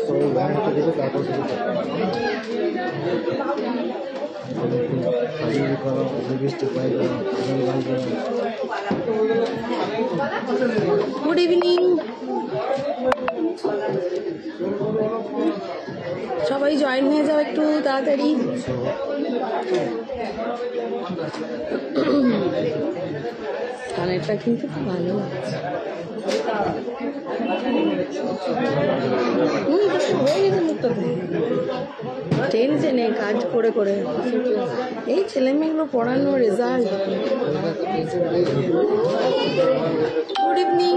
Good evening, সবাই join হয়ে যাও একটু তাড়াতাড়ি। কানেরটা কিন্তু খুব ভালো লাগছে। হয়ে গেছে মুখটাতে টেনশনে কাজ করে করে। এই ছেলে মেয়েগুলো পড়ানো রেজাল্ট। গুড ইভিনিং,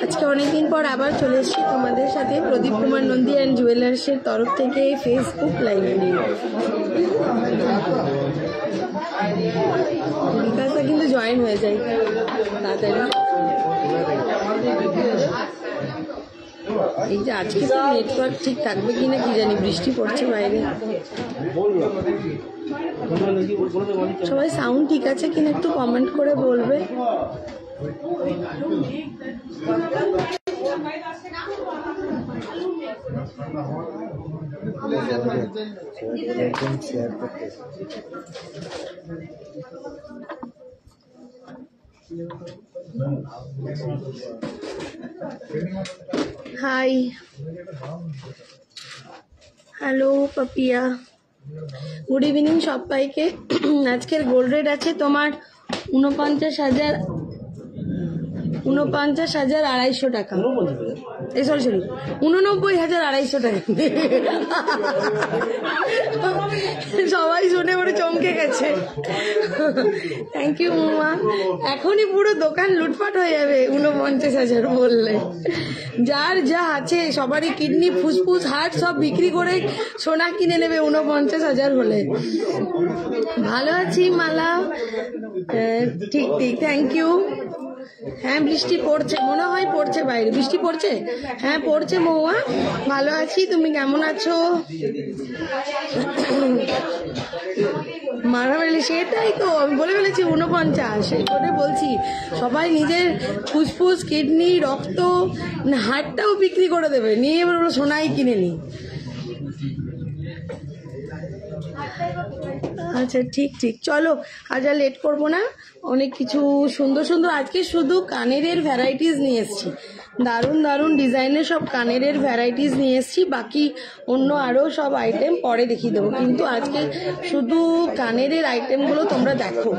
আজকে অনেকদিন পর আবার চলে এসেছি তোমাদের সাথে প্রদীপ কুমার নন্দী অ্যান্ড জুয়েলার্সের তরফ থেকে ফেসবুক লাইভে। বিকাশটা কিন্তু জয়েন হয়ে যায় তাড়াতাড়ি। এই যে আজকে তো নেটওয়ার্ক ঠিক থাকবে কিনা কি জানি, বৃষ্টি পড়ছে বাইরে। সবাই সাউন্ড ঠিক আছে কিনা একটু কমেন্ট করে বলবে। Hi, hello Papiya, good evening সবাইকে। আজকের গোল্ড রেট আছে তোমার 49,250 টাকা। সরি 89,250 টাকা। সবাই শুনে পরে চমকে গেছে। Thank you Muma. এখনই পুরো দোকান লুটপাট হয়ে যাবে 49,000 বললে। যার যা আছে সবারই কিডনি ফুসফুস হার্ট সব বিক্রি করে সোনা কিনে নেবে 49,000 হলে। ভালো আছি মালা, ঠিক ঠিক, থ্যাংক ইউ। হ্যাঁ বৃষ্টি পড়ছে মনে হয়, পড়ছে বাইরে বৃষ্টি পড়ছে। হ্যাঁ পড়ছে মৌয়া, ভালো আছি, তুমি কেমন আছো? মারা ফেলে সেটাই তো আমি বলে ফেলেছি 49, সেই করে বলছি সবাই নিজের ফুসফুস কিডনি রক্ত হাড়টাও বিক্রি করে দেবে, নিয়ে এবার সোনাই কিনে নি। আচ্ছা ঠিক ঠিক, চলো আজ আর লেট করবো না। অনেক কিছু সুন্দর সুন্দর আজকে শুধু কানের ভ্যারাইটিস নিয়ে এসছি, দারুণ দারুণ ডিজাইনের সব কানের ভ্যারাইটিস নিয়ে এসছি। বাকি অন্য আরও সব আইটেম পরে দেখিয়ে দেবো, কিন্তু আজকে শুধু কানের আইটেমগুলো তোমরা দেখো,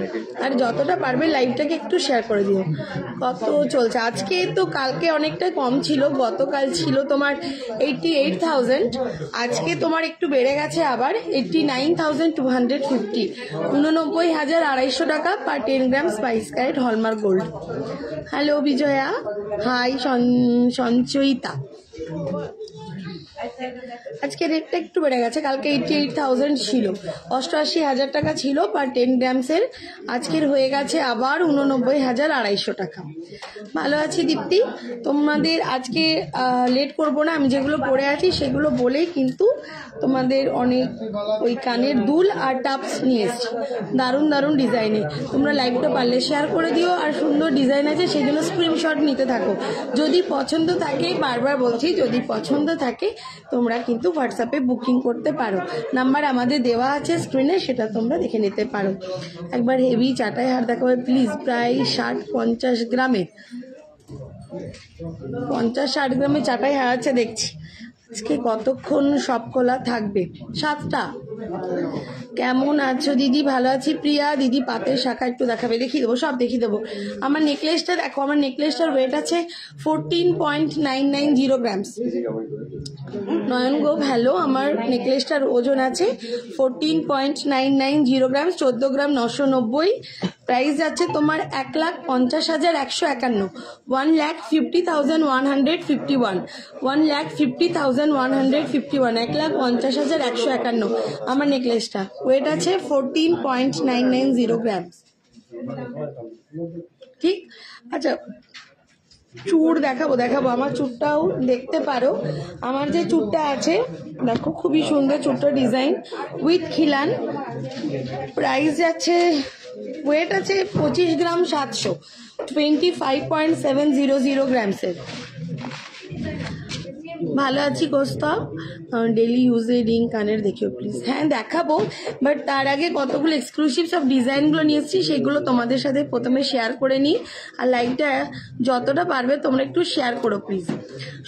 আর যতটা পারবে লাইভটাকে একটু শেয়ার করে দিও। কত চলছে আজকে? তো কালকে অনেকটা কম ছিল, গতকাল ছিল তোমার 88,000, আজকে তোমার একটু বেড়ে গেছে আবার 89,250, 89,250 টাকা পার 10 গ্রাম স্পাইস carat hallmark gold. Hello Bijoya, hi Sanchayita. আজকে রেটটা একটু বেড়ে গেছে, কালকে 88,000 ছিল, 88,000 টাকা ছিল পার 10 গ্রামসের, আজকের হয়ে গেছে আবার 89,250 টাকা। ভালো আছি দীপ্তি। তোমাদের আজকে লেট করব না, আমি যেগুলো পরে আছি সেগুলো বলেই কিন্তু তোমাদের অনেক ওই কানের দুল আর টাপস নিয়ে এসছি দারুণ দারুণ ডিজাইনে। তোমরা লাইভটা পারলে শেয়ার করে দিও, আর সুন্দর ডিজাইন আছে সেই জন্য স্ক্রিনশট নিতে থাকো। যদি পছন্দ থাকে, বারবার বলছি, যদি পছন্দ থাকে তোমরা কিন্তু হোয়াটসঅ্যাপে বুকিং করতে পারো, নাম্বার আমাদের দেওয়া আছে স্ক্রিনে, সেটা তোমরা দেখে নিতে পারো। একবার হেভি চাটাই হার দেখাবে প্লিজ, প্রায় 60-50 গ্রামের, 50-60 গ্রামের চাটাই হার আছে দেখছি। আজকে কতক্ষণ সব খোলা থাকবে? 7টা। কেমন আছো দিদি? ভালো আছি। প্রিয়া দিদি পাতের শাখা একটু দেখাবে? দেখিয়ে দেবো, সব দেখিয়ে দেবো। আমার নেকলেসটা দেখো, আমার নেকলেসটার ওয়েট আছে 14.990 গ্রামস। নয়ন গো হ্যালো, আমার নেকলেসটার ওজন আছে 14.990 গ্রামস, 14 গ্রাম 990। প্রাইস যাচ্ছে তোমার 1,50,151, 1,50,151, 1,50,151, 1,50,151 আমার নেকলেসটা। ওয়েট আছে 14.990 গ্রামস। ঠিক আচ্ছা, চুড় দেখাবো আমার চুড়টাও দেখতে পারো। আমার যে চুড়টা আছে দেখো, খুবই সুন্দর চুড়টা ডিজাইন উইথ খিলান। প্রাইস যাচ্ছে, ওয়েট আছে 25 গ্রাম 700, 25.700 গ্রামসের। ভালো আছি কৌস্তব। ডেলি ইউজে রিং কানের দেখিও প্লিজ। হ্যাঁ দেখাবো, বাট তার আগে কতগুলো এক্সক্লুসিভ সব ডিজাইনগুলো নিয়ে এসেছি, সেগুলো তোমাদের সাথে প্রথমে শেয়ার করে নিই। আর লাইকটা যতটা পারবে তোমরা একটু শেয়ার করো প্লিজ।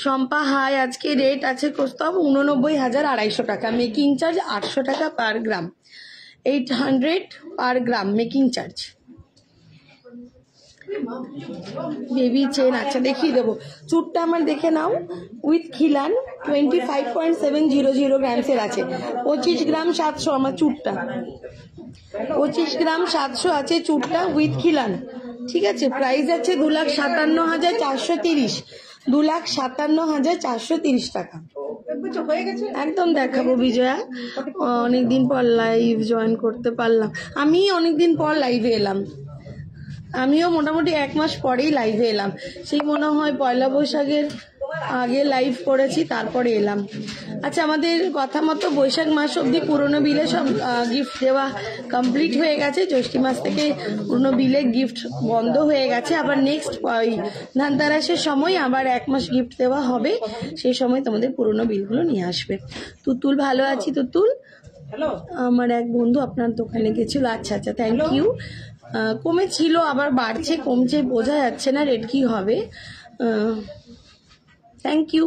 শম্পা হাই, আজকে রেট আছে কৌস্তব 89,250 টাকা, মেকিং চার্জ 800 টাকা পার গ্রাম, 800 পার গ্রাম মেকিং চার্জ। বেবি চেন, আচ্ছা দেখিয়ে দেবো। চুটটা আমার দেখে নাও, উইথ খিলান 25.700 গ্রামসের আছে, 25 গ্রাম 700 আমার চুটটা, 25 গ্রাম 700 আছে চুটটা উইথ খিলান। ঠিক আছে, প্রাইস আছে 2,57,430, 2,57,430 টাকা। একদম দেখাবো বিজয়া, অনেকদিন পর লাইভ জয়েন করতে পারলাম, আমি অনেকদিন পর লাইভে এলাম, আমিও মোটামুটি 1 মাস পরেই লাইভে এলাম, সেই মনে হয় পয়লা বৈশাখের আগে লাইভ করেছি তারপরে এলাম। আচ্ছা, আমাদের কথা মতো বৈশাখ মাস অবধি পুরনো বিলে সব গিফট দেওয়া কমপ্লিট হয়ে গেছে, জ্যৈষ্ঠী মাস থেকে পুরনো বিলে গিফট বন্ধ হয়ে গেছে, আবার নেক্সট ধানতেরাসের সময় আবার 1 মাস গিফট দেওয়া হবে, সেই সময় তোমাদের পুরনো বিলগুলো নিয়ে আসবে। তুতুল, ভালো আছি তুতুল। আমার এক বন্ধু আপনার দোকানে গেছিল, আচ্ছা আচ্ছা, থ্যাংক ইউ। কমেছিল আবার বাড়ছে, কমছে বোঝা যাচ্ছে না রেট কি হবে। Thank you,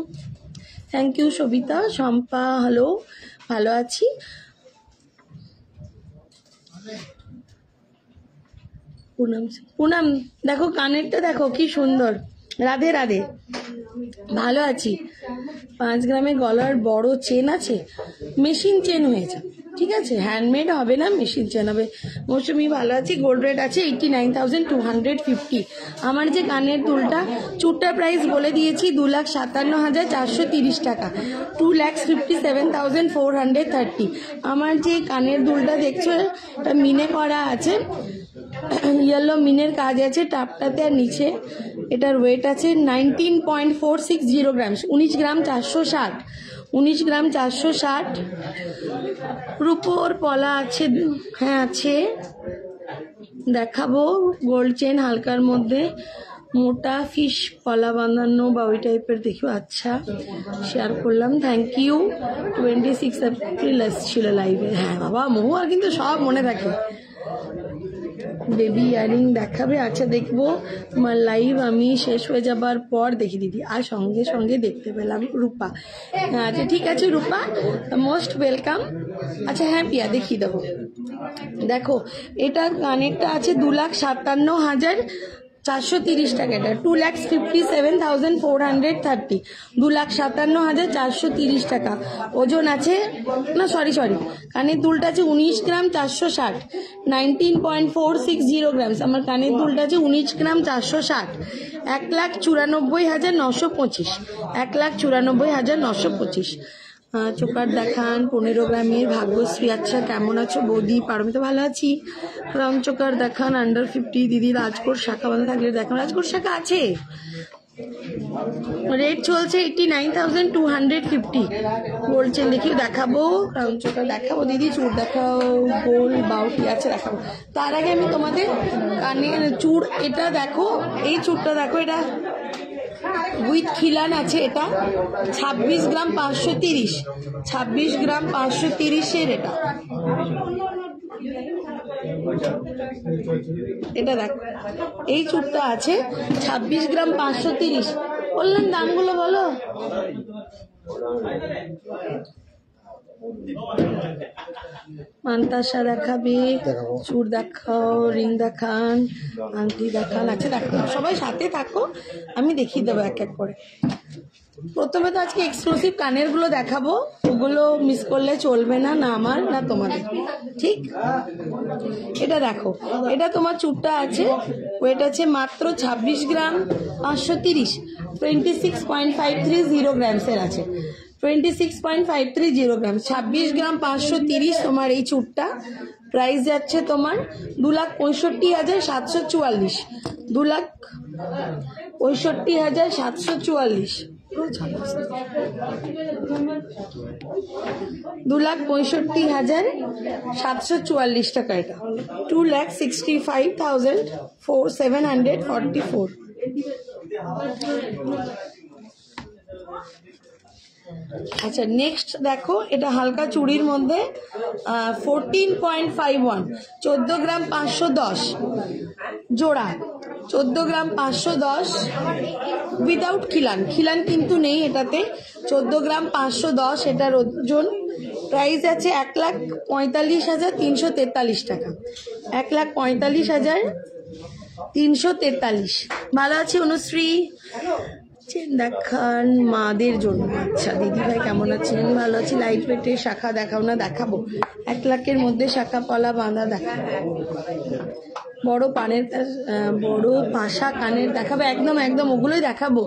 thank you Sabita. Shampa hello, ভালো আছি। পুনাম দেখো কানেরটা দেখো কি সুন্দর, রাধে রাধে, ভালো আছি। 5 গ্রামের গলার বড় চেন আছে, মেশিন চেন হয়েছে, ঠিক আছে, হ্যান্ডমেড হবে না, মেশিন চেন হবে। মৌসুমি ভালো আছি। গোল্ড রেট আছে 89,250। আমার যে কানের দুলটা, চুটটার প্রাইস বলে দিয়েছি 2,57,430 টাকা, 2,57,430। আমার যে কানের দুলটা দেখছো এটা মিনে করা আছে, ইয়েলো মিনের কাজ আছে টাপটাতে আর নিচে। এটার ওয়েট আছে 19.460 গ্রাম, 19 গ্রাম 460, 19 গ্রাম 460। রূপোর পলা আছে, হ্যাঁ আছে, দেখাবো। গোল্ড চেন হালকার মধ্যে, মোটা ফিশ পলা বাঁধানো বা ওই টাইপের দেখিও, আচ্ছা শেয়ার করলাম, থ্যাংক ইউ। 26 এপ্রিল এসেছিল লাইভে, হ্যাঁ বাবা মহু আর কিন্তু সব মনে থাকে। বেবি ইয়ারিং দেখাবে, আচ্ছা দেখবো, তোমার লাইভ আমি শেষ হয়ে যাবার পর দেখি দিদি, আর সঙ্গে সঙ্গে দেখতে পেলাম। রূপা, আচ্ছা ঠিক আছে রূপা, মোস্ট ওয়েলকাম। আচ্ছা হ্যাঁ পিয়া দেখিয়ে দেবো, দেখো এটা কানেরটা আছে 2,57,430 টাকা, এটা 2,57,430, 2,57,430 টাকা। ওজন আছে না, সরি কানের দুলটা আছে 19 গ্রাম 460, 19.460 গ্রামস। আমার কানের দুলটা আছে 19 গ্রাম 460, 1,94,925, 1,94,925। চোকার দেখান 15 গ্রামের, ভাগ্যশ্রী, আচ্ছা কেমন আছো বৌদি? পারমিতা ভালো আছি। রাউন্ড চোকার দেখান আন্ডার 50, দিদি রাজকোট শাখা বাঁধা থাকলে দেখান, রাজকোট শাখা আছে, রেট চলছে 89,250। গোল্ড চেন দেখিও দেখাবো, রাউন্ড চোকার দেখাবো দিদি, চুড় দেখাও, গোল বাউটি আছে দেখাবো। তার আগে আমি তোমাদের কানের চুড়, এটা দেখো, এই চুড়টা দেখো, এটা উইথ খিলান আছে, এটা 26 গ্রাম 530, 26 গ্রাম 530-এর এটা, এটা দেখো এই চুড়টা আছে 26 গ্রাম 530। বললেন দামগুলো বলো। মান্তাসা দেখাবে, চুড় দেখাও, রিং দেখান, আংটি দেখান, আচ্ছা দেখো সবাই সাথে থাকো, আমি দেখিয়ে দেবো এক এক করে। প্রথমে তো আজকে এক্সক্লুসিভ কানের গুলো দেখাবো, ওগুলো মিস করলে চলবে না, না আমার না তোমাদের, ঠিক। এটা দেখো, এটা তোমার চুড়টা আছে, ওয়েট আছে মাত্র 26 গ্রাম 530, 26.530 গ্রামসের আছে, 26.530 গ্রাম, 26 গ্রাম 530 তোমার এই চুড়টা। প্রাইস যাচ্ছে তোমার 2,65,744, 2,65,744। 2,65,744 টাকা। এটা 2,65,744। আচ্ছা নেক্সট দেখো, এটা হালকা চুড়ির মধ্যে 14.51, 14 গ্রাম 510 জোড়া, 14 গ্রাম 510 উইদাউট খিলান। খিলান কিন্তু নেই এটাতে। 14 গ্রাম 510 এটার ওজন। প্রাইস আছে 1,45,343 টাকা। 1,45,343। ভালো আছে অনুশ্রী? দেখান মাদের জন্য। আচ্ছা দিদিভাই কেমন আছেন? ভালো আছি। লাইট ওয়েটের শাখা দেখাও না? দেখাবো। 1 লাখের মধ্যে শাখা পলা বাঁধা দেখাবো। বড় পানের বড় পাশা কানের দেখাবো। একদম একদম ওগুলোই দেখাবো।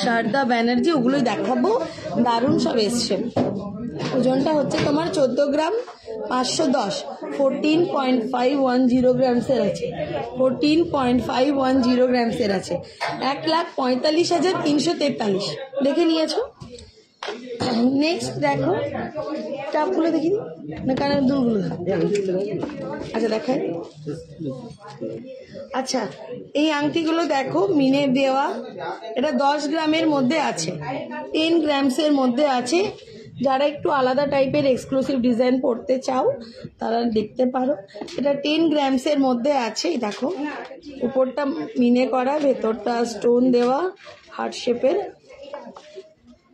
শারদা ব্যানার্জি ওগুলোই দেখাবো। দারুণ সব এসছে। ওজনটা হচ্ছে তোমার 14 গ্রাম 510, 14.510 গ্রামসের আছে। 14.510 গ্রামসের আছে। 1,45,343। দেখে নিয়েছো? নেক্সট দেখো টাপগুলো দেখি না, কানের দুলগুলো। আচ্ছা দেখাই। আচ্ছা এই আংটিগুলো দেখো মিনে দেওয়া। এটা 10 গ্রামের মধ্যে আছে, 10 গ্রামসের মধ্যে আছে। যারা একটু আলাদা টাইপের এক্সক্লুসিভ ডিজাইন পড়তে চাও তারা দেখতে পারো। এটা 10 গ্রামসের মধ্যে আছে। দেখো উপরটা মিনে করা, ভেতরটা স্টোন দেওয়া হার্ট শেপের।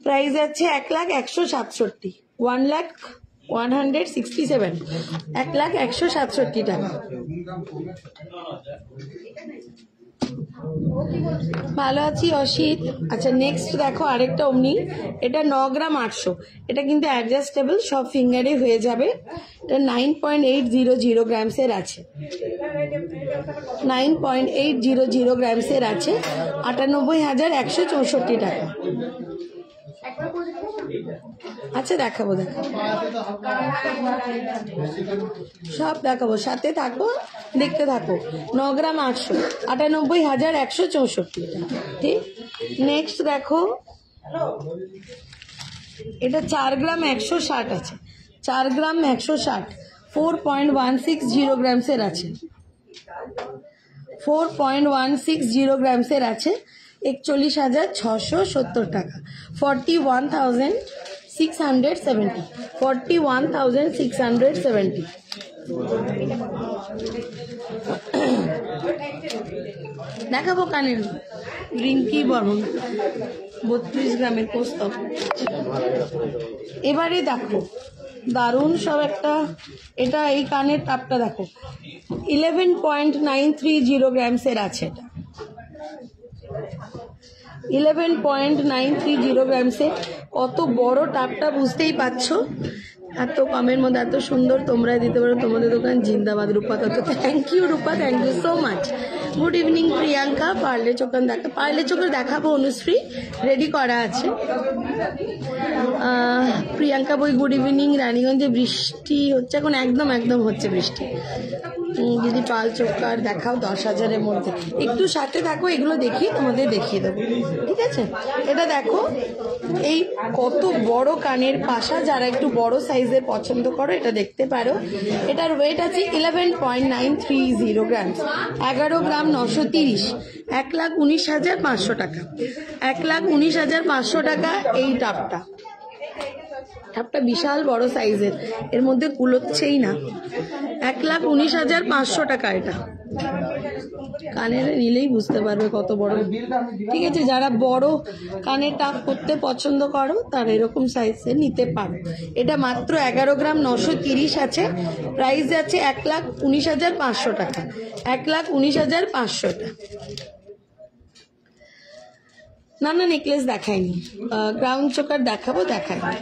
প্রাইস আছে 1,167, 1,167, 1,167 টাকা। ভালো আছি অসিত। আচ্ছা নেক্সট দেখো আরেকটা অমনি। এটা 9 গ্রাম 800। এটা কিন্তু অ্যাডজাস্টেবল, সব ফিঙ্গারে হয়ে যাবে। এটা 9.800 গ্রামসের আছে। 9.800 গ্রামসের আছে। 98,164 টাকা। আচ্ছা দেখাবো সব দেখাবো, সাথে থাকো দেখতে থাকো। 9 গ্রাম 800, 98,164 টাকা। ঠিক। নেক্সট দেখো এটা 4 গ্রাম 160 আছে। 4 গ্রাম 160, 4.160 গ্রামসের আছে। 4.160 গ্রামসের আছে। 41,670 টাকা। 41,670, 41,670। দেখাবো কানের রিঙ্কি বর্মন 32 গ্রামের পুস্তক। এবারে দেখো দারুণ সব একটা। এটা এই কানের টাপটা দেখো 11.930 গ্রামসের আছে। এটা 11.930 গ্রামসে। কত বড় টাপটা বুঝতেই পারছো। এত কমের মধ্যে এত সুন্দর তোমরা দিতে পারো। তোমাদের দোকান জিন্দাবাদ রূপা তত। Thank you Rupa, thank you so much. Good evening Priyanka. পার্লে চোকান পার্লে চোখে দেখাবো অনুশ্রী, রেডি করা আছে। প্রিয়াঙ্কা বই গুড ইভিনিং। রানীগঞ্জে বৃষ্টি হচ্ছে এখন? একদম একদম হচ্ছে বৃষ্টি। যদি পাল চোকার দেখাও 10,000-এর মধ্যে। একটু সাথে থাকো, এগুলো দেখিয়ে তোমাদের দেখিয়ে দেবো। ঠিক আছে। এটা দেখো এই কত বড় কানের পাশা। যারা একটু বড় সাইজের পছন্দ করো এটা দেখতে পারো। এটার ওয়েট আছে 11.930 গ্রাম, 11 গ্রাম 930, 1,19,500 টাকা। 1,19,500 টাকা এই টাপটা। টাপটা বিশাল বড় সাইজের, এর মধ্যে কুলোচ্ছেই না। 1,19,500 টাকা এটা। কানের নিলেই বুঝতে পারবে কত বড়। ঠিক আছে, যারা বড় কানের টাপ করতে পছন্দ করো তারা এরকম সাইজের নিতে পারো। এটা মাত্র 11 গ্রাম 930 আছে। প্রাইস আছে 1,19,500 টাকা। 1,19,500 টাকা। না না নেকলেস দেখাইনি, গ্রাউন্ড চোকার দেখাবো, দেখাইনি।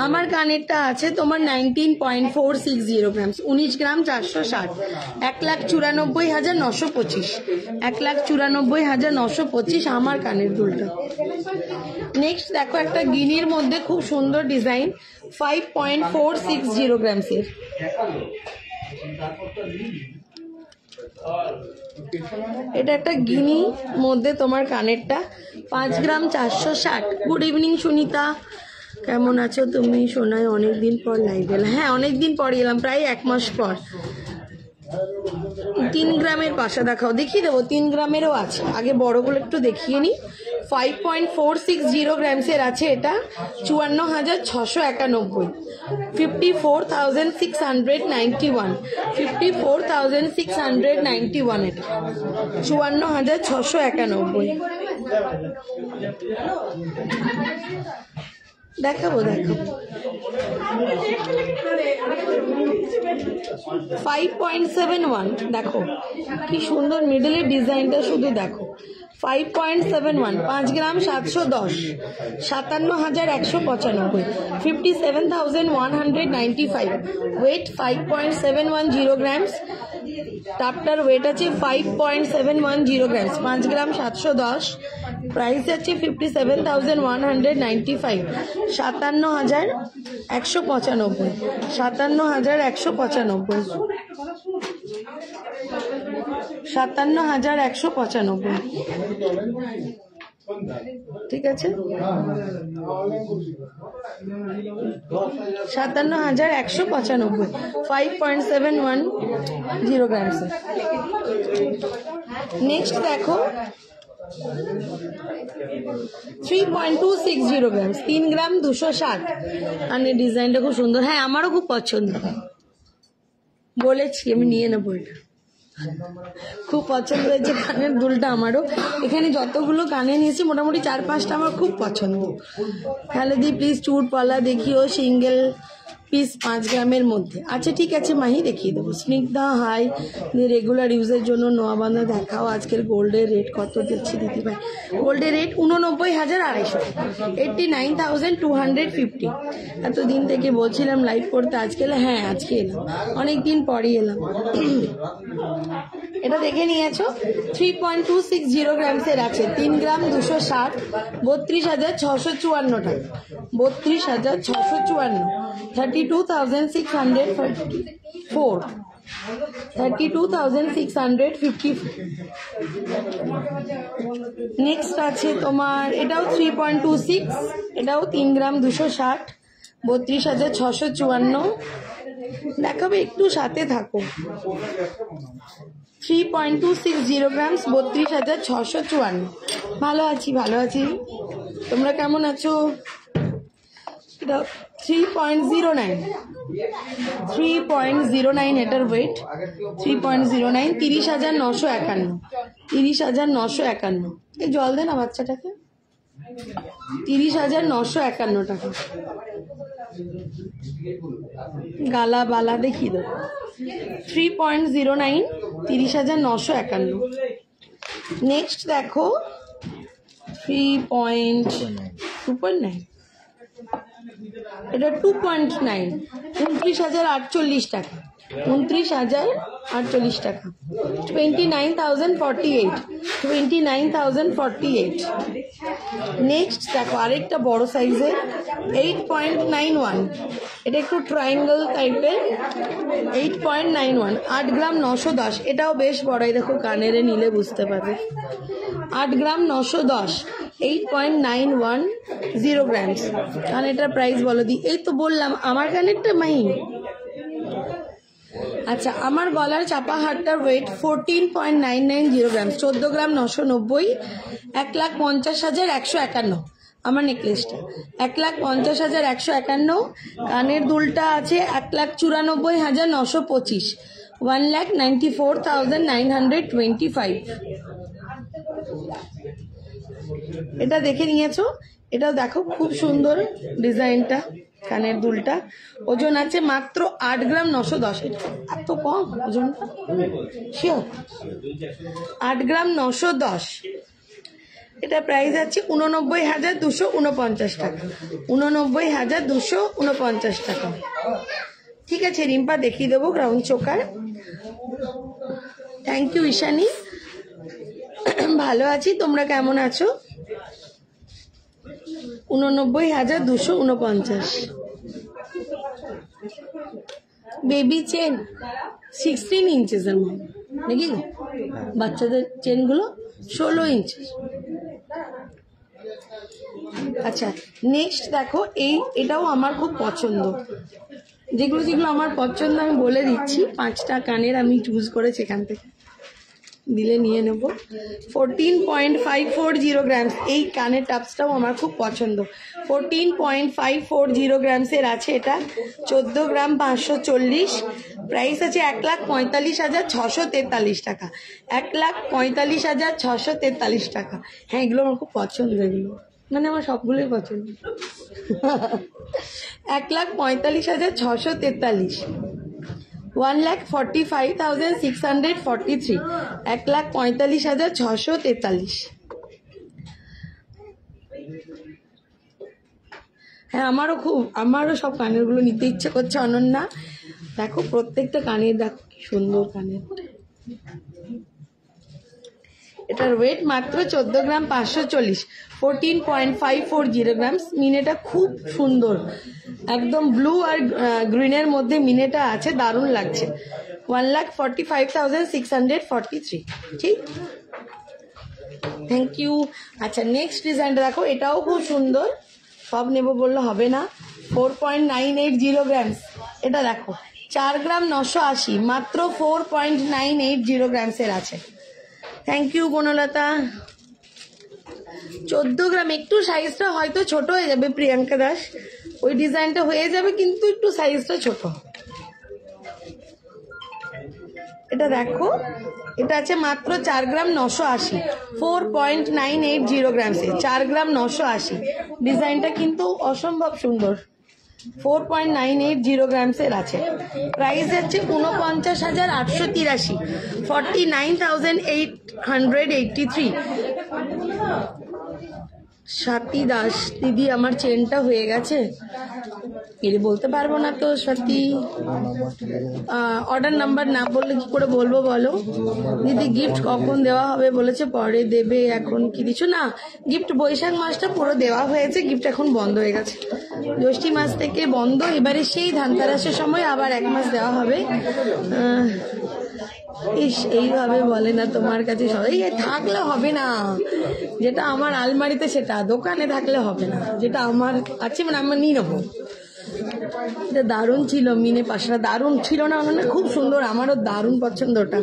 আমার কানেরটা আছে তোমার 19.460 গ্রাম, 19 গ্রাম 460, 1,94,925, 1,94,925 আমার কানের দুলটা। নেক্সট দেখো একটা গিনির মধ্যে খুব সুন্দর ডিজাইন, 5.460 গ্রামসের। এটা একটা গিনি মধ্যে তোমার কানেরটা 5 গ্রাম 460। গুড ইভিনিং সুনিতা, কেমন আছো তুমি? শোনায় অনেকদিন পর লাইভ এলাম। হ্যাঁ অনেকদিন পর এলাম, প্রায় 1 মাস পর। 3 গ্রামের পাশা দেখাও, দেখিয়ে দেবো। 3 গ্রামেরও আছে, আগে বড়গুলো একটু দেখিয়ে নিই। 5.460 গ্রামসের আছে এটা, 54,691, 54,691, 54,691 এটা, 54,691। দেখাবো 5.71, দেখো কি সুন্দর মিডলের ডিজাইনটা, শুধু দেখো। 5.71, 5 গ্রাম 710, 57,195, 57,195, ওয়েট 5.710 গ্রামস। টাপটার ওয়েট আছে 5.710 গ্রামস, 5 গ্রাম 710, প্রাইস আছে 57,195, 57,195, 57,195, 57,195। ঠিক আছে, 57,195, 5.710 গ্রামস। নেক্সট দেখো 3.260 গ্রামস, 3 গ্রাম 260। মানে ডিজাইনটা খুব সুন্দর, হ্যাঁ আমারও খুব পছন্দ, বলেছি আমি নিয়ে নেবো এটা, খুব পছন্দ হয়েছে কানের দুলটা আমারও। এখানে যতগুলো কানে নিয়েছি মোটামুটি 4-5টা আমার খুব পছন্দ। তাহলে দি প্লিজ চুর পলা দেখিও, সিঙ্গেল পিস 5 গ্রামের মধ্যে। আচ্ছা ঠিক আছে মাহি, দেখিয়ে দেবো। স্নিগ্ধা হাই, রেগুলার ইউজের জন্য নোয়াবান্ধা দেখাও। আজকের গোল্ডের রেট কত দিচ্ছি দিদি ভাই? গোল্ডের রেট 89,250, 89,250। এতদিন থেকে বলছিলাম লাইভ করতে, আজকে হ্যাঁ আজকে এলাম, অনেকদিন পরই এলাম। এটা দেখে নিয়েছো, 3.260 গ্রামসের আছে, 3 গ্রাম 260, 32,654 টাকা, 32,654, 32,654, 32,654। নেক্সট আছে তোমার, এটাও 3.26, এটাও 3 গ্রাম 260, 32,654। দেখাবে, একটু সাথে থাকো। 3.260 গ্রামস, 32,654। ভালো আছি, ভালো আছি, তোমরা কেমন আছো? এটা 3.09, 3.09 এটার ওয়েট, 3.09, 30,951, 30,951। এই জল দে না বাচ্চাটাকে, 30,951 টাকা। গালা বালা দেখিয়ে দেবো, 3.09, 30,951। নেক্সট দেখো 3.2.9, এটা 2.9, 29,048 টাকা, 29,048 টাকা, 29,048, 29,048। নেক্সট দেখো আরেকটা বড় সাইজের 8.91, এটা একটু ট্রায়াঙ্গেল টাইপের, 8.91, 8 গ্রাম 910। এটাও বেশ বড়, এই দেখো কানেরে নিলে বুঝতে পারবে। 8 গ্রাম 910, 8.910 গ্রামস। কারণ এটার প্রাইস বলো দি। এই তো বললাম আমার কানেরটা মাই। আচ্ছা, আমার গলার চাপা হারটার ওয়েট 14.990 গ্রামস, 14 গ্রাম 990, 1,50,151। আমার নেকলেসটা 1,50,151। কানের দুলটা আছে 1,94,925, 1,94,925। এটা দেখে নিয়েছো, এটাও দেখো খুব সুন্দর ডিজাইনটা। কানের দুলটা ওজন আছে মাত্র 8 গ্রাম 910। এত কম ওজনটা, শিওর 8 গ্রাম 910। এটা প্রাইস আছে 89,249 টাকা, 89,249 টাকা। ঠিক আছে রিম্পা, দেখিয়ে দেবো ground choker. Thank you Ishani, ভালো আছি, তোমরা কেমন আছো? 89,249। বেবি চেন 16 ইঞ্চেসের মতো, নাকি বাচ্চাদের চেনগুলো 16 ইঞ্চি। আচ্ছা নেক্সট দেখো, এটাও আমার খুব পছন্দ। যেগুলো যেগুলো আমার পছন্দ আমি বলে দিচ্ছি। 5টা কানের আমি চুজ করেছি এখান থেকে, দিলে নিয়ে নেব। 14.540 গ্রামস, এই কানের টাপসটাও আমার খুব পছন্দ। 14.540 গ্রামসের আছে এটা, 14 গ্রাম 540, প্রাইস আছে 1,45,643 টাকা। 1,45,643 টাকা। হ্যাঁ এগুলো আমার খুব পছন্দ, এগুলো মানে আমার সবগুলোই পছন্দ। 1,45,643, 1,45,643, 1,45,643। হ্যাঁ আমারও সব কানেরগুলো নিতে ইচ্ছে করছে অনন্যা। দেখো প্রত্যেকটা কানের, দেখো কি সুন্দর কানের। এটার ওয়েট মাত্র 14 গ্রাম 540, 14.540 গ্রামস। মিনেটা খুব সুন্দর, একদম ব্লু আর গ্রিনের মধ্যে মিনেটা আছে, দারুণ লাগছে। 1,45,643, ঠিক, থ্যাংক ইউ। আচ্ছা নেক্সট ডিজাইনটা দেখো, এটাও খুব সুন্দর, সব নেব বললে হবে না। 4.980 গ্রামস, এটা দেখো 4 গ্রাম 980, মাত্র 4.980 গ্রামসের আছে। Thank you Banalata. 14 গ্রাম, একটু সাইজটা হয়তো ছোট হয়ে যাবে প্রিয়াঙ্কা দাস, ওই ডিজাইনটা হয়ে যাবে কিন্তু একটু সাইজটা ছোট। এটা দেখো, এটা আছে মাত্র 4 গ্রাম 980, 4.980 গ্রামসে 4 গ্রাম 980। ডিজাইনটা কিন্তু অসম্ভব সুন্দর। 4.980 গ্রামসের আছে, প্রাইস হচ্ছে 49,883, 49,883। স্বাতি দাস দিদি, আমার চেনটা হয়ে গেছে, এর বলতে পারবো না তো স্বাতি। অর্ডার নাম্বার না বললে কি করে বলবো বলো দিদি? গিফট কখন দেওয়া হবে বলেছে, পরে দেবে, এখন কি দিচ্ছ না? গিফট বৈশাখ মাসটা পুরো দেওয়া হয়েছে, গিফট এখন বন্ধ হয়ে গেছে। জ্যৈষ্ঠী মাস থেকে বন্ধ, এবারে সেই ধানতেরাসের সময় আবার 1 মাস দেওয়া হবে। ইস, এইভাবে বলে না তোমার কাছে সবাই, থাকলে হবে না, যেটা আমার আলমারিতে সেটা দোকানে থাকলে হবে না, যেটা আমার আছে মানে আমি নিয়ে নেবো। এটা দারুণ ছিল, মিনে পাশটা দারুণ ছিল না মানে, খুব সুন্দর, আমারও দারুণ পছন্দ ওটা।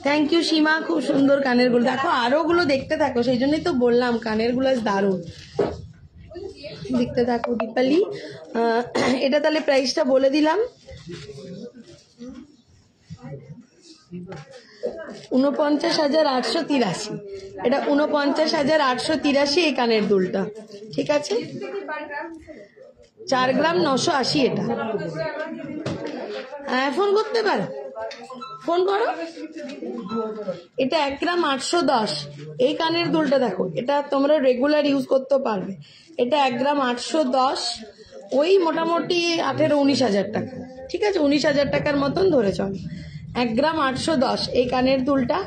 থ্যাংক ইউ সীমা, খুব সুন্দর কানের গুলো। দেখো আরো গুলো দেখতে থাকো, সেই জন্যই তো বললাম কানের গুলো দারুণ, দেখতে থাকো। দীপালি, এটা তাহলে প্রাইসটা বলে দিলাম, 49,883। এটা 49,883 এই কানের দুলটা, ঠিক আছে। 4 গ্রাম 980 এটা। হ্যাঁ ফোন করতে পারো, ফোন করো। এটা 1 গ্রাম 810 এই কানের দুলটা দেখো, এটা তোমরা রেগুলার ইউজ করতে পারবে। এটা 1 গ্রাম 810, ওই মোটামুটি 18-19 হাজার টাকা, ঠিক আছে, 19 হাজার টাকার মতন ধরে চলো। 1 গ্রাম 810 এই কানের দুলটা,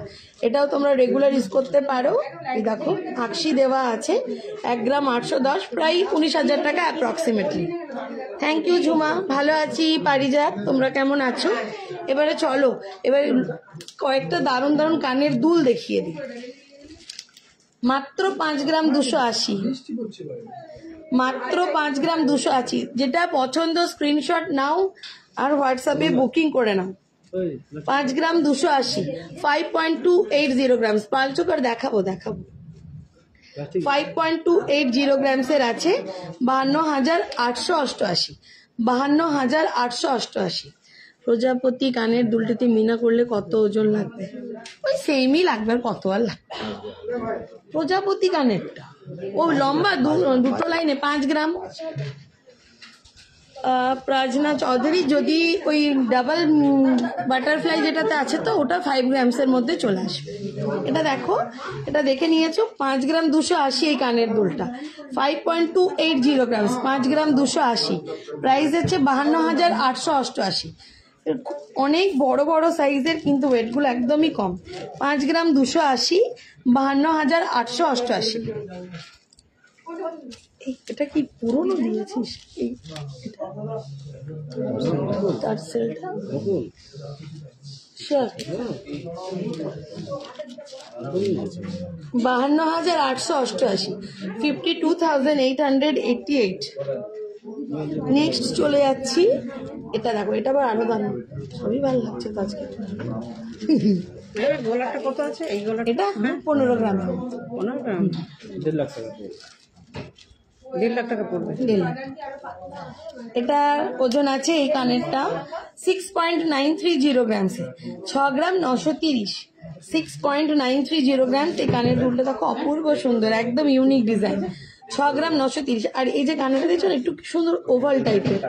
এটাও তোমরা রেগুলার ইউজ করতে পারো। এই দেখো আকশি দেওয়া আছে, 1 গ্রাম 810, প্রায় 19 হাজার টাকা অ্যাপ্রক্সিমেটলি। থ্যাংক ইউ ঝুমা, ভালো আছি। পারিজাত, তোমরা কেমন আছো? এবারে চলো, এবারে কয়েকটা দারুণ দারুণ কানের দুল দেখিয়ে দিই। মাত্র 5 গ্রাম 280, মাত্র 5 গ্রাম 280। যেটা পছন্দ স্ক্রিনশট নাও আর হোয়াটসঅ্যাপে বুকিং করে নাও। 5 গ্রাম 280, 5.280 গ্রাম। পালচোকার দেখাবো 5.280 গ্রামসের আছে, 52,888, 52,888। প্রজাপতি কানের দুলটিতে মিনা করলে কত ওজন লাগবে? ওই সেমই লাগবে, আর কত আর লাগবে। প্রজাপতি কানেরটা ও লম্বা, দুটো লাইনে 5 গ্রাম। প্রাজনা চৌধুরী, যদি ওই ডাবল বাটারফ্লাই যেটাতে আছে তো ওটা 5 গ্রামসের মধ্যে চলে আসবে। এটা দেখো, এটা দেখে নিয়েছো, 5 গ্রাম 280 এই কানের দুলটা, 5.280 গ্রামস, 5 গ্রাম 280, প্রাইস হচ্ছে 52,888। অনেক বড় বড় সাইজের, কিন্তু ওয়েটগুলো একদমই কম। 5 গ্রাম 280, 52,888। এটা কি পুরনো দিয়েছিস? শিওর 52,888, 52,888। নেক্সট চলে যাচ্ছি, এটা দেখো, এটা আবার আরো দাম, সবই ভালো লাগছে তো আজকে। গোলাটা কত আছে? এই গোলাটা এটা 15 গ্রাম, 15 গ্রাম, 1.5 লাখ টাকা, 1.5 লাখ টাকা পড়বে। এটার ওজন আছে এই কানেরটা 6.930 গ্রামস, 6 গ্রাম 930, 6.930 গ্রামস। এই কানের দুলটা দেখো অপূর্ব সুন্দর, একদম ইউনিক ডিজাইন, 6 গ্রাম 930। আর এই যে কানেরটা দেখছো একটু সুন্দর ওভাল টাইপের,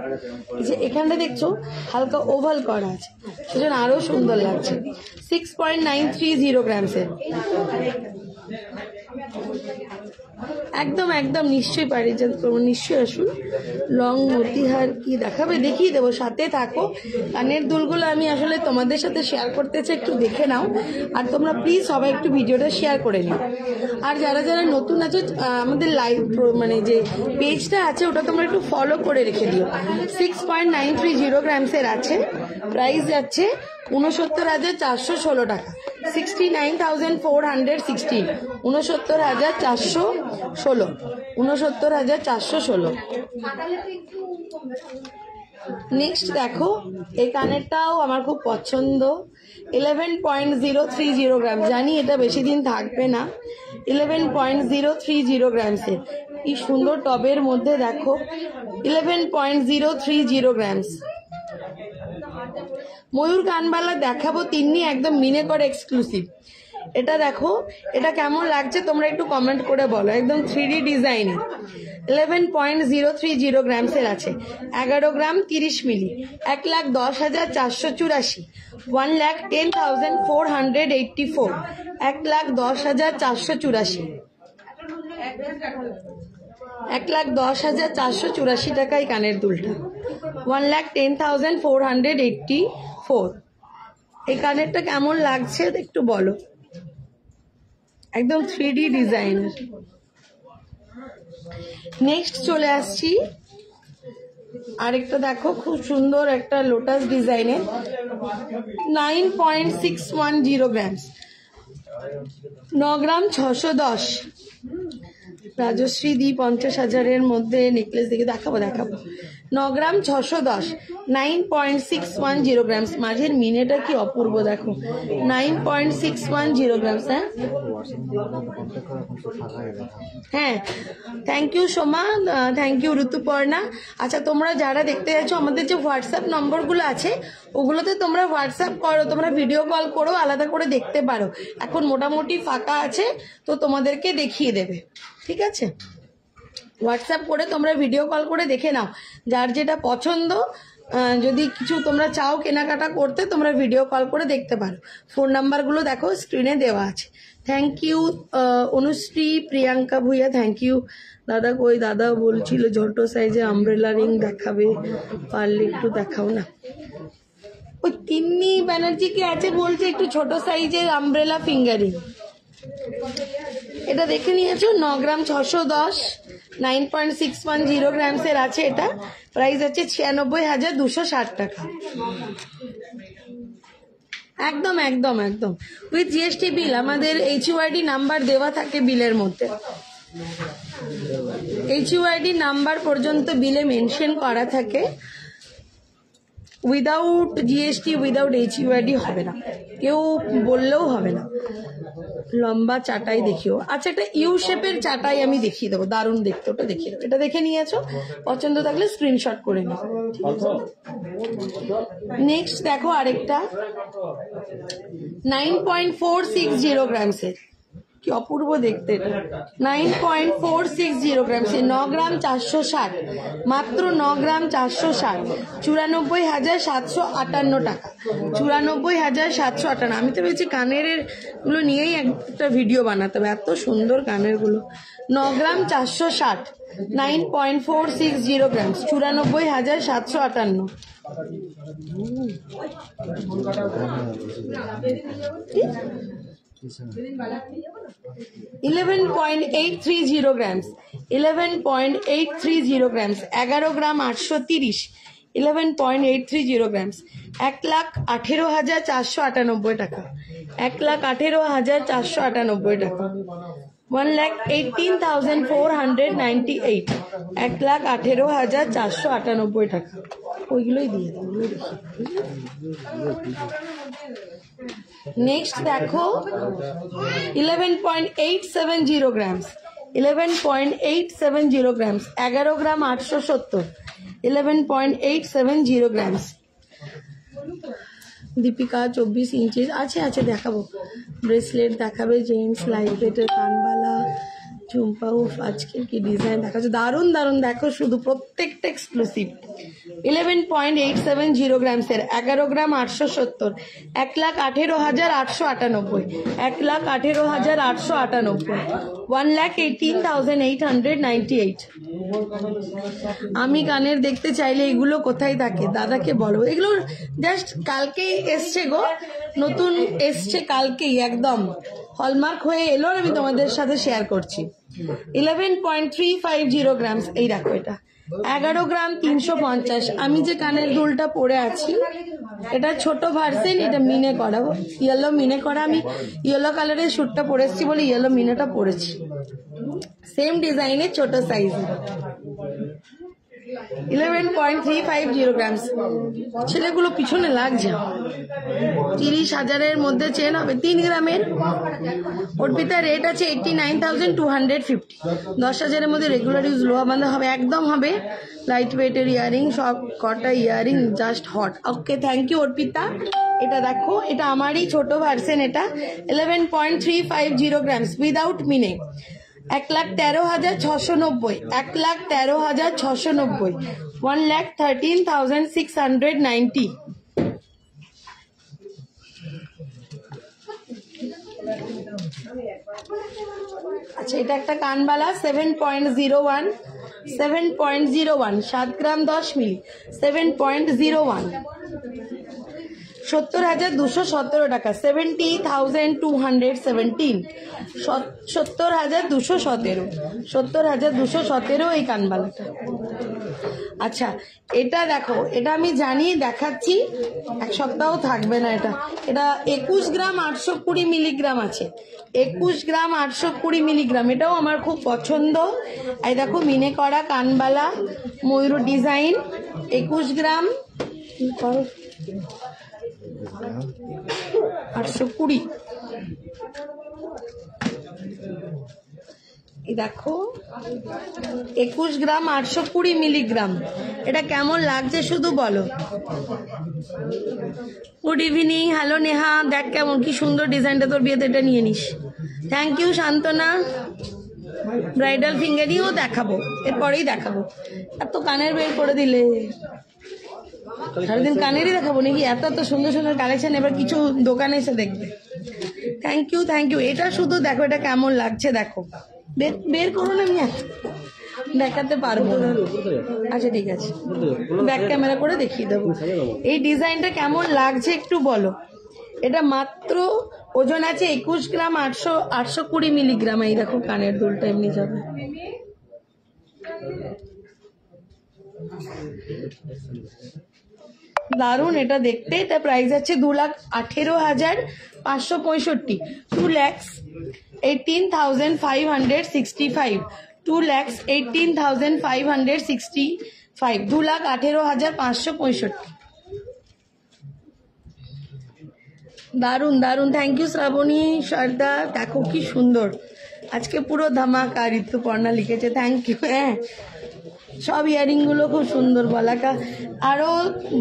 এই যে এখানটা দেখছো হালকা ওভাল করা আছে, সেজন্য আরো সুন্দর লাগছে। 6.930 গ্রামসের, একদম একদম নিশ্চয়ই পারি, নিশ্চয়ই আসুন। লং মতিহার কি দেখাবে দেখিয়ে দেবো, সাথে থাকো। কানের দুলগুলো আমি আসলে তোমাদের সাথে শেয়ার করতে চাই, একটু দেখে নাও। আর তোমরা প্লিজ সবাই একটু ভিডিওটা শেয়ার করে নিও। আর যারা যারা নতুন আছো, আমাদের লাইভ মানে যে পেজটা আছে ওটা তোমরা একটু ফলো করে রেখে দিও। 6.930 গ্রামসের আছে, প্রাইস যাচ্ছে 69,416 টাকা, 69,416, 69,416, 69,416। নেক্সট দেখো, এই কানেরটাও আমার খুব পছন্দ, 11.030 গ্রাম। জানি এটা বেশি দিন থাকবে না, 11.030 গ্রামসের, কি সুন্দর টবের মধ্যে দেখো, 11.030 গ্রামস। ময়ূর কানবালা দেখাবো তিন্নি, একদম মিনেকর এক্সক্লুসিভ। এটা দেখো, এটা কেমন লাগছে তোমরা একটু কমেন্ট করে বলো, একদম 3D ডিজাইনের, 11.030 গ্রামসের আছে, 11 গ্রাম 30 মিলি, 1,10,484, 1,10,484, 1,10,484, 1,10,484 টাকায় কানের দুলটা, 1,10,484। এই কানেরটা কেমন লাগছে একটু বলো, একদম 3D ডিজাইনের। নেক্সট চলে আসছি, আরেকটা দেখো খুব সুন্দর একটা লোটাস ডিজাইনের, 9.610 গ্রামস, 9 গ্রাম 610। রাজশ্রী দি 50,000-এর মধ্যে নেকলেস দেখে দেখাবো, 9 গ্রাম 610, 9.610 গ্রামস। মাঝের মিনেটা কি অপূর্ব দেখো, 9.610 গ্রামস। হ্যাঁ, thank you Soma, thank you Rituparna. আচ্ছা, তোমরা যারা দেখতে যাচ্ছ, আমাদের যে হোয়াটসঅ্যাপ নম্বরগুলো আছে ওগুলোতে তোমরা হোয়াটসঅ্যাপ করো, তোমরা ভিডিও কল করো, আলাদা করে দেখতে পারো। এখন মোটামুটি ফাঁকা আছে তো তোমাদেরকে দেখিয়ে দেবে, ঠিক আছে? হোয়াটসঅ্যাপ করে তোমরা ভিডিও কল করে দেখে নাও, যার যেটা পছন্দ। যদি কিছু তোমরা চাও কেনাকাটা করতে, তোমরা ভিডিও কল করে দেখতে পারো। ফোন নাম্বারগুলো দেখো স্ক্রিনে দেওয়া আছে। Thank you Anushree, Priyanka Bhuiya, thank you. দাদা কই, দাদা বলছিল ছোট সাইজে আমব্রেলা রিং দেখাবে, পারলে একটু দেখাও না। ওই তিন্নি ব্যানার্জি কি আছে বলছে একটু ছোট সাইজের আমব্রেলা ফিঙ্গারিং, এটা দেখে নিয়েছো, 9 গ্রাম 610, 9.610 গ্রামসের আছে। এটা প্রাইস আছে 96,260 টাকা, একদম একদম একদম উইথ জিএসটি বিল। আমাদের HUID নাম্বার দেওয়া থাকে বিলের মধ্যে, HUID নাম্বার পর্যন্ত বিলে মেনশন করা থাকে। উইদাউট জিএসটি, উইদাউট HUID হবে না, কেউ বললেও হবে না। লম্বা চাটাই দেখিও, আচ্ছা একটা ইউ শেপের চাটাই আমি দেখিয়ে দেবো, দারুণ দেখতে, ওটা দেখিয়ে দেবো। এটা দেখে নিয়েছো, পছন্দ থাকলে স্ক্রিনশট করে নিও। নেক্সট দেখো আরেকটা 9.460 গ্রামসের, কি অপূর্ব দেখতে এটা, 9.460 গ্রামসের, 9 গ্রাম 460, মাত্র 9 গ্রাম 460, 94,758 টাকা, 94,758। আমি তো ভেবেছি কানের গুলো নিয়েই একটা ভিডিও বানাতে হবে, এত সুন্দর কানের গুলো। 9 গ্রাম 460, 9.460 গ্রামস, 94,758। 11.830 গ্রামস, 11.830 গ্রামস, 11 গ্রাম 830, 11.830 গ্রামস, 1,18,498 টাকা, 1,18,498 টাকা, 1,18,498, 1,18,498 টাকা। ওইগুলোই দিয়ে দাও, ওগুলো দেখি। নেক্সট দেখো 11.870 গ্রামস, 11.870 গ্রামস, 11 গ্রাম 870, 11.870 গ্রামস। দীপিকা 24 ইঞ্চিস আছে দেখাবো, ব্রেসলেট দেখাবে জেন্টস, লাইট ওয়েটের কানবালা, ঝুমপা। উফ, আজকের কি ডিজাইন দেখাচ্ছে, দারুণ দারুণ দেখো, শুধু প্রত্যেকটা এক্সক্লুসিভ। 11.870 গ্রামসের, 11 গ্রাম 870, 1,18,898, 1,18,898, 1,18,898। আমি কানের দেখতে চাইলে এগুলো কোথায় থাকে দাদাকে বলো, এগুলো জাস্ট কালকেই এসছে গো, নতুন এসছে কালকেই, একদম হলমার্ক হয়ে এলো, আমি তোমাদের সাথে শেয়ার করছি। 11.350 গ্রামস, এই দেখো এটা 11 গ্রাম 350। আমি যে কানের দুলটা পরে আছি এটা ছোট ভার্সন, এটা মিনে করা, ইয়েলো মিনে করা। আমি ইয়েলো কালারের স্যুটটা পরেছি বলে ইয়েলো মিনেটা পরেছি, সেম ডিজাইনের ছোট সাইজের। 11.350 গ্রামস। ছেলেগুলো পিছনে লাগছে। 30,000-এর মধ্যে চেন হবে, 3 গ্রামের। অর্পিতার রেট আছে 89,250। 10,000-এর মধ্যে রেগুলার ইউজ লোহা বাঁধা হবে, একদম হবে। লাইট ওয়েটের ইয়ারিং, সব কটা earring just hot. Okay, thank you Arpita. এটা দেখো, এটা আমারই ছোট ভার্সন, এটা 11.350 গ্রামস উইদাউট মিনে, 1,13,690, 1,13,690, 1,13,690। আচ্ছা, এটা একটা কানবালা 7.01, 7.01, 7 গ্রাম 10 মিলি, 7.01, 70,217 টাকা, 70,217, 70,217, 70,217 এই কানবালাটা। আচ্ছা, এটা দেখো, এটা আমি জানি, দেখাচ্ছি, এক সপ্তাহ থাকবে না এটা। এটা 21 গ্রাম 820 মিলিগ্রাম আছে, 21 গ্রাম 820 মিলিগ্রাম। এটাও আমার খুব পছন্দ। এই দেখো, মিনে করা কানবালা, ময়ূর ডিজাইন, 21 গ্রাম 820। এই দেখো, 21 গ্রাম 820 মিলিগ্রাম। এটা কেমন লাগছে শুধু বলো। গুড ইভিনিং, হ্যালো নেহা, দেখ কেমন, কি সুন্দর ডিজাইনটা, তোর বিয়েতে এটা নিয়ে নিস। Thank you Shantana. ব্রাইডাল ফিঙ্গারিংও দেখাবো, এরপরেই দেখাবো। এত কানের বের করে দিলে, সারাদিন কানেরই দেখাবো নাকি? এত এত সুন্দর সুন্দর কালেকশন, এবার কিছু দোকানে এসে দেখবে। Thank you, thank you. এটা শুধু দেখো, এটা কেমন লাগছে দেখো, বের করো না, আমি দেখাতে পারবো না। আচ্ছা ঠিক আছে, ব্যাক ক্যামেরা করে দেখিয়ে দেবো। এই ডিজাইনটা কেমন লাগছে একটু বলো। এটা মাত্র ওজন আছে 21 গ্রাম 820 মিলিগ্রাম। এই দেখো, কানের দুলটা এমনি যাবে। দারুন এটা দেখতে। এটা প্রাইস আছে 2,18,565, 2,18,565, 2,18,565, 2,18,565। দারুন দারুন, থ্যাংক ইউ শ্রাবণী শারদা। দেখো কি সুন্দর, আজকে পুরো ধামাকা। ঋতুপর্ণা লিখেছে, থ্যাংক ইউ। হ্যাঁ, সব ইয়ারিং গুলো খুব সুন্দর, বলাকা। আরো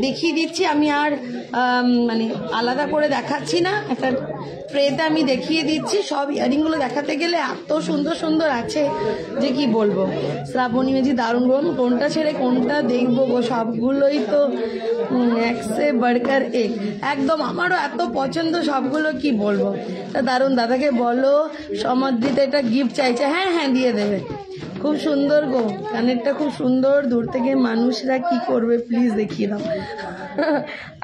দেখিয়ে দিচ্ছি আমি, আর মানে আলাদা করে দেখাচ্ছি না, একটা ট্রেতে আমি দেখিয়ে দিচ্ছি। সব ইয়ারিং গুলো দেখাতে গেলে এত সুন্দর সুন্দর আছে যে কি বলবো। শ্রাবণী মেজি দারুণ, কোনটা ছেড়ে কোনটা দেখবো গো, সবগুলোই তো একসে বাড়কার এক, একদম আমারও এত পছন্দ সবগুলো, কি বলবো। তা দারুণ, দাদাকে বলো সমাদৃতে এটা গিফট চাইছে। হ্যাঁ হ্যাঁ, দিয়ে দেবে। খুব সুন্দর গো, কানেরটা খুব সুন্দর। দূর থেকে মানুষরা কি করবে, প্লিজ দেখিয়ে দাও।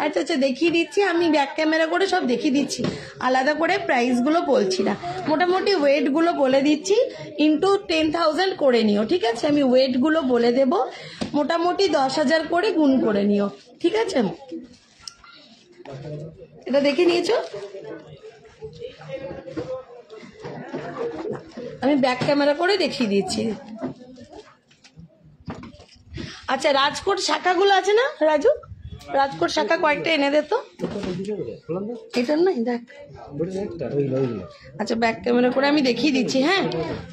আচ্ছা আচ্ছা, দেখিয়ে দিচ্ছি আমি, ব্যাক ক্যামেরা করে সব দেখিয়ে দিচ্ছি, আলাদা করে প্রাইসগুলো বলছি না। মোটামুটি ওয়েটগুলো বলে দিচ্ছি, ইন্টু 10,000 করে নিও, ঠিক আছে? আমি ওয়েটগুলো বলে দেব, মোটামুটি 10,000 করে গুণ করে নিও, ঠিক আছে? এটা দেখে নিয়েছো? আমি ব্যাক ক্যামেরা করে দেখিয়ে দিচ্ছি। আচ্ছা, রাজকোট শাখাগুলো আছে না রাজু? রাজকোট শাখা কয়েকটা এনে দে তো। এটার নাই, দেখ। আচ্ছা, ব্যাক ক্যামেরা করে আমি দেখিয়ে দিচ্ছি। হ্যাঁ,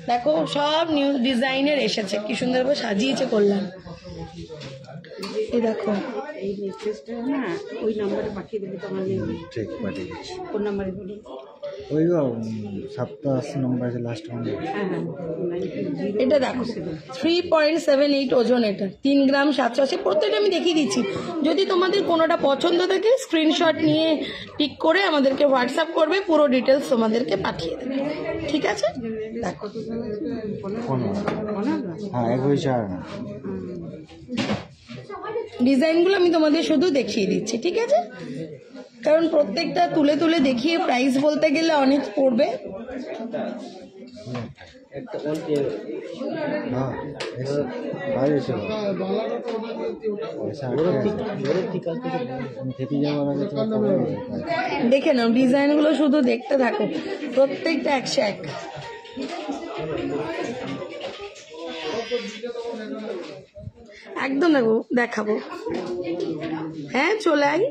দেখো সব নিউ ডিজাইনের এসেছে, কি সুন্দর করে সাজিয়েছে করলাম। এই দেখো, এই নেকলেসটা না ওই নাম্বারে পাঠিয়ে দেবে তোমার। ঠিক পাঠিয়ে দিচ্ছি। কোন নাম্বারে বলুন? ওই 87 নম্বর আছে লাস্ট নম্বর। হ্যাঁ হ্যাঁ, এটা দেখো 3.78 ওজন, এটা 3 গ্রাম 780। প্রত্যেকটা আমি দেখিয়ে দিচ্ছি। যদি তোমাদের কোনোটা পছন্দ থাকে স্ক্রিনশট নিয়ে টিক করে আমাদেরকে হোয়াটসঅ্যাপ করবে, পুরো ডিটেলস তোমাদেরকে পাঠিয়ে দেবে, ঠিক আছে? দেখো হ্যাঁ, 21 ডিজাইনগুলো আমি তোমাদের শুধু দেখিয়ে দিচ্ছি, ঠিক আছে? কারণ প্রত্যেকটা তুলে তুলে দেখিয়ে প্রাইস বলতে গেলে অনেক পড়বে। হ্যাঁ, বাইরে ছিল খেতে যাওয়ার আগে দেখে নাও, ডিজাইনগুলো শুধু দেখতে থাকো, প্রত্যেকটা 101। একদম দেখো, দেখাবো। হ্যাঁ, চলে আই।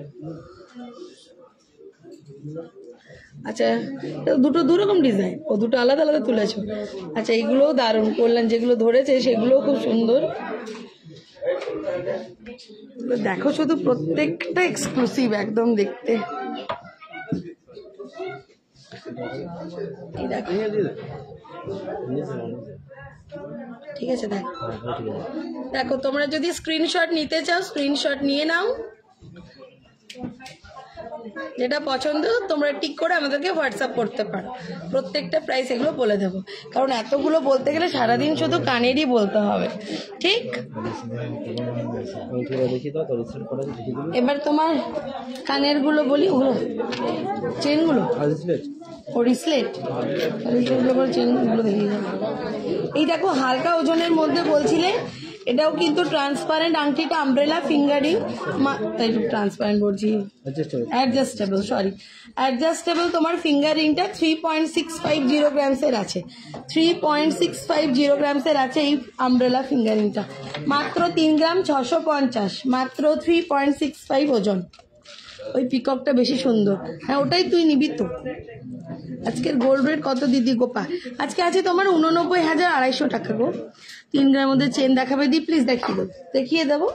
আচ্ছা, দুটো দুরকম ডিজাইন, ও দুটো আলাদা আলাদা তুলেছো। আচ্ছা, এইগুলোও দারুণ করলেন, যেগুলো ধরেছে সেগুলোও খুব সুন্দর। দেখো শুধু, প্রত্যেকটা এক্সক্লুসিভ একদম দেখতে। ঠিক আছে, দেখো তোমরা যদি স্ক্রিনশট নিতে চাও স্ক্রিনশট নিয়ে নাও, যেটা পছন্দ তোমরা টিক করে আমাদেরকে হোয়াটসঅ্যাপ করতে পারো। প্রত্যেকটা প্রাইস এগুলো বলে দেবো, কারণ এতগুলো বলতে গেলে সারাদিন শুধু কানেরই বলতে হবে, ঠিক? এবার তোমার কানের গুলো বলি, ওগুলো চেনগুলো, ও রিসলেট, চেনগুলো দেখিয়ে দাও। এই দেখো হালকা ওজনের মধ্যে বলছিলে, এটাও কিন্তু ট্রান্সপারেন্ট আংটিটা, আমব্রেলা ফিঙ্গারিং, ট্রান্সপারেন্ট বলছি, অ্যাডজাস্টেবল, সরি অ্যাডজাস্টেবল। তোমার ফিঙ্গারিংটা 3.650 গ্রামসের আছে, 3.650 গ্রামসের আছে এই আমব্রেলা ফিঙ্গারিংটা। মাত্র 3 গ্রাম 650, মাত্র 3.65 ওজন। ওই পিককটা বেশি সুন্দর। হ্যাঁ, ওটাই তুই নিবি তো। আজকের গোল্ড রেট কত দিদি গোপা? আজকে আছে তোমার 89,250 টাকা গো। 3 গ্রামের মধ্যে চেন দেখাবে দি, প্লিজ দেখিয়ে দেবো।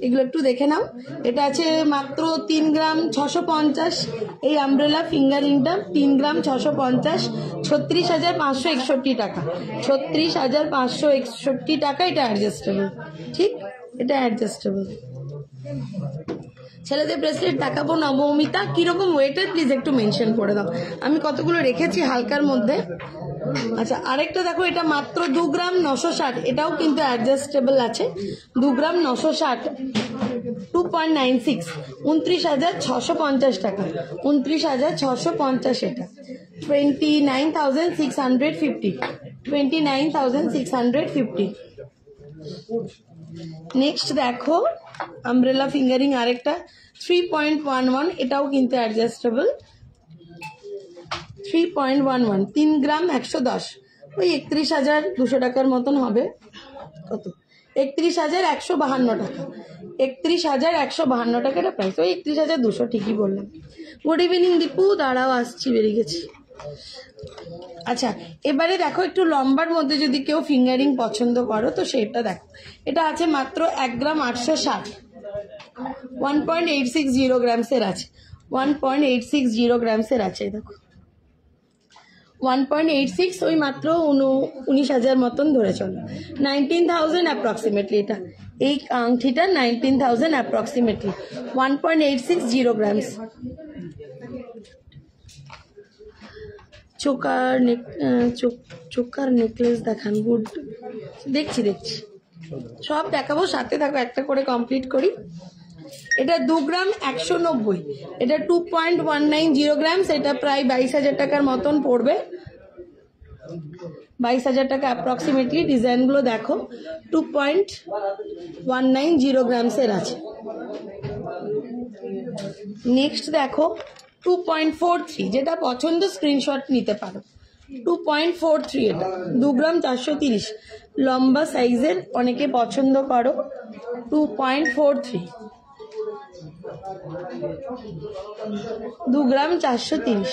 এগুলো একটু দেখে নাও। এটা আছে মাত্র 3 গ্রাম 650, এই আমব্রেলা ফিঙ্গারিংটা 3 গ্রাম 650, 36,561 টাকা, 36,561 টাকা। এটা অ্যাডজাস্টেবল, ঠিক? এটা অ্যাডজাস্টেবল। ছেলেদের ব্রেসলেট দেখাবো নবমিতা, কিরকম ওয়েটের প্লিজ একটু মেনশন করে দাও। আমি কতগুলো রেখেছি হালকার মধ্যে। আচ্ছা, আরেকটা দেখো, এটা মাত্র 2 গ্রাম 960, এটাও কিন্তু অ্যাডজাস্টেবল আছে। 2 গ্রাম 960, 2.96, 29,650 টাকা, 29,650 এটা, 29,650, 29,650। নেক্সট দেখো আমব্রেলা ফিঙ্গারিং আরেকটা 3.11, এটাও কিন্তু অ্যাডজাস্টেবল। 3.11, 3 গ্রাম 110, ওই 31,200 টাকার মতন হবে। কত? 31,152 টাকা, 31,152 টাকাটা প্রাইস, ওই 31,200 ঠিকই বললাম। গুড ইভিনিং দীপু, দাঁড়াও আসছি, বেরিয়ে গেছি। আচ্ছা, এবারে দেখো একটু লম্বার মধ্যে যদি কেউ ফিঙ্গারিং পছন্দ করো তো সেটা দেখো। এটা আছে মাত্র 1 গ্রাম 860, 1.860 গ্রামসের আছে, 1.860 গ্রামসের আছে। দেখো 1.86, ওই মাত্র 19,000 মতন ধরে চলো, 19,000 অ্যাপ্রক্সিমেটলি। এটা এই আংটিটা 19,000 অ্যাপ্রক্সিমেটলি, 1.860 গ্রামস। চোকার নেকলেস দেখান, গুড, দেখছি সব দেখাবো, সাথে থাকো, একটা করে কমপ্লিট করি। এটা 2 গ্রাম 190, এটা 2.190 গ্রামস, এটা প্রায় 22,000 টাকার মতন পড়বে, 22,000 টাকা অ্যাপ্রক্সিমেটলি। ডিজাইনগুলো দেখো, 2.190 গ্রামসের আছে। নেক্সট দেখো 2.43, যেটা পছন্দ স্ক্রিনশট নিতে পারো। 2.43, এটা 2 গ্রাম 430, লম্বা সাইজের, অনেকে পছন্দ করো। 2.43, 2 গ্রাম 430,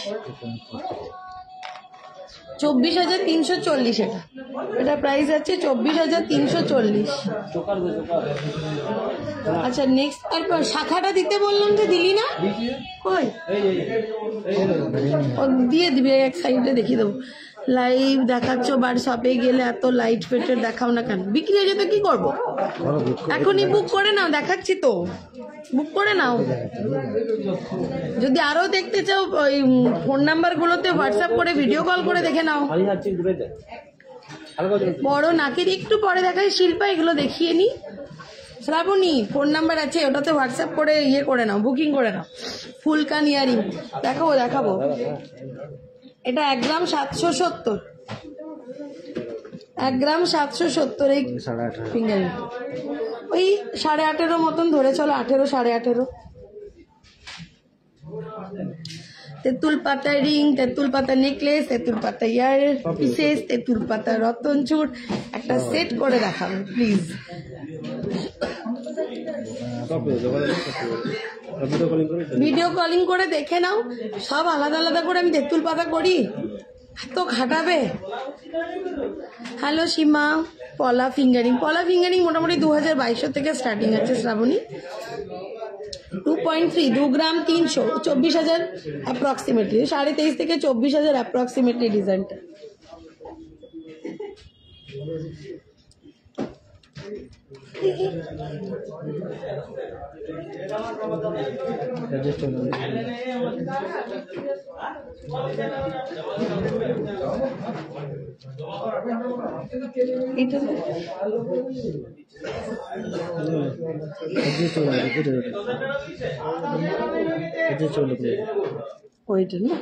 24,340 এটা। এটা প্রাইস আছে 24,340। আচ্ছা নেক্সট, আর শাখাটা দিতে বললাম যে দিলি না, কই ও দিয়ে দিবি, এক সাইডে দেখিয়ে দেবো। লাইভ দেখাচ্ছ, বার শপে গেলে এত লাইট ফেটের দেখাও না কেন? বিক্রি হয়ে যেত কি করবো? এখনই বুক করে নাও, দেখাচ্ছি তো, বুক করে নাও। যদি আরো দেখতে চাও ওই ফোন নাম্বার গুলোতে হোয়াটসঅ্যাপ করে ভিডিও কল করে দেখে নাও। বড় নাকের একটু পরে দেখায় শিল্পা, এগুলো দেখিয়ে নি। শ্রাবণী ফোন নাম্বার আছে, ওটাতে হোয়াটসঅ্যাপ করে ইয়ে করে নাও, বুকিং করে নাও। ফুলকান ইয়ারিং দেখাবো। এটা 1 গ্রাম 770, 1 গ্রাম 770 এই ফিঙ্গারিং, ওই 18.5 মতন ধরে চলো, 18 18.5। তেঁতুল পাতা রিং, তেঁতুল পাতা নেকলেস, তেঁতুল পাতা ইয়ার পিসেস, তেঁতুল পাতা রতন চূড়, একটা সেট করে দেখাবো প্লিজ। ভিডিও কলিং করে দেখে নাও, সব আলাদা আলাদা করে আমি তেঁতুল পাতা করি, তো খাটাবে। হ্যালো সীমা, পলা ফিঙ্গারিং মোটামুটি 2022 থেকে স্টার্টিং আছে শ্রাবণী। 2.3, 2 গ্রাম 300, 24,000 অ্যাপ্রক্সিমেটলি, 23.5 থেকে 24,000 অ্যাপ্রক্সিমেটলি ডিজাইনটা। এটা ওইটা না,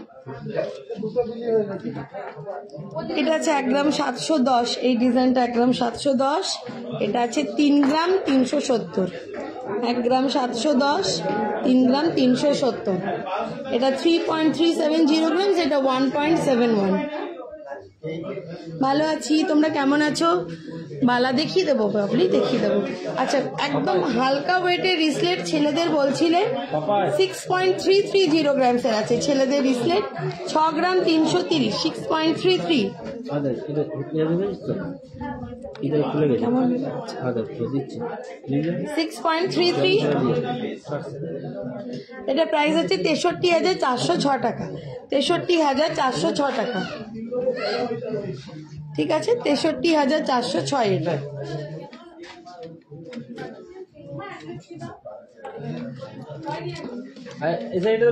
এটা আছে 1 গ্রাম 710, এই ডিজাইনটা 1 গ্রাম 710, এটা আছে 3 গ্রাম 370, 1 গ্রাম 710, 3 গ্রাম 370, এটা 3.370 গ্রামস, এটা 1.71। ভালো আছি, তোমরা কেমন আছো? বালা দেখিয়ে দেবো, প্রবলি দেখিয়ে দেবো। আচ্ছা একদম হালকা ওয়েটের রিসলেট ছেলেদের বলছিলে 6.330 গ্রামসের আছে ছেলেদের রিসলেট, 6 গ্রাম 330, 6.33। কেমন 6.33, এটা প্রাইস হচ্ছে 63,406 টাকা, 63,406 টাকা। ঠিক আছে, 63,406 এটা।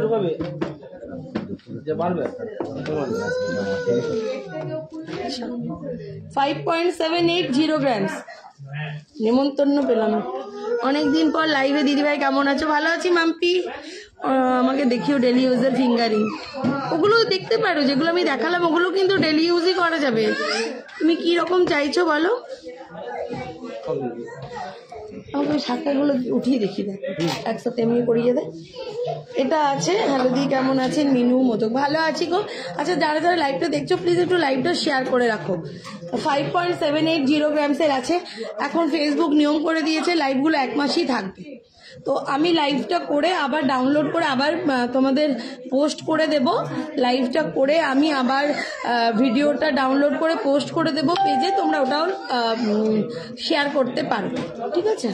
ঢুকাবে যে পারবে 5.780 গ্রামস। নেমন্তন্ন পেলাম অনেকদিন পর লাইভে। দিদিভাই কেমন আছো? ভালো আছি মাম্পি। আমাকে দেখিও ডেলি ইউজের ফিঙ্গারিং, ওগুলো দেখতে পারো, যেগুলো আমি দেখালাম ওগুলো কিন্তু ডেলি ইউজই করা যাবে। তুমি কি রকম চাইছো বলো? আমাকে ওই শাখাগুলো উঠিয়ে দেখিয়ে দেয়, একসাথে এমনি করিয়ে দেয়। এটা আছে। হ্যালো দি, কেমন আছেন? মিনু মোদক, ভালো আছি গো। আচ্ছা যারা যারা লাইভটা দেখছো প্লিজ একটু লাইভটা শেয়ার করে রাখো। 5.780 গ্রামসের আছে। এখন ফেসবুক নিয়ম করে দিয়েছে লাইভগুলো 1 মাসই থাকবে। তো আমি লাইভটা করে আবার ডাউনলোড করে আবার তোমাদের পোস্ট করে দেব। লাইভটা করে আমি আবার ভিডিওটা ডাউনলোড করে পোস্ট করে দেব পেজে, তোমরা ওটাও শেয়ার করতে পারবে। ঠিক আছে,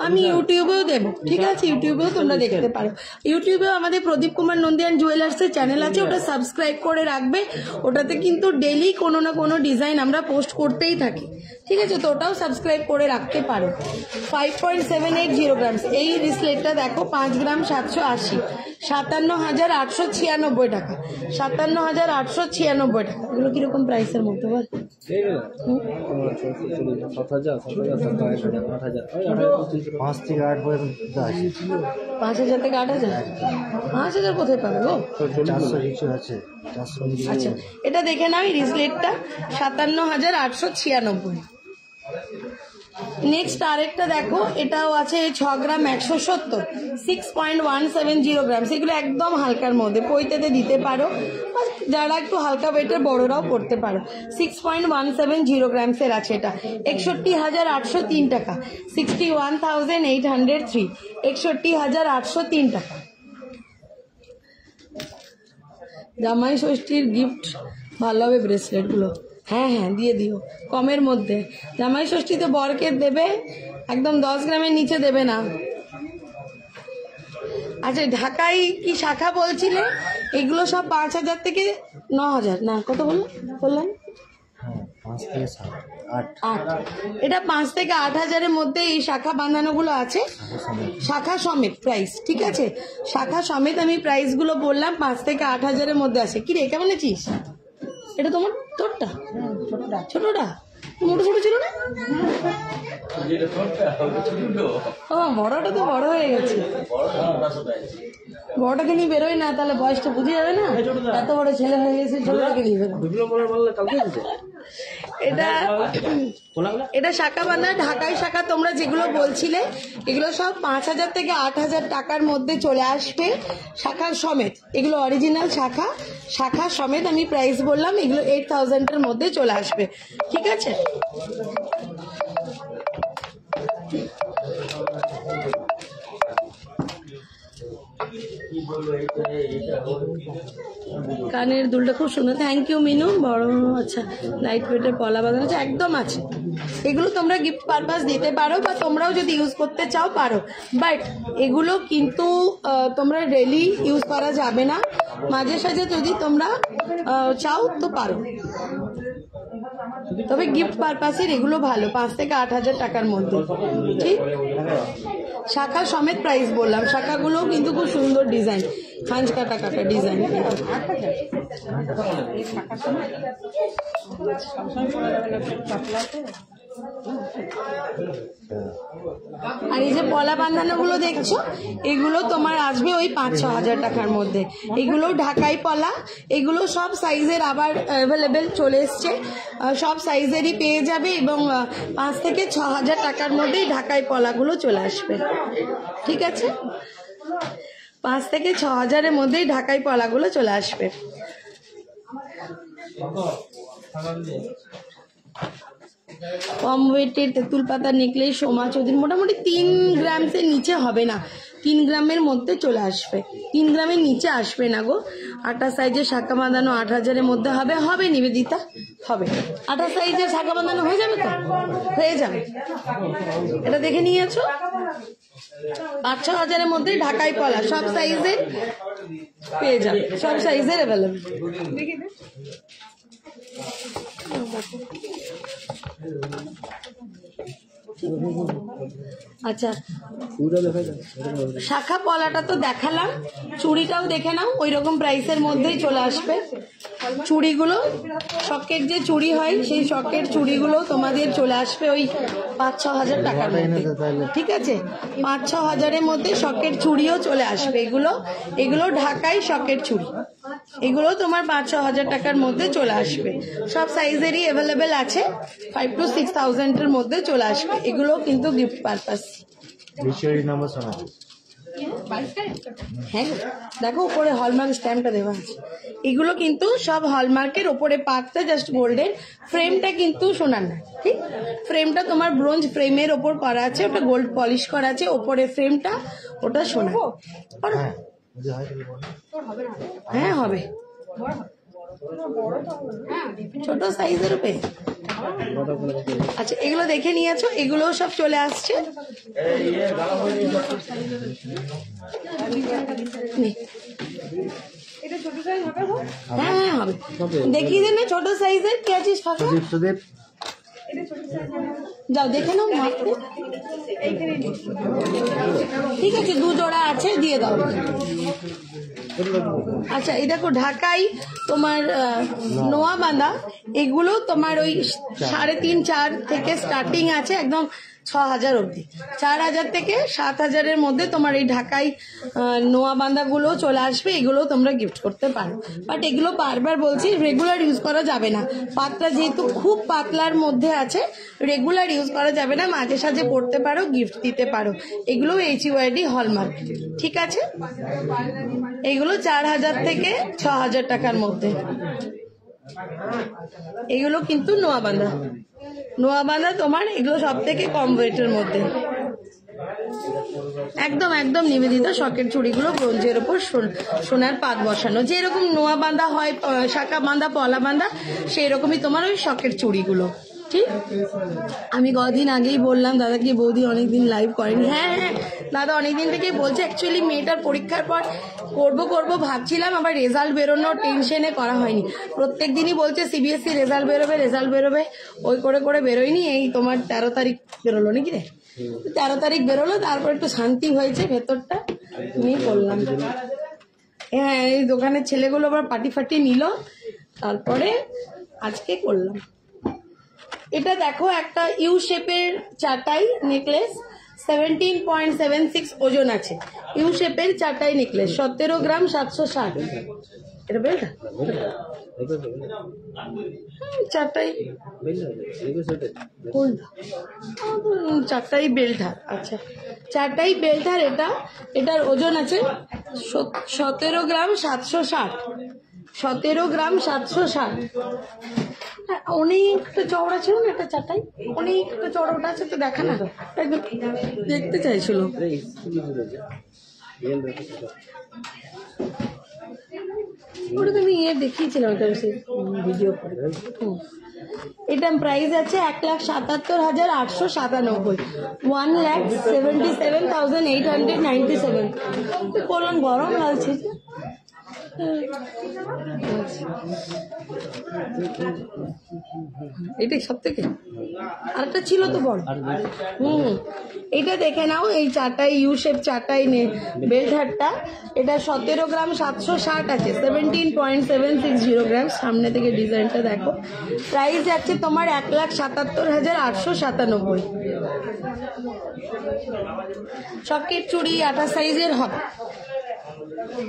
আমি ইউটিউবেও দেবো। ঠিক আছে, ইউটিউবেও তোমরা দেখতে পারো। ইউটিউবেও আমাদের প্রদীপ কুমার নন্দিয়ান জুয়েলার্সের চ্যানেল আছে, ওটা সাবস্ক্রাইব করে রাখবে। ওটাতে কিন্তু ডেলি কোনো না কোনো ডিজাইন আমরা পোস্ট করতেই থাকি। ঠিক আছে, তো ওটাও সাবস্ক্রাইব করে রাখতে পারো। 5.7 780 গ্রামস। এই রিসলেটটা দেখো 5 গ্রাম 780, 57,896 টাকা, 57,896 টাকা। এগুলো কিরকম প্রাইসের মধ্যে বল? 5 থেকে 8 পর্যন্ত আছে। 5,000 থেকে 8,000? 5,000 কোথায় পাবে গো? 400 কিছু আছে, 400 আচ্ছা, এটা দেখে নাও, এই রিসলেটটা 57,896। নেক্সট আরেকটা দেখো, এটাও আছে 6 গ্রাম 170, 6.170 গ্রাম। সেগুলো একদম হালকার মধ্যে পৈতেতে দিতে পারো, আর যারা একটু হালকা ওয়েটের বড়রাও পড়তে পারো। 6.170 গ্রামসের আছে এটা, 61,803 টাকা, 61,803, 61,803 টাকা। জামাই ষষ্ঠীর গিফট ভালো হবে ব্রেসলেটগুলো। হ্যাঁ হ্যাঁ, দিয়ে দিও কমের মধ্যে। জামাই ষষ্ঠীতে বরকে দেবে, একদম 10 গ্রামের নিচে দেবে না। আচ্ছা, ঢাকাই কি শাখা বলছিলে? এগুলো সব 5,000 থেকে 9,000 না, কত বললাম? 5 থেকে 7, 8 8। এটা 5 থেকে 8,000-এর মধ্যে এই শাখা বাঁধানোগুলো আছে, শাখা সমেত প্রাইস। ঠিক আছে, শাখা সমেত আমি প্রাইসগুলো বললাম, 5 থেকে 8,000-এর মধ্যে আছে। কি রে, কেমন আছিস? এটা তোমার তোরটা? ছোটটা মোটো ছোট ছিল না? ও, বড়টা তো বড় হয়ে গেছে। বড়টাকে নিয়ে বেরোয় না, তাহলে বয়সটা বুঝে যাবে না। এত বড় ছেলে হয়ে গেছে, ছোটটাকে নিয়ে বেরো। এটা শাখা বাঁধা ঢাকাই শাখা তোমরা যেগুলো বলছিলে, এগুলো সব 5,000 থেকে 8,000 টাকার মধ্যে চলে আসবে, শাখা সমেত। এগুলো অরিজিনাল শাখা, শাখা সমেত আমি প্রাইস বললাম। এগুলো 8,000-এর মধ্যে চলে আসবে। ঠিক আছে, কানের দুলটা খুব সুন্দর, থ্যাংক ইউ মিনু। বড়, আচ্ছা, লাইট ওয়েটের পলা বাঁধানো আছে, একদম আছে। এগুলো তোমরা গিফট পারপাস দিতে পারো, বা তোমরাও যদি ইউজ করতে চাও পারো, বাট এগুলো কিন্তু তোমরা ডেলি ইউজ করা যাবে না। মাঝে সাঝে যদি তোমরা চাও তো পারো, তবে গিফট পারপাসের এগুলো ভালো, 5 থেকে 8,000 টাকার মধ্যে। ঠিক, শাখা সমেত প্রাইস বললাম। শাখাগুলো কিন্তু খুব সুন্দর ডিজাইন, খাঁজ কাটা কাটা ডিজাইন। আর এই যে পলা বাঁধানো গুলো দেখছো, এগুলো তোমার আসবে ওই 5-6 হাজার টাকার মধ্যে। এগুলো ঢাকাই পলা, এগুলো সব সাইজের আবার অ্যাভেলেবেল চলে এসছে, সব সাইজেরই পেয়ে যাবে, এবং 5 থেকে 6 হাজার টাকার মধ্যেই ঢাকাই পলাগুলো চলে আসবে। ঠিক আছে, 5 থেকে 6 হাজারের মধ্যেই ঢাকাই পলাগুলো চলে আসবে। কম ওয়েটের তেঁতুল পাতা নেকলেস সোমা চৌধুরী, মোটামুটি 3 গ্রামসের নিচে হবে না, 3 গ্রামের মধ্যে চলে আসবে। 3 গ্রামের নিচে আসবে না গো। 8 সাইজের শাখা বাঁধানো 8,000-এর মধ্যে হবে। হবে নিবেদিতা, হবে। 8 সাইজের শাখা বাঁধানো হয়ে যাবে তো? হয়ে যাবে। এটা দেখে নিয়েছো, 5-6 হাজারের মধ্যে ঢাকাই পলা, সব সাইজের পেয়ে যাবে, সব সাইজের অ্যাভেলেবেল। আচ্ছা, শাখা পলাটা তো দেখালাম, চুড়িটাও দেখে নাও, ওই রকম প্রাইসের মধ্যেই চলে আসবে। চুড়িগুলো, শকের যে চুড়ি হয়, সেই শকের চুড়িগুলো তোমাদের চলে আসবে ওই 5-6 হাজার টাকার মধ্যে। ঠিক আছে, 5-6 হাজারের মধ্যে শকের চুড়িও চলে আসবে। এগুলো ঢাকাই শকের চুড়ি, এগুলো তোমার 5-6 হাজার টাকার মধ্যে চলে আসবে। সব সাইজেরই অ্যাভেলেবেল আছে, 5 to 6,000-এর মধ্যে চলে আসবে। এগুলো কিন্তু গিফট পারপাস। হ্যাঁ, দেখো উপরে হলমার্ক স্ট্যাম্পটা দেওয়া আছে। এগুলো কিন্তু সব হলমার্কের, ওপরে পাতটা জাস্ট গোল্ডের, ফ্রেমটা কিন্তু সোনার না। ঠিক, ফ্রেমটা তোমার ব্রোঞ্জ ফ্রেমের ওপর করা আছে, ওটা গোল্ড পলিশ করা আছে, ওপরে ফ্রেমটা ওটা সোনার। হ্যাঁ হবে, ছোট সাইজের উপরে। আচ্ছা, এগুলো দেখে নিয়েছো, এগুলো সব চলে আসছে। হ্যাঁ হ্যাঁ হবে, দেখিয়ে দেন না ছোট সাইজের। কে আছিস ফাঁকা? যাও দেখে নাও মাপতে। ঠিক আছে, 2 জোড়া আছে, দিয়ে দাও। আচ্ছা, এই দেখো ঢাকাই তোমার নোয়া বাঁধা, এগুলো তোমার ওই 3.5-4 থেকে স্টার্টিং আছে, একদম 6,000 অব্দি। 4,000 থেকে 7,000-এর মধ্যে তোমার এই ঢাকাই নোয়া বাঁধাগুলো চলে আসবে, এগুলো তোমরা গিফট করতে পারো। বাট এগুলো বারবার বলছি রেগুলার ইউজ করা যাবে না, পাতলা যেহেতু খুব পাতলার মধ্যে আছে, রেগুলার ইউজ করা যাবে না, মাঝে সাঝে পড়তে পারো, গিফট দিতে পারো। এগুলো HUID হলমার্ক, ঠিক আছে? এগুলো 4,000 থেকে 6,000 টাকার মধ্যে। এগুলো কিন্তু নোয়া বাঁধা, নোয়া বাঁধা তোমার এগুলো সব থেকে কম ওয়েটের মধ্যে। একদম একদম নিবেদিত শখের চুড়িগুলো, ব্রোঞ্জের ওপর সোনার পাত বসানো, যেরকম নোয়া বাঁধা হয়, শাখা বাঁধা, পলা বাঁধা, সেই রকমই তোমার ওই শখের চুড়িগুলো। ঠিক, আমি কদিন আগেই বললাম দাদাকে, বৌদি অনেকদিন লাইভ করেনি। হ্যাঁ হ্যাঁ, দাদা অনেকদিন থেকেই বলছে। অ্যাকচুয়ালি মেয়েটার পরীক্ষার পর করবো ভাবছিলাম, আবার রেজাল্ট বেরোনোর টেনশনে করা হয়নি। প্রত্যেক দিনই বলছে CBSE রেজাল্ট বেরোবে, ওই করে বেরোয়নি। এই তোমার 13 তারিখ বেরোলো নাকি রে? 13 তারিখ বেরোলো, তারপর একটু শান্তি হয়েছে ভেতরটা, নিয়ে করলাম। হ্যাঁ, এই দোকানের ছেলেগুলো আবার পার্টি নিল, তারপরে আজকে করলাম। এটা দেখো একটা ইউ শেপের চাটাই নেকলেস, 17.76 ওজন আছে। ইউ শেপের চাটাই নেকলেস, 17 গ্রাম 760। এটা বেলটা চাটাই চারটাই বেলটার। আচ্ছা, চারটাই বেলটার। এটার ওজন আছে 17 গ্রাম 760। 17 গ্রাম 760। অনেকটা চওড়া ছিল না এটা চাটাই, অনেকটা চওড়া। ওটা আছে তো, দেখা না, একদম দেখতে চাইছিল। ওটা তুমি দেখিয়েছিলাম ভিডিও করে। এটা প্রাইস আছে 1,77,897, 1,77,897। বললাম গরম লাগছে। এটাই সব থেকে, আরেকটা ছিল তো বড়। এটা দেখে নাও, এই চাটাই ইউ শেপ চাটাই বেল্ট হারটা, এটা 17 গ্রাম 760 আছে, 17.760 গ্রাম। সামনে থেকে ডিজাইনটা দেখো। প্রাইস আছে তোমার 1,77,897। শখের চুড়ি 28 সাইজের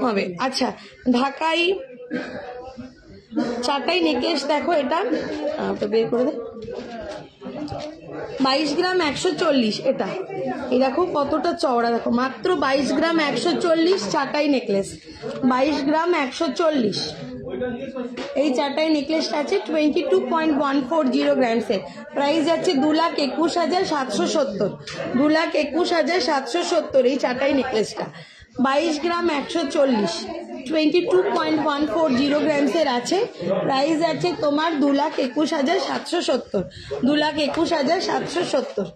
হবে। আচ্ছা, ঢাকাই চাটাই নেকলেস দেখো, এটা বের করে দে, 22 গ্রাম 140। এটা এই দেখো কতটা চওড়া, দেখো মাত্র 22 গ্রাম 140 চাটাই নেকলেস, 22 গ্রাম 140। এই চাটাই নেকলেসটা আছে 22.140 গ্রামসের। প্রাইস আছে 2,21,770, 2,21,770 এই চাটাই নেকলেসটা। 22 গ্রাম 140, 22.140 গ্রামসের আছে। প্রাইস আছে তোমার 2,21,770, 2,21,770।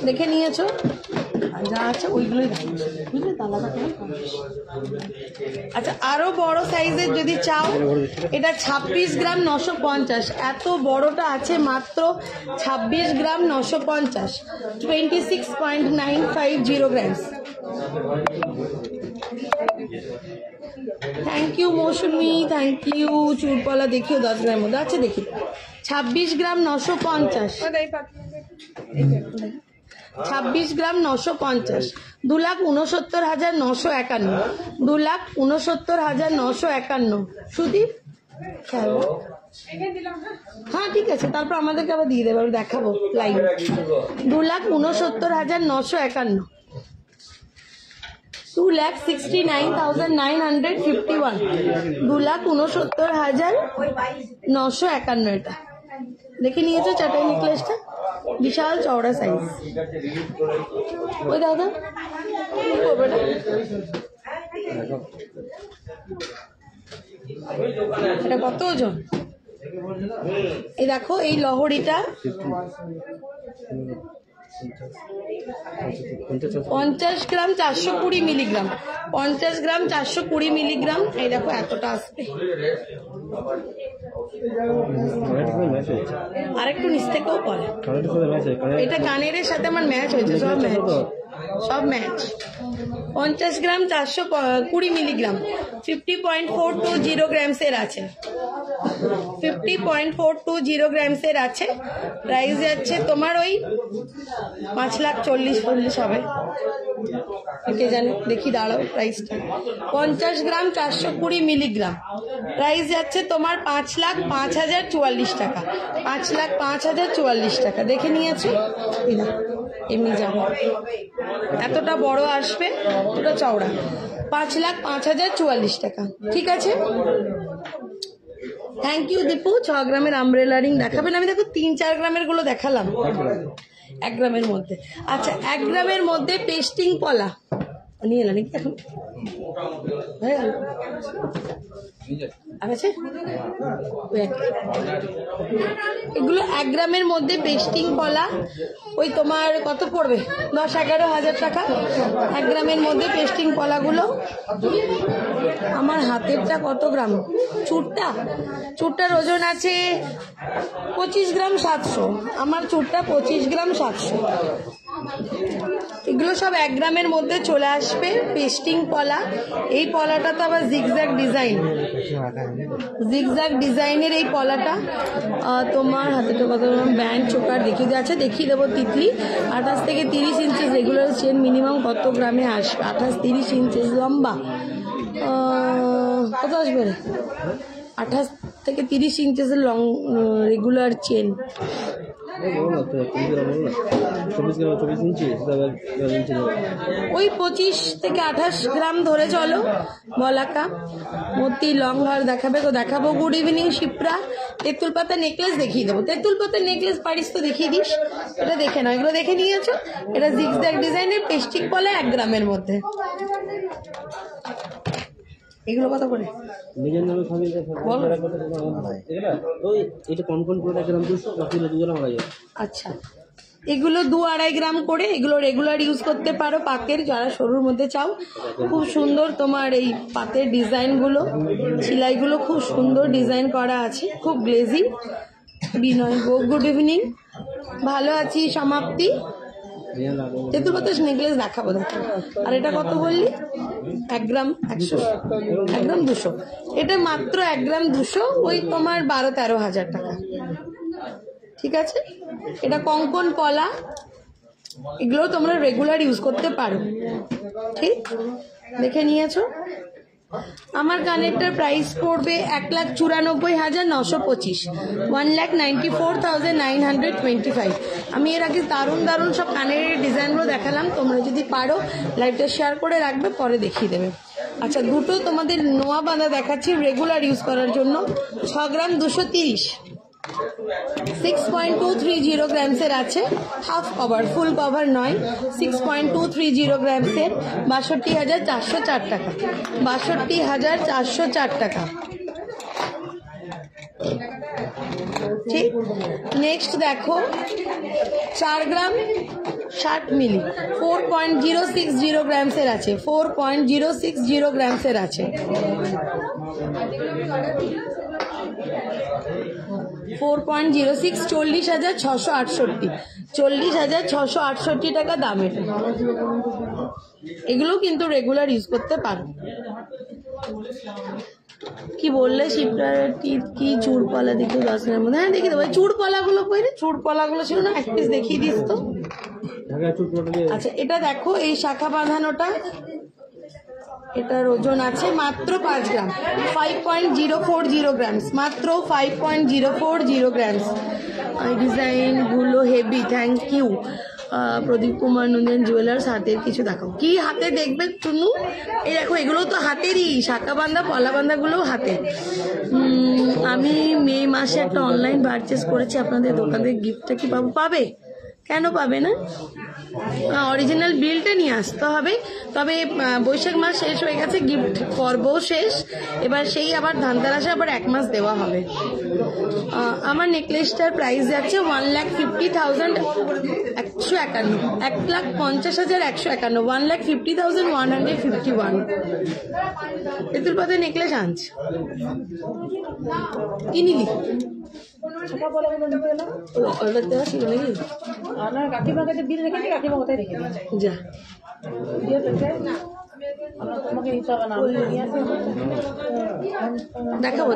দেখে নিয়েছো, যা আছে ওইগুলোই বুঝলে, তালাটা। আচ্ছা, আরো বড় সাইজের যদি চাও, এটা 26 গ্রাম 950। এত বড়টা আছে মাত্র 26 গ্রাম 950, 26.950 grams. Thank you Mousumi, thank you. চুরপলা দেখিও 10 গ্রামের মধ্যে আছে, দেখি 26 গ্রাম 950, 26 গ্রাম 950, 2,69,951, 2,69,951। সুদীপ, হ্যাঁ ঠিক আছে, তারপর আমাদেরকে আবার দিয়ে দেবে, আমি দেখাবো লাইভ। 2,69,951, 2,69,951, 2,69,951। এটা দেখে নিয়েছো চাটাই নেকলেসটা, বিশাল চওড়া সাইজ। ওই দাদা এটা কত ওজন? এই দেখো, এই লহরিটা 50 গ্রাম 420 মিলিগ্রাম, 50 গ্রাম 420 মিলিগ্রাম। এই দেখো এতটা আসবে। আরেকটু নিচ থেকেও পরে, এটা কানের সাথে আমার ম্যাচ হয়েছে, সব ম্যাচ, সব ম্যাচ। 50 গ্রাম 420 মিলিগ্রাম, 50.420 গ্রামসের আছে, 50.420 গ্রামসের আছে। প্রাইস যাচ্ছে তোমার ওই 5,40,000 হবে, কে জানে, দেখি দাঁড়াও প্রাইসটা। 50 গ্রাম 420 মিলিগ্রাম, প্রাইস যাচ্ছে তোমার 5,05,044 টাকা, 5,05,044 টাকা। দেখে নিয়েছো, এমনি যাবে, এতটা বড় আসবে, এতটা চওড়া, 5,05,044 টাকা। ঠিক আছে, থ্যাংক ইউ দীপু। 6 গ্রামের আমব্রেলা রিং দেখাবেন? আমি দেখো 3-4 গ্রামের গুলো দেখালাম, 1 গ্রামের মধ্যে। আচ্ছা, 1 গ্রামের মধ্যে পেস্টিং পলা নিয়ে এলাম নাকি এখন? হয়ে গেল? আছে এগুলো 1 গ্রামের মধ্যে পেস্টিং পলা, ওই তোমার কত পড়বে? 10-11 হাজার টাকা 1 গ্রামের মধ্যে পেস্টিং পলাগুলো। আমার হাতেরটা কত গ্রাম? চুরটার ওজন আছে 25 গ্রাম 700, আমার চুরটা 25 গ্রাম 700। এগুলো সব 1 গ্রামের মধ্যে চলে আসবে, পেস্টিং পলা। এই পলাটা তো আবার জিগজ্যাগ ডিজাইনের এই পলাটা। তোমার হাতেটা কত ব্যান্ড চোকার দেখিয়ে দেওয়া আছে, দেখিয়ে দেবো। তিতলি 28 থেকে 30 ইঞ্চি রেগুলার চেন, মিনিমাম কত গ্রামে আসবে? 28-30 ইঞ্চি লম্বা, কত আসবে রে? 28 থেকে 30 ইঞ্চের লং রেগুলার চেন। ওই 25 থেকে 28 গ্রাম ধরে চলো। বলাকা মতি লং হার দেখাবে তো দেখাবো। Good evening Shipra. তেঁতুল পাতা নেকলেস দেখিয়ে দেবো। তেঁতুল পাতা নেকলেস পারিস তো দেখিয়ে দিস, এটা দেখে নাও। এগুলো দেখে নিয়েছো, এটা জিগজ্যাগ ডিজাইনের পেস্টিং পলা 1 গ্রামের মধ্যে। এগুলো কত করে? আচ্ছা, এগুলো 2-2.5 গ্রাম করে। এগুলো রেগুলার ইউজ করতে পারো, পাতের যারা সরুর মধ্যে চাও। খুব সুন্দর তোমার এই পাতের ডিজাইনগুলো, সেলাইগুলো খুব সুন্দর ডিজাইন করা আছে, খুব গ্লেজি। বিনয় গো, গুড ইভিনিং। ভালো আছি সমাপ্তি। তেঁতুল পাতার নেকলেস দেখাবো। আর এটা কত বললি? 1 গ্রাম 100, 1 গ্রাম 200। এটা মাত্র 1 গ্রাম 200, ওই তোমার 12-13 হাজার টাকা। ঠিক আছে, এটা কঙ্কন পলা। এগুলো তোমরা রেগুলার ইউজ করতে পারো। ঠিক, দেখে নিয়েছো। আমার কানেরটার প্রাইস পড়বে 1,94,925, 1,94,925। আমি এর আগে দারুণ সব কানের ডিজাইনগুলো দেখালাম। তোমরা যদি পারো লাইভটা শেয়ার করে রাখবে, পরে দেখিয়ে দেবে। আচ্ছা, দুটো তোমাদের নোয়া বাঁধা দেখাচ্ছি রেগুলার ইউজ করার জন্য। 6 গ্রাম 230, 6.230 গ্রামসের আছে। হাফ কভার, ফুল কভার নয়। 6.230 গ্রামসের, 62,404 টাকা, 62,404 টাকা। ঠিক, নেক্সট দেখো 4 গ্রাম 60 মিলি, 4.060 গ্রামসের আছে, 4.060 গ্রামসের আছে। 4.06, 40,668, 40,668 টাকা দাম এটা। এগুলো কিন্তু রেগুলার ইউজ করতে পারো। কি বললে শিপ্রার কি চুড়পালা দেখি 10 দিনের মধ্যে? হ্যাঁ, দেখিয়ে দেবো। চুড়পালাগুলো কই রে? চুড়পালাগুলো ছিল না, এক পিস দেখিয়ে দিস তো। আচ্ছা, এটা দেখো, এই শাখা বাঁধানোটা, এটার ওজন আছে মাত্র 5 গ্রাম, 5.040 গ্রামস, মাত্র 5.040 গ্রামস। এই ডিজাইনগুলো heavy. Thank you Pradip Kumar Nandan jewellers. হাতের কিছু দেখাও। কি হাতে দেখবে টুনু? এই দেখো, এগুলো তো হাতেরই, শাখা বান্ধা পলা বান্ধাগুলো হাতে। আমি মে মাসে একটা অনলাইন পারচেস করেছি আপনাদের দোকানে। গিফটটা কি পাবে? কেন পাবে না? অরিজিনাল বিলটা নিয়ে আসতে হবে। তবে বৈশাখ মাস শেষ হয়ে গেছে, গিফট পর্বও শেষ, এবার সেই আবার ধানতেরাসে আবার 1 মাস দেওয়া হবে। আমার নেকলেসটার প্রাইস যাচ্ছে 1,50,151, 1,50,151, 1,50,151। এতুল পথে নেকলেস আনছে, কি নিলি? অর্ডার দেওয়া ছিল নাকি? কাকিমার কাছে বিল রেখেছি, কাকিমা কোথায় রেখে দিয়েছে? যা তোমাকে নিতে হবে না, আমি নিয়ে আসি। দেখাবো।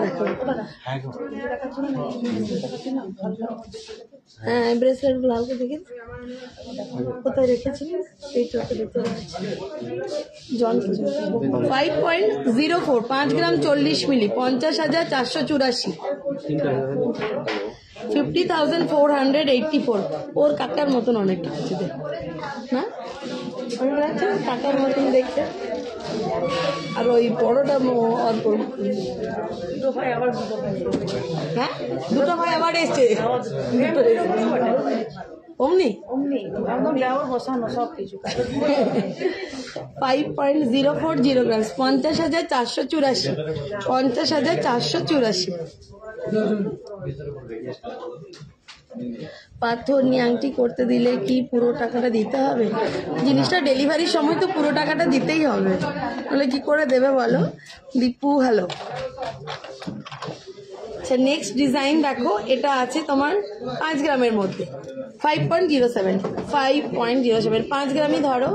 হ্যাঁ, ব্রেসলেট গুলো হালকা দেখে কোথায় রেখেছিল, এই চোখে ভিতরে আছে। জন 5.04, 5 গ্রাম 40 মিলি, 50,484, 50,484। ওর কাকার মতন অনেকটা কিছু দেখ না, অনেক লাগছে কাকার মতন দেখতে। আর ওই বড়টা অল্প, হ্যাঁ দুটো ভাই আবার এসছে, অমনি একদম দেওয়ার বসানো সব কিছু। 5.040 গ্রাম, 50,484, 50,484। পাথর নিয়ে আংটি করতে দিলে কি পুরো টাকাটা দিতে হবে? জিনিসটা ডেলিভারির সময় তো পুরো টাকাটা দিতেই হবে, তাহলে কি করে দেবে বলো? দীপু হ্যালো। আচ্ছা, নেক্সট ডিজাইন দেখো, এটা আছে তোমার 5 গ্রামের মধ্যে, 5.07, 5 গ্রামই ধরো।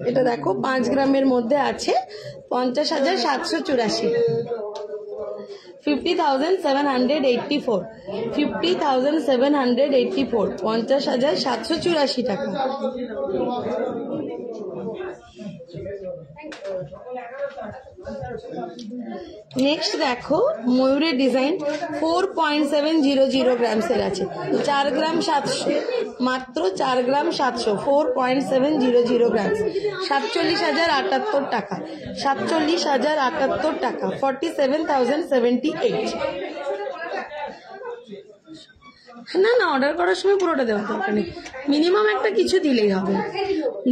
এটা দেখো 5 গ্রামের মধ্যে আছে 50,784, 50,784, 50,784, 50,784 টাকা। নেক্সট দেখো ময়ূরের ডিজাইন 4.700 গ্রামসের আছে, 4 গ্রাম 700, মাত্র 4 গ্রাম 700, 4.700 গ্রাম, 47,078 টাকা, 47,078 টাকা, 47,078। না অর্ডার করার সময় পুরোটা দেওয়া দরকার নেই, মিনিমাম একটা কিছু দিলেই হবে।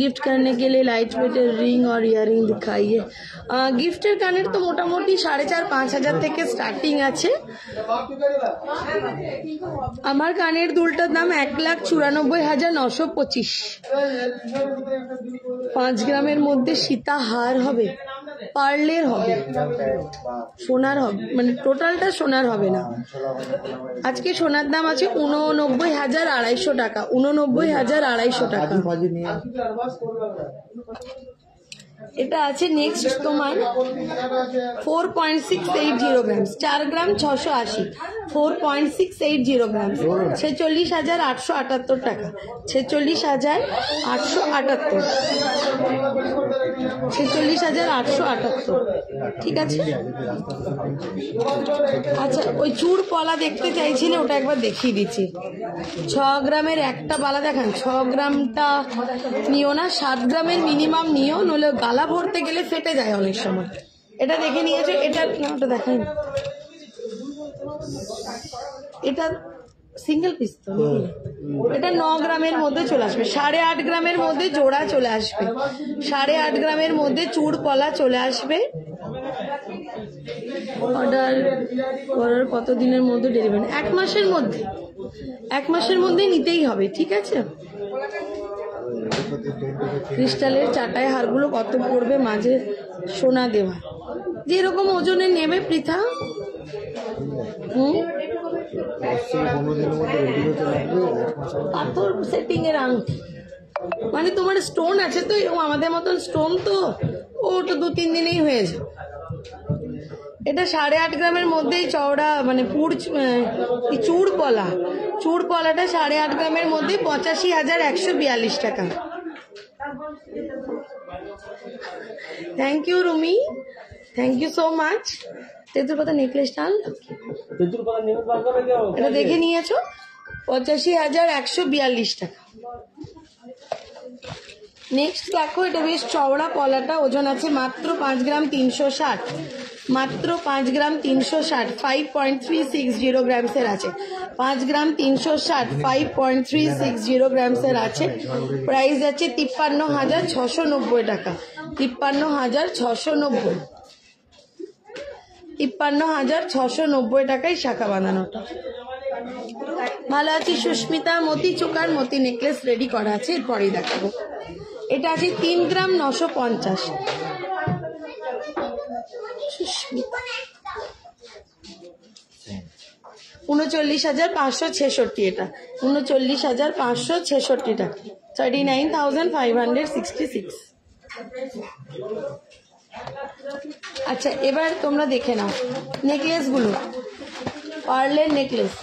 गिफ्ट करने के लिए लाइट वेटेर रिंग और ইয়ারিং दिखाइए। গিফটের কানের তো মোটামুটি 4,500-5 হাজার থেকে স্টার্টিং আছে। আমার কানের দুলটার দাম 1,94,925। 5 গ্রামের মধ্যে সীতাহার হবে, পার্লের হবে, সোনার হবে, মানে টোটালটা সোনার হবে না। আজকে সোনার দাম আছে 89,250 টাকা, 89,250 টাকা। এটা আছে নেক্সট তোমার 4.680 গ্রাম, 4 গ্রাম 680, 4.680 গ্রাম, 46,878 টাকা, 46,878, 46,878। ঠিক আছে। আচ্ছা, ওই চূড় পলা দেখতে চাইছিলে, ওটা একবার দেখিয়ে দিচ্ছি। 6 গ্রামের একটা বালা দেখান, 6 গ্রামটা নিও না, 7 গ্রামের মিনিমাম নিও, নইলে গালা ভরতে গেলে ফেটে যায় অনেক সময়। এটা দেখে নিয়েছো? এটা না, ওটা দেখাই, এটা সিঙ্গেল পিস তো, এটা 9 গ্রামের মধ্যে চলে আসবে, 8.5 গ্রামের মধ্যে জোড়া চলে আসবে, 8.5 গ্রামের মধ্যে চূড় পলা চলে আসবে। অর্ডার করার কতদিনের মধ্যে ডেলিভারি? 1 মাসের মধ্যে, 1 মাসের মধ্যে নিতেই হবে। ঠিক আছে। ক্রিস্টালের চাটাই হারগুলো কত পড়বে? মাঝে সোনা দেওয়া, যেরকম ওজনে নেবে পৃথা। পাথর সেটিং এর আংটি, মানে তোমার স্টোন আছে তো, আমাদের মতন স্টোন তো, ওটা 2-3 দিনেই হয়ে যায়। এটা 8.5 গ্রামের মধ্যেই চওড়া, মানে চূড় পলা, চূড় পলাটা 8.5 গ্রামের মধ্যে 85,142 টাকা। Thank you Rumi, thank you so much. তেতুর পাতা নেকলেসটা এটা দেখে নিয়েছো, 85,142 টাকা। নেক্সট দেখো, এটা বেশ চওড়া পলাটা, ওজন আছে মাত্র 5 গ্রাম 360, মাত্র 5 গ্রাম 360 5.360 গ্রামসের আছে। 5 গ্রাম 360 5.360 গ্রামসের আছে। প্রাইস আছে 53,690 টাকা। 53,690, 53,690 টাকায় শাখা বাঁধানোটা। ভালো আছে। সুস্মিতা মতি চোকার মতি নেকলেস রেডি করা আছে, এরপরেই দেখাবো। এটা আছে 3 গ্রাম 950। সুস্মিতা 39,566, এটা 39,566 টাকা, 39,566। আচ্ছা, এবার তোমরা দেখে নাও নেকলেস গুলো। পার্লের নেকলেস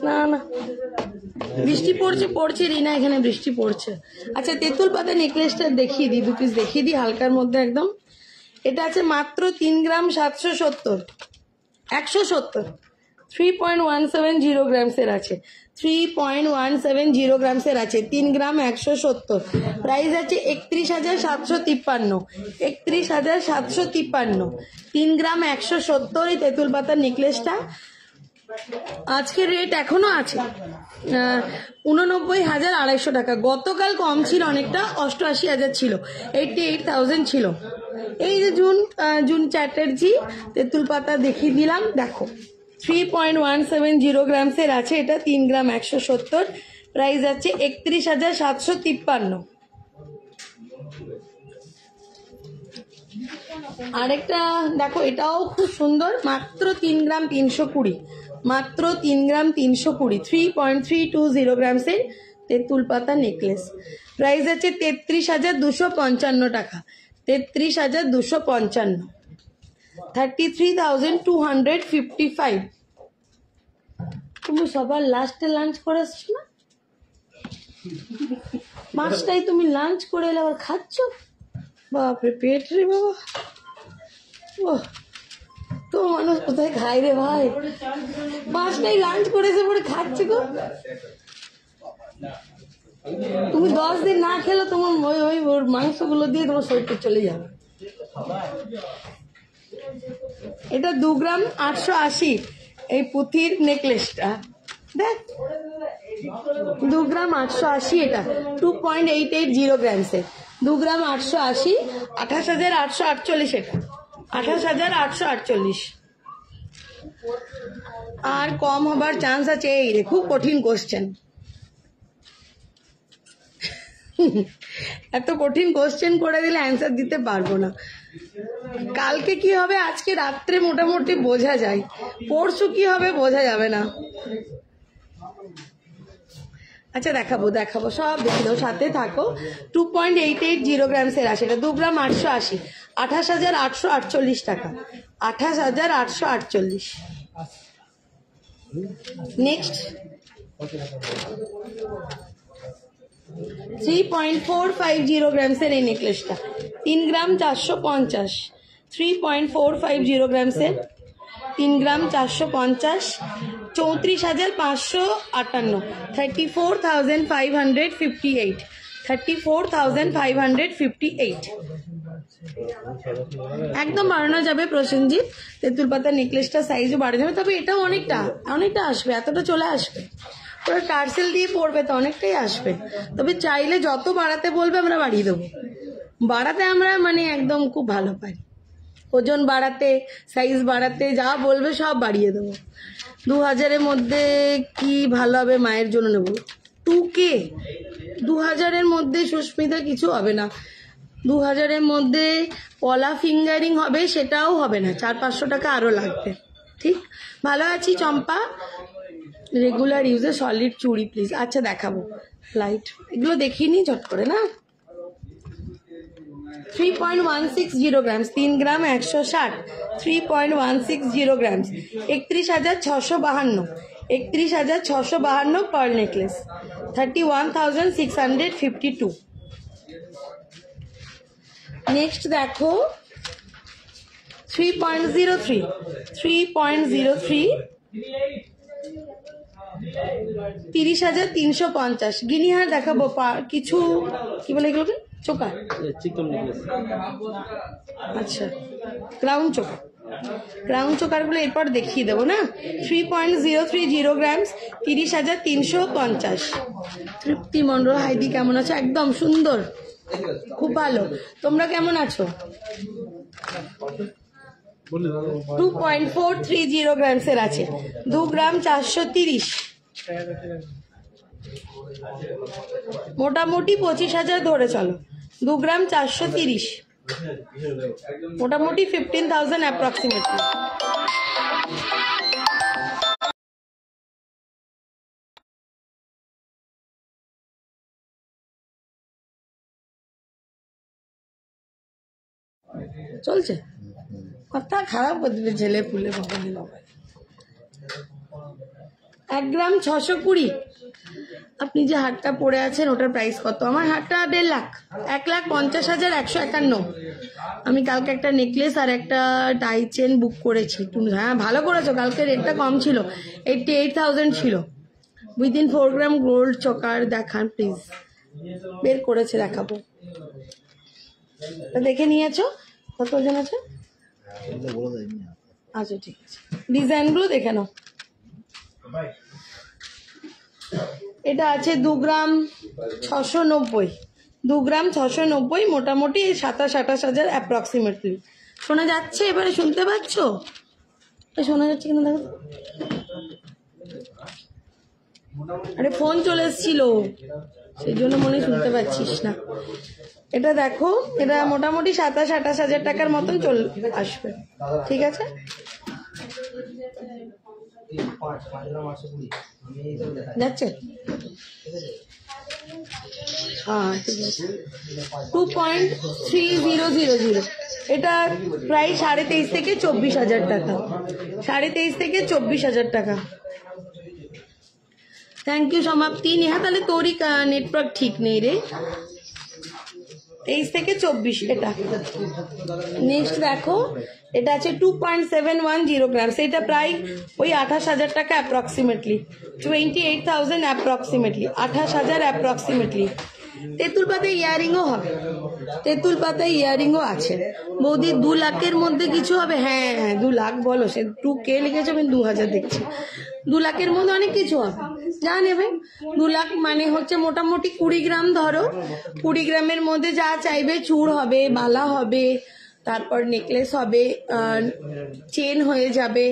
না না, বৃষ্টি পড়ছে রিনা, এখানে বৃষ্টি পড়ছে। আচ্ছা, তেঁতুল পাতা নেকলেসটা দেখিয়ে দিই, 2 পিস দেখিয়ে দিই হালকার মধ্যে একদম। এটা আছে মাত্র 3 গ্রাম 770, 170, 3.170 গ্রামসের আছে। 3.170 গ্রামসের আছে, 3 গ্রাম 170। প্রাইস আছে 31,753, 31,753। 3 গ্রাম 170 এই তেঁতুল পাতার নেকলেসটা। আজকের রেট এখনো আছে 89,250 টাকা। গতকাল কম ছিল অনেকটা, 88,000 ছিল, 88,000 ছিল। এই যে জুন চ্যাটার্জি তেঁতুল পাতা দেখিয়ে দিলাম, দেখো 3.170 গ্রামসের আছে এটা, 3 গ্রাম 170। প্রাইস আছে 31,753। আরেকটা দেখো, এটাও খুব সুন্দর, মাত্র 3 গ্রাম 320, মাত্র 3 গ্রাম 320, 3.320 গ্রামসের তেঁতুল পাতা নেকলেস। প্রাইস আছে 33,255 টাকা, 33,255, 33,255। তুমি সবার লাস্টে লাঞ্চ করে আসছো না, 5টায় তুমি লাঞ্চ করে এলে আবার খাচ্ছ, বাপরে পেট রে বাবা। ও তো মানুষ কোথায় খাই রে ভাই, 5টায় লাঞ্চ করেছে পরে খাচ্ছে গো। তুমি 10 দিন না খেলে তোমার ওই ওর মাংসগুলো দিয়ে তোমার শরীরটা চলে যাবে। এটা 2 গ্রাম 880 এই পুঁথির নেকলেসটা, দেখ 2 গ্রাম 880, এটা 2.880 গ্রামসের। 2 গ্রাম 880, 28,848 এটা, 28,848। আর কম হবার চান্স আছে এই রে, খুব কঠিন কোশ্চেন। এত কঠিন কোশ্চেন করে দিলে অ্যান্সার দিতে পারবো না। কালকে কি হবে আজকে রাত্রে মোটামুটি বোঝা যায়, পরশু কি হবে বোঝা যাবে না। আচ্ছা দেখাবো সব দেখে দাও, সাথে থাকো। 2.880 গ্রামসের আছে এটা, 2 গ্রাম 880, 28,848 টাকা, 28,848। নেক্সট 3.450 গ্রামসের এই নেকলেসটা, 3 গ্রাম 450, 3.450 গ্রামসের, 3 গ্রাম 450, 34,558, 34,558, 34,558। একদম বাড়ানো যাবে প্রসেনজিৎ, তেঁতুল পাতা নেকলেসটা সাইজও বাড়ানো যাবে, তবে এটাও অনেকটা আসবে, এতটা চলে আসবে। ওরা টার্সেল দিয়ে পড়বে তো অনেকটাই আসবে, তবে চাইলে যত বাড়াতে বলবে আমরা বাড়িয়ে দেবো। বাড়াতে আমরা মানে একদম খুব ভালো পাই, ওজন বাড়াতে, সাইজ বাড়াতে, যা বলবে সব বাড়িয়ে দেবো। 2,000-এর মধ্যে কি ভালো হবে, মায়ের জন্য নেবো 2K। 2,000-এর মধ্যে সুস্মিতা কিছু হবে না। 2,000-এর মধ্যে পলা ফিঙ্গারিং হবে, সেটাও হবে না, 400-500 টাকা আরো লাগবে। ঠিক, ভালো আছি চম্পা। রেগুলার ইউজে সলিড চুড়ি প্লিজ। আচ্ছা দেখাবো লাইট, এগুলো দেখিয়ে নি চট করে না। 3.160 গ্রামস, 3 গ্রাম 160, 3.160 গ্রামস, 31,652, 31,652 পার্ল নেকলেস, 31,652। নেক্সট দেখো 3.03, 30,350। গিনিহার দেখাবো কিছু, কি বলে এগুলোকে, চোকার, চিকন নেকলেস। আচ্ছা ক্রাউন চোকার, ক্রাউন চোকারগুলো এরপর দেখিয়ে দেবো না। 3.030 গ্রামস, 30,350। তৃপ্তি মন্ডল, হাইদি কেমন আছো? একদম সুন্দর, খুব ভালো। তোমরা কেমন আছো? 2.430 গ্রামসের আছে, 2 গ্রাম 430, মোটামুটি 25,000 ধরে চলো। 2 গ্রাম 430, মোটামুটি 15,000 অ্যাপ্রক্সিমেটলি। চলছে, কথা খারাপ করে দিলে ছেলে ফুলে বাবা। 1 গ্রাম 620। আপনি যে হারটা পরে আছেন ওটার প্রাইস কত? আমার হারটা 1.5 লাখ, 1,50,151। আমি কালকে একটা নেকলেস আর একটা টাই চেন বুক করেছি। হ্যাঁ ভালো করেছো, কালকে রেটটা কম ছিল, 88,000 ছিল। উইদিন 4 গ্রাম গোল্ড চকার দেখান প্লিজ। বের করেছে, দেখাবো। দেখে নিয়েছো কত ওজন আছে? আচ্ছা ঠিক আছে, ডিজাইনগুলো দেখে নাও। এটা আছে 2 গ্রাম 690, 2 গ্রাম 690, মোটামুটি 27-28,000 অ্যাপ্রক্সিমেটলি। শোনা যাচ্ছে? এবারে শুনতে পাচ্ছ? শোনা যাচ্ছে কিনা দেখো। আরে ফোন চলে এসেছিল, সেই জন্য মনে শুনতে পাচ্ছিস না। এটা দেখো, এটা মোটামুটি 27-28,000 টাকার মতন চলে আসবে, ঠিক আছে? যাচ্ছে, হ্যাঁ ঠিক আছে। 2.3000, এটা প্রায় 23.5 থেকে 24,000 টাকা, 23.5 থেকে 24,000 টাকা। থ্যাংক ইউ সমাপ্তি। নেহা তাহলে তোরই নেটওয়ার্ক ঠিক নেই রে। 23 থেকে 24 এটা। নেক্সট দেখো, এটা আছে 2.710 গ্রামস, এটা প্রায় ওই 28,000 টাকা অ্যাপ্রক্সিমেটলি, 28,000 অ্যাপ্রক্সিমেটলি, 28,000 অ্যাপ্রক্সিমেটলি। তেঁতুল পাতা ইয়ারিংও হবে, তেঁতুল পাতা ইয়ারিংও আছে। বৌদি 2 লাখের মধ্যে কিছু হবে? হ্যাঁ হ্যাঁ 2 লাখ বলো, সে 2K লিখেছে, আমি 2,000 দেখছি। 2 লাখের মধ্যে অনেক কিছু হবে, যা নেবে। 2 লাখ মানে হচ্ছে মোটামুটি 20 গ্রাম ধরো, 20 গ্রামের মধ্যে যা চাইবে, চূড় হবে, বালা হবে, তারপর নেকলেস হবে, চেন হয়ে যাবে,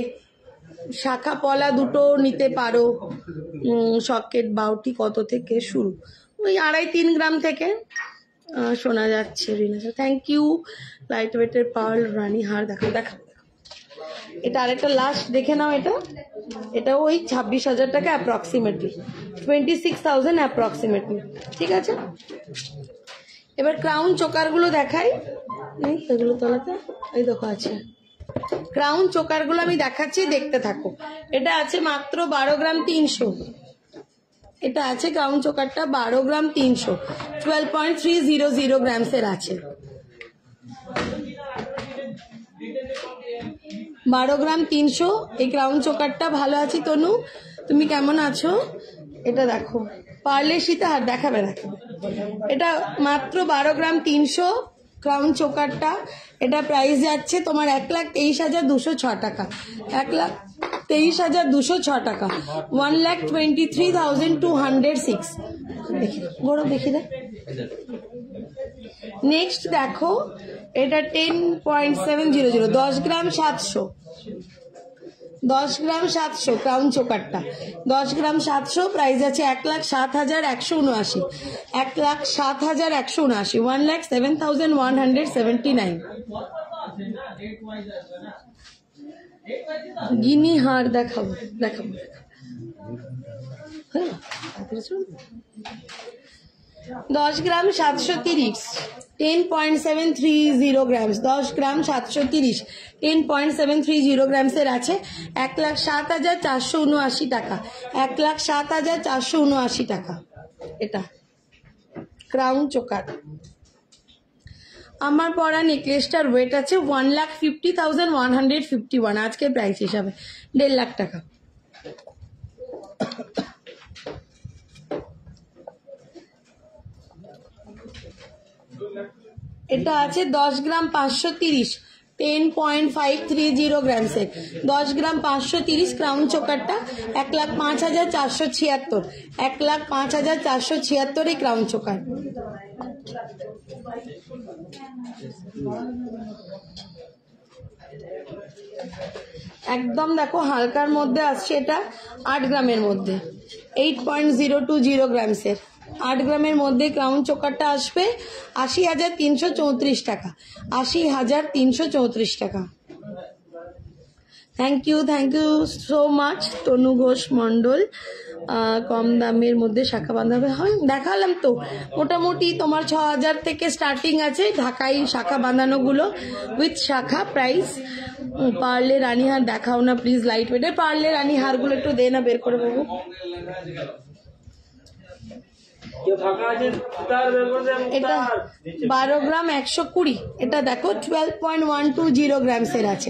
শাখা পলা দুটো নিতে পারো। সকেট বাউটি কত থেকে শুরু? ওই 2.5-3 গ্রাম থেকে। শোনা যাচ্ছে রিনা, থ্যাংক ইউ। লাইট ওয়েটের পার্ল রানী হার দেখো, দেখো এটা আরেকটা লাস্ট দেখে নাও। এটা ওই 26,000 টাকা অ্যাপ্রক্সিমেটলি, 26,000 অ্যাপ্রক্সিমেটলি, ঠিক আছে? এবার ক্রাউন চোকারগুলো দেখাই, নেই এগুলো তোলাতে, এই দেখো আছে ক্রাউন চোকারগুলো, আমি দেখাচ্ছি, দেখতে থাকো। এটা আছে মাত্র 12 গ্রাম 300, এটা আছে ক্রাউন চোকারটা 12 গ্রাম 300, 12.300 গ্রামসের আছে। 12 গ্রাম 300 এই ক্রাউন চোকারটা। ভালো আছি তনু, তুমি কেমন আছো? এটা দেখো, পার্লের সীতাহার দেখাবে, দেখাবে। এটা মাত্র 12 গ্রাম 300 ক্রাউন চোকারটা। এটা প্রাইস যাচ্ছে তোমার 1,23,206 টাকা, 1,23,206 টাকা, 1,23,206। দেখি বড়, দেখি দেখ। নেক্সট দেখো, এটা 10.700, 10 গ্রাম 700, 10 গ্রাম 700 ক্রাউন চোকারটা, 10 গ্রাম 700, প্রাইস আছে 1,07,179, 1,07,179, 1,07,179। গিনি হার দেখাবো, দেখাবো, হ্যাঁ 10 গ্রাম 730, 10.730 গ্রামস, 10 গ্রাম 730, 10.730 গ্রামসের আছে, 1,07,479 টাকা, 1,07,479 টাকা। এটা ক্রাউন চোকার। আমার পরা নেকলেসটার ওয়েট আছে 1,50,151 আজকের প্রাইস হিসাবে, 1.5 লাখ টাকা। এটা আছে 10 গ্রাম 530, 10.530 গ্রামসের। 10 গ্রাম 530 ক্রাউন চোকারটা 1,05,476, 1,05,476 এই ক্রাউন চোকার। একদম দেখো হালকার মধ্যে আসছে, এটা 8 গ্রামের মধ্যে, 8.020 গ্রামসের। 8 গ্রামের মধ্যে ক্রাউন চোকারটা আসবে 80,334 টাকা, 80,334 টাকা। থ্যাংক ইউ সো মাচ তনু ঘোষ মন্ডল। কম দামের মধ্যে শাখা বাঁধাবে হয়, দেখালাম তো। মোটামুটি তোমার 6,000 থেকে স্টার্টিং আছে ঢাকাই শাখা বাঁধানোগুলো উইথ শাখা প্রাইস। পার্লে রানীহার দেখাও না প্লিজ, লাইট ওয়েটের পার্লে রানী হারগুলো একটু দে না বের করে বাবু। এটা 12 গ্রাম 120, এটা দেখো 12.120 গ্রামসের আছে।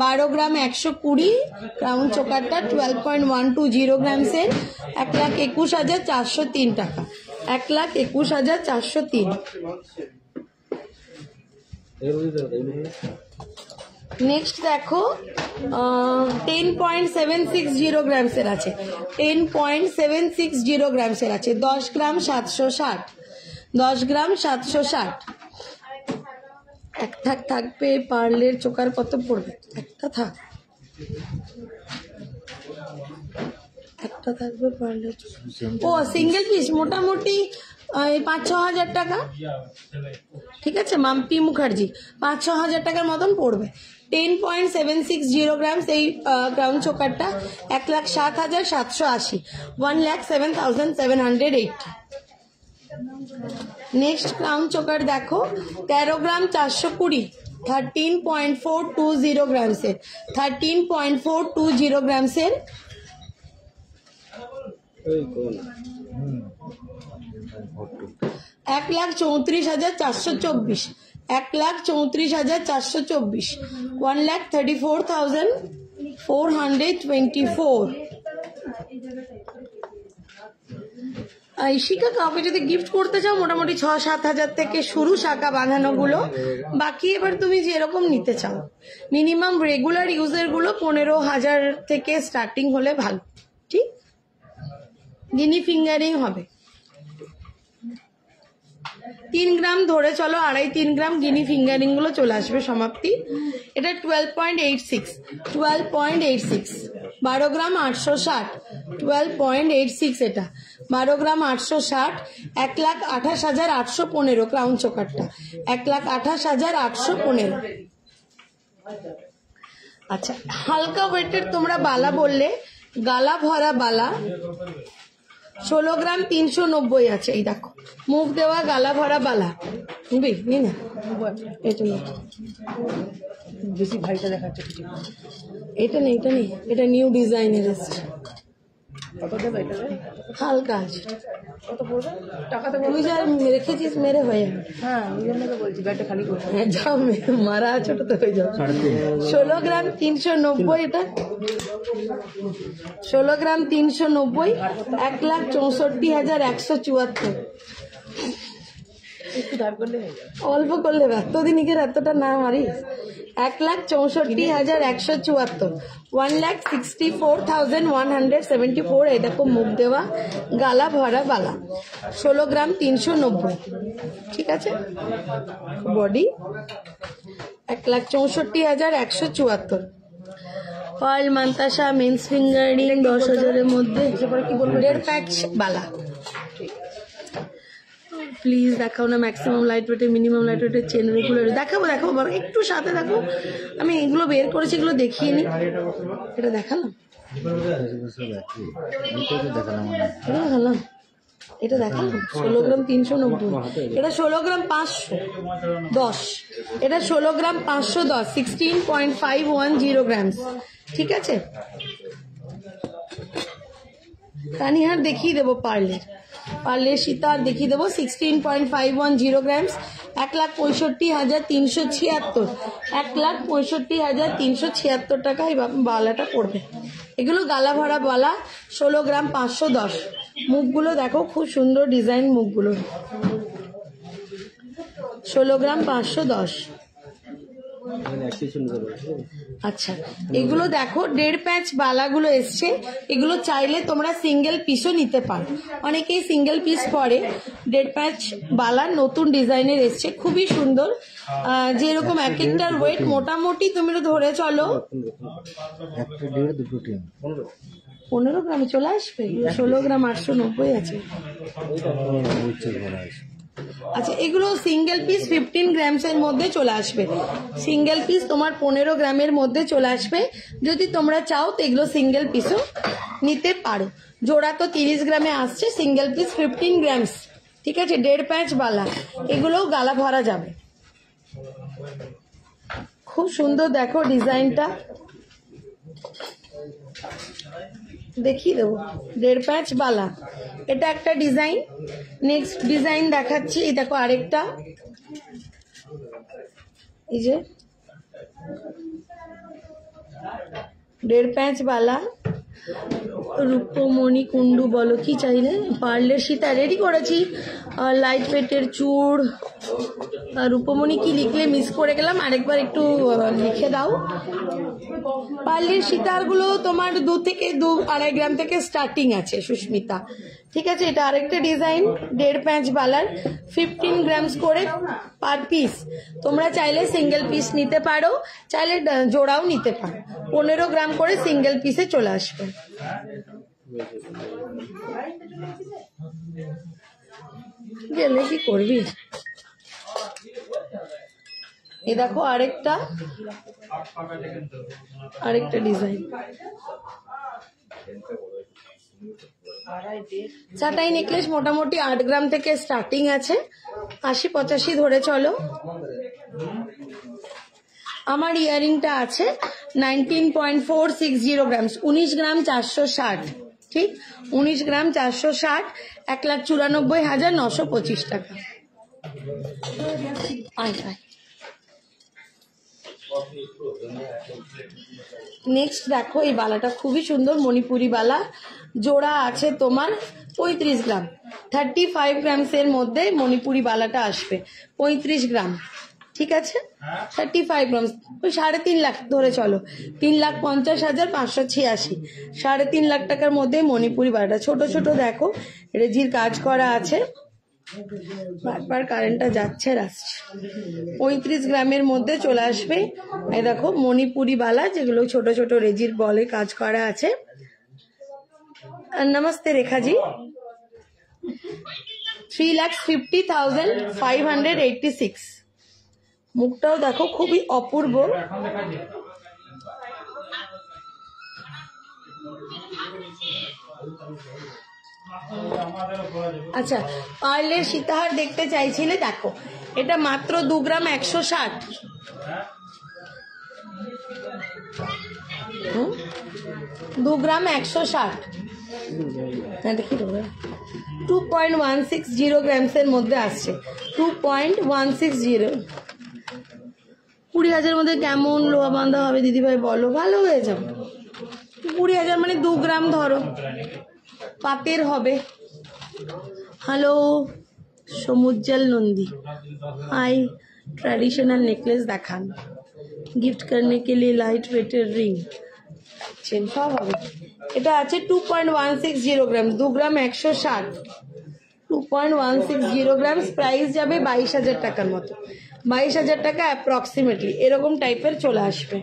12 গ্রাম 120 ক্রাউন চোকারটা 12.120 গ্রামসের, 1,21,403 টাকা, 1,21,403। নেক্সট দেখো 10.760 গ্রামসের আছে, 10.760 গ্রামসের আছে। 10 গ্রাম 760, 10 গ্রাম 760। একটা থাকবে পার্লের চোকার, কত পড়বে? একটা থাকবে পার্লের চোকার, ও সিঙ্গেল পিস মোটামুটি 5-6 হাজার টাকা। ঠিক আছে মাম্পি মুখার্জি, 5-6 হাজার টাকার মতন পড়বে। 10.760 গ্রামস এই ক্রাউন চোকারটা 1,07,780, 1,07,780। নেক্সট ক্রাউন চোকার দেখো 13 গ্রাম 420, 13.420 গ্রামসের, 13.420 গ্রামসের। 1,34,424, 1,34,424, 1,34,424। ঈশিকা কাউকে যদি গিফট করতে চাও মোটামুটি 6-7 হাজার থেকে শুরু শাখা বাঁধানো গুলো, বাকি এবার তুমি যেরকম নিতে চাও। মিনিমাম রেগুলার ইউজের গুলো 15,000 থেকে স্টার্টিং হলে ভালো। ঠিক, গিনি ফিঙ্গারিং হবে 3 গ্রাম ধরে চলো, 2.5-3 গ্রাম গিনি ফিঙ্গারিং গুলো চলে আসবে সমাপ্তি। এটা 12.86, 12.86, 12 গ্রাম 860, 12.86 এটা 12 গ্রাম 860, 1,28,815 ক্রাউন চোকারটা, 1,28,815। আচ্ছা হালকা ওয়েটের তোমরা বালা বললে, গালা ভরা বালা 16 গ্রাম 390 আছে। এই দেখো মুখ দেওয়া গালা ভরা বালা, বুঝবি না এটা নেই, বেশি ভাইটা দেখাচ্ছে। এটা নেই, এটা নিউ ডিজাইনের এসছে। কত দেবে এটা? হালকা আছে। কত পড়বে টাকা? তো তুই যা রেখেছিস মেরে হয়ে যাবে। হ্যাঁ ওই জন্য তো বলছি ব্যাগটা খালি করে যাও মারা আছে ওটা তো হয়ে যাবে। 16 গ্রাম 390 এটা, 16 গ্রাম 390, 1,64,174। একটু ধার করলে হয়ে যাবে। অল্প করলে এতদিনকে এতটা না মারিস। 1,64,174, 1,64,174। এই দেখো মুখ দেওয়া গালা ভরা বালা 16 গ্রাম 390। ঠিক আছে, বডি 1,64,174। পার্ল মান্তাসা মেন্স ফিঙ্গারিং 10,000-এর মধ্যে, 1.5 প্যাক বালা। প্লিজ দেখাও না ম্যাক্সিমাম লাইট ওয়েটে, মিনিমাম লাইট ওয়েটের চেন রেগুলার। দেখাবো একটু সাথে দেখো, আমি এগুলো বের করেছি, এগুলো দেখিয়ে নি। এটা দেখালাম, এটা দেখালাম 16 গ্রাম 390, এটা 16 গ্রাম 510, এটা 16 গ্রাম 510, 16.510 গ্রামস। ঠিক আছে, কানিহার দেখিয়ে দেবো, পার্লের সীতার দেখিয়ে দেবো 16.510 গ্রামস, 1,65,376, 1,65,376 টাকা এই বালাটা পড়বে। এগুলো গালা ভরা বালা, 16 গ্রাম 510। মুখগুলো দেখো খুব সুন্দর ডিজাইন মুখগুলো, 16 গ্রাম 510। আচ্ছা, এগুলো দেখো 1.5 প্যাচ বালাগুলো এসছে, এগুলো চাইলে তোমরা সিঙ্গেল পিসও নিতে পারো, অনেকেই সিঙ্গেল পিস পরে। 1.5 প্যাচ বালা নতুন ডিজাইনের এসছে, খুবই সুন্দর। যেরকম এক একটার ওয়েট মোটামুটি তুমি ধরে চলো 15 গ্রামে চলে আসবে। 16 গ্রাম 890 আছে। আচ্ছা, এগুলো সিঙ্গেল পিস 15 গ্রামসের মধ্যে চলে আসবে। সিঙ্গেল পিস তোমার 15 গ্রামের মধ্যে চলে আসবে। যদি তোমরা চাও তো এগুলো সিঙ্গেল পিসও নিতে পারো। জোড়া তো 30 গ্রামে আসছে, সিঙ্গেল পিস 15 গ্রামস, ঠিক আছে। 1.5 প্যাচ বালা, এগুলোও গালা ভরা যাবে। খুব সুন্দর দেখো ডিজাইনটা, দেখিয়ে দেবো। 1.5 প্যাচ বালা, এটা একটা ডিজাইন। নেক্সট ডিজাইন দেখাচ্ছি, এই দেখো আরেকটা, এই যে 1.5 প্যাচ বালা, রূপমণি কুন্ডু বলো কি চাইলে, পার্লের সীতা রেডি করেছি, লাইট ওয়েটের চূড়। রূপমণি কি লিখলে মিস করে গেলাম, আরেকবার একটু লিখে দাও। পার্লের সীতারগুলো তোমার 2 থেকে 2.5 গ্রাম থেকে স্টার্টিং আছে সুস্মিতা, ঠিক আছে। এটা আরেকটা ডিজাইন 1.5 প্যাচ বালার, 15 গ্রামস করে পার পিস। তোমরা চাইলে সিঙ্গেল পিস নিতে পারো, চাইলে জোড়াও নিতে পারো। 15 গ্রাম করে সিঙ্গেল পিসে চলে আসবে। গেলে কি করবি। এ দেখো আরেকটা ডিজাইন, চাটাই নেকলেস মোটামুটি 8 গ্রাম থেকে স্টার্টিং আছে, 80-85 ধরে চলো। আমার ইয়ারিংটা আছে 19.460 গ্রামস, 19 গ্রাম 460, ঠিক 19 গ্রাম 460, 1,94,925 টাকা। নেক্সট দেখো এই বালাটা খুবই সুন্দর, মণিপুরি বালা, জোড়া আছে তোমার 35 গ্রাম, 35 গ্রামসের মধ্যে মণিপুরি বালাটা আসবে, 35 গ্রাম, ঠিক আছে। 35 গ্রাম, ওই 3.5 লাখ ধরে চলো, 3,50,586, 3.5 লাখ টাকার মধ্যে মণিপুরি বালাটা। ছোট ছোট দেখো রেজির কাজ করা আছে, বারবার কারেন্টটা যাচ্ছে আর আসছে। 35 গ্রামের মধ্যে চলে আসবে। এই দেখো মণিপুরি বালা, যেগুলো ছোট ছোট রেজির বলে কাজ করা আছে। নমস্তে রেখাজি। 3,50,586। মুখটাও দেখো খুবই অপূর্ব। আচ্ছা, পার্লের সীতাহার দেখতে চাইছিলে, দেখো এটা মাত্র 2 গ্রাম 160। 2 গ্রাম 160, দেখি 2.160 গ্রামসের মধ্যে আসছে, 2.160। 20,000 মধ্যে কেমন লোহা বাঁধা হবে দিদিভাই বলো, ভালো হয়ে যাবে। 20,000 মানে 2 গ্রাম ধরো, পাতের হবে। हेलो समुज्जल नंदी, हाय। ट्रेडिशनल नेकलेस देखान, गिफ्ट करने के लिए लाइट वेटेर रिंग চেন সব হবে। এটা আছে 2.160 গ্রাম, 2 গ্রাম 160, 2.160 গ্রাম। প্রাইস যাবে 22,000 টাকার মতো, 22,000 টাকা অ্যাপ্রক্সিমেটলি এরকম টাইপের চলে আসবে।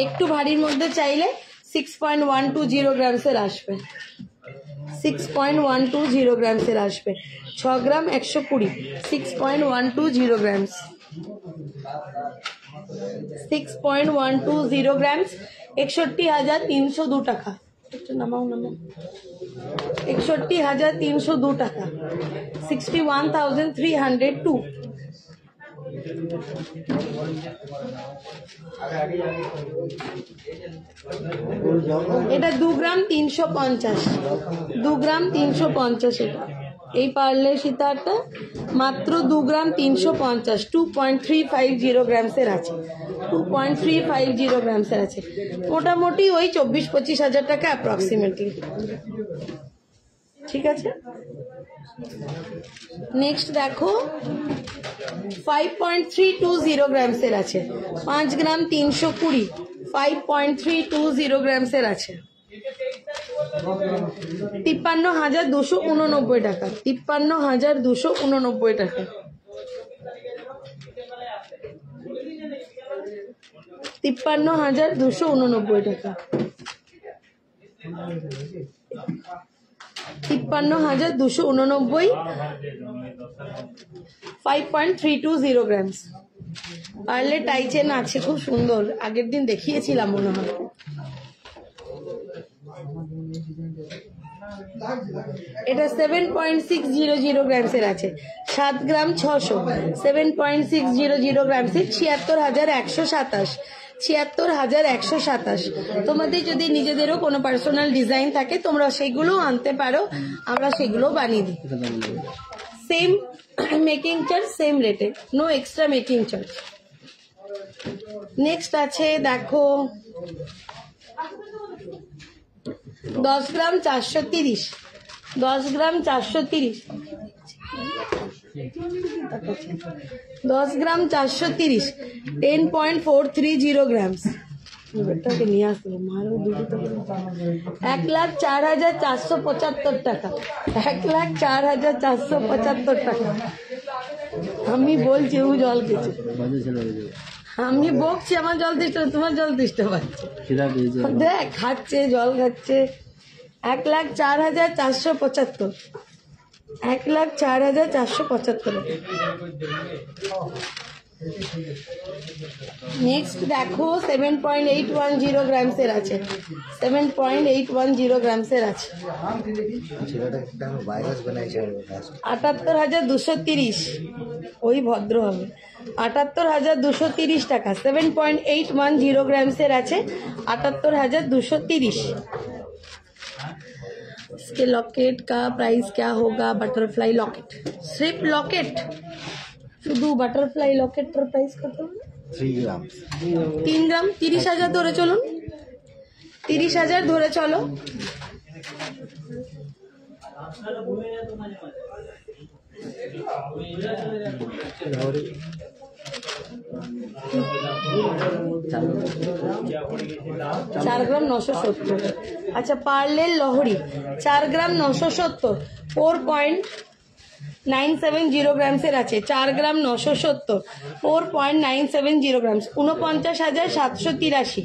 একটু ভারীর মধ্যে চাইলে 6.120 গ্রামসের আসবে, 6.120 গ্রামসের আসবে, 6 গ্রাম 120, 6.120 গ্রামস, 6.120 গ্রামস, 61,302 টাকা। একটু নামাও, 61,302 টাকা, 61,302। এটা 2 গ্রাম 350, 2 গ্রাম 350। এটা এই পার্লে সীতাটা মাত্র 2 গ্রাম 350, 2.350 গ্রামসের আছে, 2.350 গ্রামসের আছে, মোটামুটি ওই 24-25 হাজার টাকা অ্যাপ্রক্সিমেটলি। ঠিক আছে, নেক্সট দেখো 5.320 গ্রামসের আছে, 5 গ্রাম 320, 5.320 গ্রামসের আছে, 53,289 টাকা, 53,289 টাকা, 53,289 টাকা, 53,289, 5.320 গ্রামস। পারলে টাইচেন আছে, খুব সুন্দর, আগের দিন দেখিয়েছিলাম মনে হয়। এটা 7.600 গ্রামসের আছে, 7 গ্রাম 600, 7.600 গ্রামসের 76,127, 76,127। তোমাদের যদি নিজেদেরও কোনো পার্সোনাল ডিজাইন থাকে তোমরা সেগুলো আনতে পারো, আমরা সেগুলো বানিয়ে দিই। সেম মেকিং চার্জ, সেম রেটে, no extra making charge. Next আছে দেখো 10 গ্রাম 430, 10 গ্রাম 430, 10 গ্রাম 430, 10.430 গ্রামস। এটাকে নিয়ে আসবো, মারো দুটো তো। 1,04,475 টাকা, 1,04,475 টাকা। আমি বলছি ও জল খেয়েছে, আমি বকছি, আমার জল দিতে, তোমার জল দিতে পারছে, দেখ খাচ্ছে, জল খাচ্ছে। 1,04,475, 1,04,475। নেক্সট দেখো 7.810 গ্রামসের আছে, 7.810 গ্রামসের আছে, 78,230, ওই ভদ্র হবে, 78,230 টাকা, 7.810 ग्राम्स আছে, 78,230। इसके लॉकेट का प्राइस क्या होगा? बटरफ्लाई लॉकेट, सिर्फ लॉकेट, শুধু বাটারফ্লাই লকেটটার প্রাইস কত? 3 গ্রাম, 3 গ্রাম 30,000 ধরে চলুন, 30,000 ধরে চলো। चार ग्राम 970। अच्छा, पार्ले लोहड़ी 4 ग्राम 970, 4.970 গ্রামসের আছে, 4 gram 970, 4.970 grams, 49,783,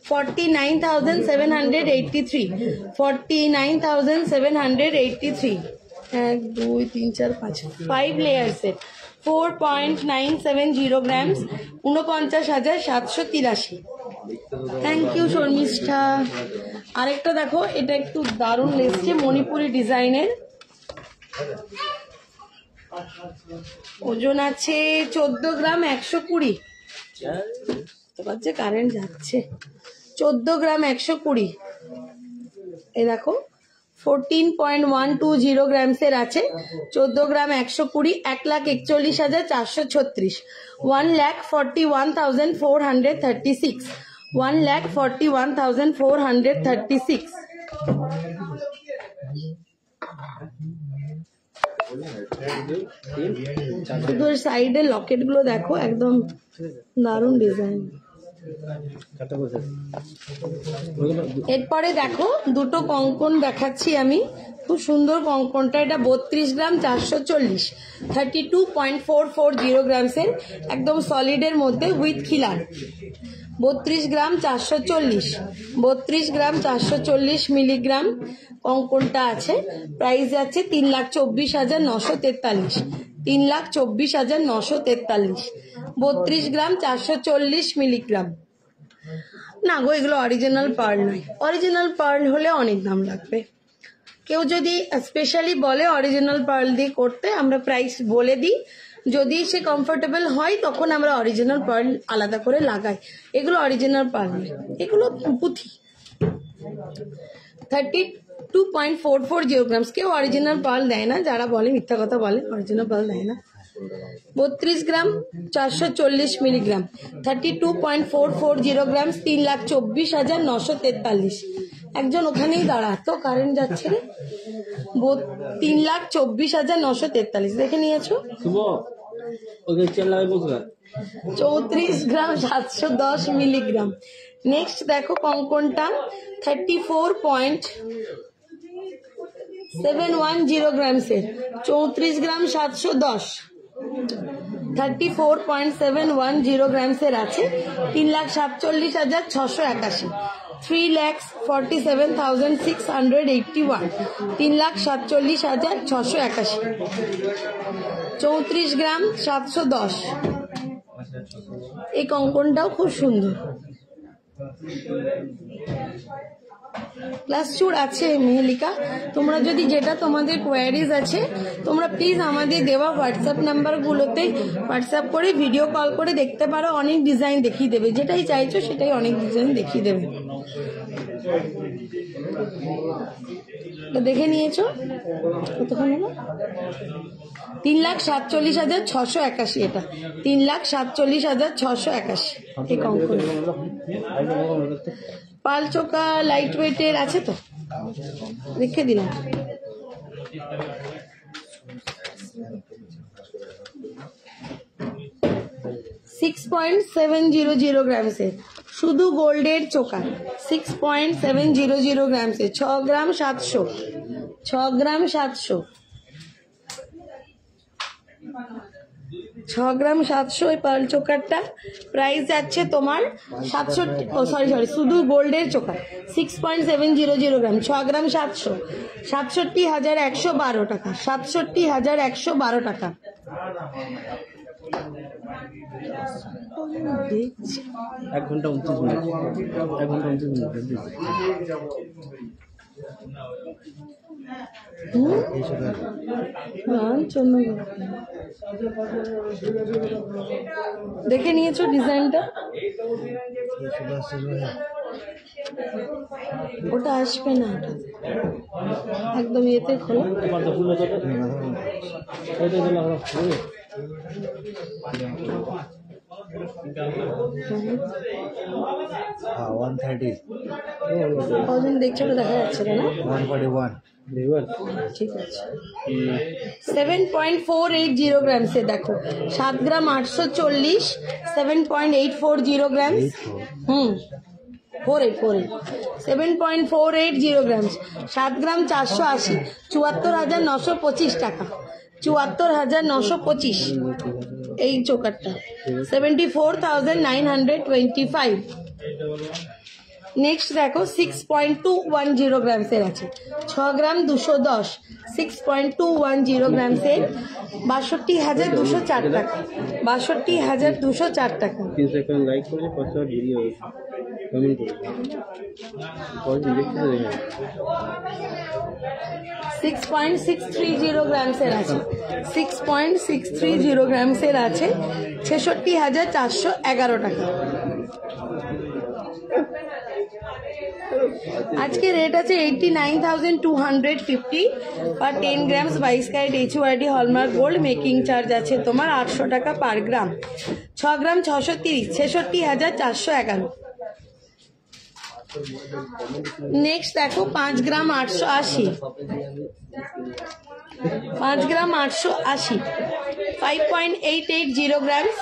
49,783, 49,783। 1 2 3 4 5 5 layer set, 4.970 grams, 49,783। Thank you Sharmistha. আরেকটা দেখো, এটা একটু দারুণ লেসছে, মণিপুরি ডিজাইনের, ওজন আছে 14 গ্রাম 120। কারেন্ট যাচ্ছে, 14 গ্রাম 120। এই দেখো 14.120 গ্রামসের আছে, 14 গ্রাম 120, 1,41,436, 1,41,436, 1,41,436। শুধু সাইডের লকেট গুলো দেখো, একদম দারুণ ডিজাইন। এরপরে দেখো দুটো কঙ্কন দেখাচ্ছি আমি, খুব সুন্দর কঙ্কনটা, এটা 32 গ্রাম 440, 32.440 গ্রামসের, একদম সলিডের মধ্যে উইথ খিলান। 32 গ্রাম 440, 32 গ্রাম 440 মিলিগ্রাম কঙ্কনটা আছে। প্রাইস আছে 3,24,943, 3,24,943, 32 গ্রাম 440 মিলিগ্রাম। না গো, এগুলো অরিজিনাল পার্ল নয়, অরিজিনাল পার্ল হলে অনেক দাম লাগবে। কেউ যদি স্পেশালি বলে অরিজিনাল পার্ল দিয়ে করতে, আমরা প্রাইস বলে দিই, যদি সে কমফোর্টেবল হয় তখন আমরা অরিজিনাল পার্ল আলাদা করে লাগাই। এগুলো অরিজিনাল পার্ল নয়, এগুলো পুঁথি। 32.440 গ্রামস। কেউ অরিজিনাল পার্ল দেয় না, যারা বলে মিথ্যা কথা বলে, অরিজিনাল পার্ল দেয় না। 32 গ্রাম 440 মিলিগ্রাম 32.440 গ্রাম 3,24,943। একজন ওখানেই দাঁড়া, তো কারেন্ট যাচ্ছে রে। 3,24,943 দেখে নিয়েছো। 34 গ্রাম 710 মিলিগ্রাম। নেক্সট দেখো কঙ্কনটা 34.710 গ্রামসের 34 গ্রাম 710 34.710 গ্রামসের আছে 3,47,681। 3,47,681 3,47,681 34 গ্রাম 710। এই কঙ্কনটাও খুব সুন্দর। প্লাস চুড় আছে মেহেলিকা। তোমরা যদি যেটা তোমাদের কোয়ারিজ আছে তোমরা প্লিজ আমাদের দেওয়া হোয়াটসঅ্যাপ নাম্বারগুলোতে হোয়াটসঅ্যাপ করে ভিডিও কল করে দেখতে পারো, অনেক ডিজাইন দেখিয়ে দেবে। যেটাই চাইছো সেটাই অনেক ডিজাইন দেখিয়ে দেবে। দেখে নিয়েছো কতক্ষণ হলো? 3,47,681 এটা 3,47,681 এই কঙ্কন। পাল চোকা লাইট ওয়েটের আছে তো, রেখে দিলাম। 6.700 গ্রামসের শুধু গোল্ডের চোকা 6.700 গ্রামসের 6 গ্রাম 700 6 গ্রাম 700 6 গ্রাম 700 এই পার্ল চোকারটা প্রাইস যাচ্ছে তোমার 67 শুধু গোল্ডের চোকা 6.700 গ্রাম 6 গ্রাম 700 67,112 টাকা 67,112 টাকা। এক ঘন্টা 29 মিনিট 1 ঘন্টা 29 মিনিট দেখে নিয়েছো ডিজাইনটা? ওটা আসবে না, একদম এতে খোলা। 130 কদিন দেখছো দেখা যাচ্ছে না? 141 ঠিক আছে। 7.480 গ্রামসে দেখো 7 গ্রাম 840 7.840 গ্রাম 7.480 গ্রাম 7 গ্রাম 480 74,925 টাকা 74,925 এই চোকারটা 74,925। নেক্সট দেখো 6.210 গ্রামসের আছে 6 গ্রাম 210 6.210 গ্রামসের 62,204 টাকা 62,204 টাকা। 3 সেকেন্ড লাইক করে 5 ভিডিও কমেন্ট করুন। 6.630 গ্রামসের আছে 6.630 গ্রামসের আছে 66,411 টাকা। আজকে রেট আছে 89,250 per 10 grams 22 carat HUID hallmark gold. Making charge আছে তোমার 800 টাকা পার গ্রাম। 6 গ্রাম 630 66,411। নেক্সট দেখো 5 গ্রাম 880 5 গ্রাম 880 5.880 গ্রামস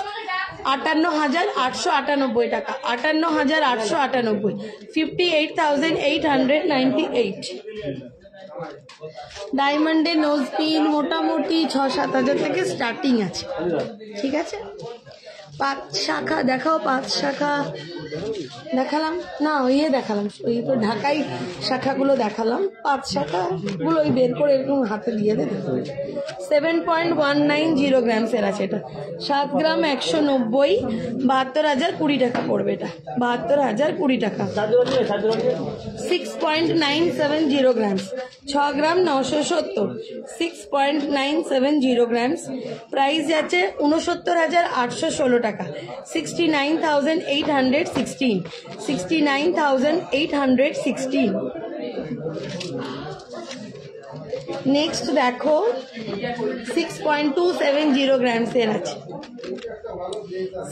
58,898 টাকা 58,898 58,898। ডায়মন্ডের নোজ পিন মোটামুটি 6-7 হাজার থেকে স্টার্টিং আছে, ঠিক আছে। 5 শাখা দেখাও, 5 শাখা দেখালাম না, ইয়ে দেখালাম, ওই তো ঢাকাই শাখাগুলো দেখালাম। 5 শাখাগুলো ওই বের করে এরকম হাতে দিয়ে দেবে। 7.190 গ্রামসের আছে এটা 7 গ্রাম 190 72,020 টাকা পড়বে এটা 72,020 টাকা। 6.970 গ্রামস 6 গ্রাম 970 6.970 গ্রামস প্রাইস আছে 69,816 টাকা 69,816 69,816। নেক্সট দেখো 6.270 গ্রামসের আছে,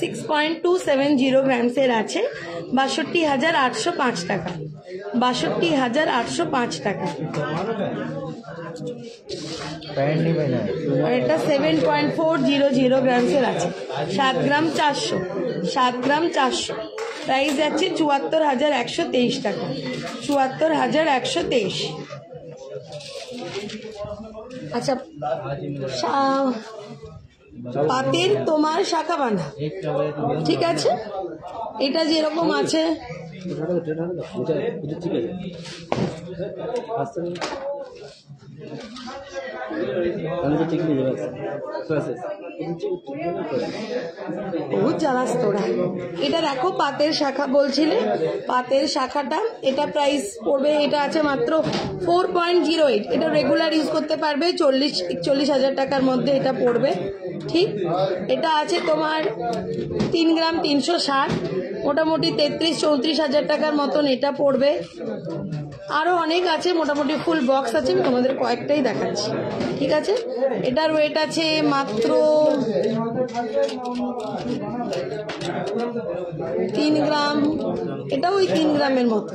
6.270 গ্রামসের আছে 62,805 টাকা, 62,805 টাকা। প্যান্ট নিবে না আর এটা 7.400 গ্রামসের আছে, 7 গ্রাম 400, 7 গ্রাম 400, প্রাইস আছে 74,123 টাকা, 74,123। আচ্ছা, পাতের তোমার শাখা বাঁধা, ঠিক আছে, এটা যেরকম আছে বহুত জ্বালাস তোরা। এটা দেখো পাতের শাখা বলছিলে, পাতের শাখাটা এটা প্রাইস পড়বে, এটা আছে মাত্র 4.08, এটা রেগুলার ইউজ করতে পারবে, 40-41 টাকার মধ্যে এটা পড়বে, ঠিক। এটা আছে তোমার 3 গ্রাম 360, মোটামুটি 33-34 হাজার টাকার মতন এটা পড়বে। আরো অনেক আছে, মোটামুটি ফুল বক্স আছে, আমি তোমাদের কয়েকটাই দেখাচ্ছি, ঠিক আছে। এটার ওয়েট আছে মাত্র 3 গ্রাম, এটাও ওই 3 গ্রামের মতো,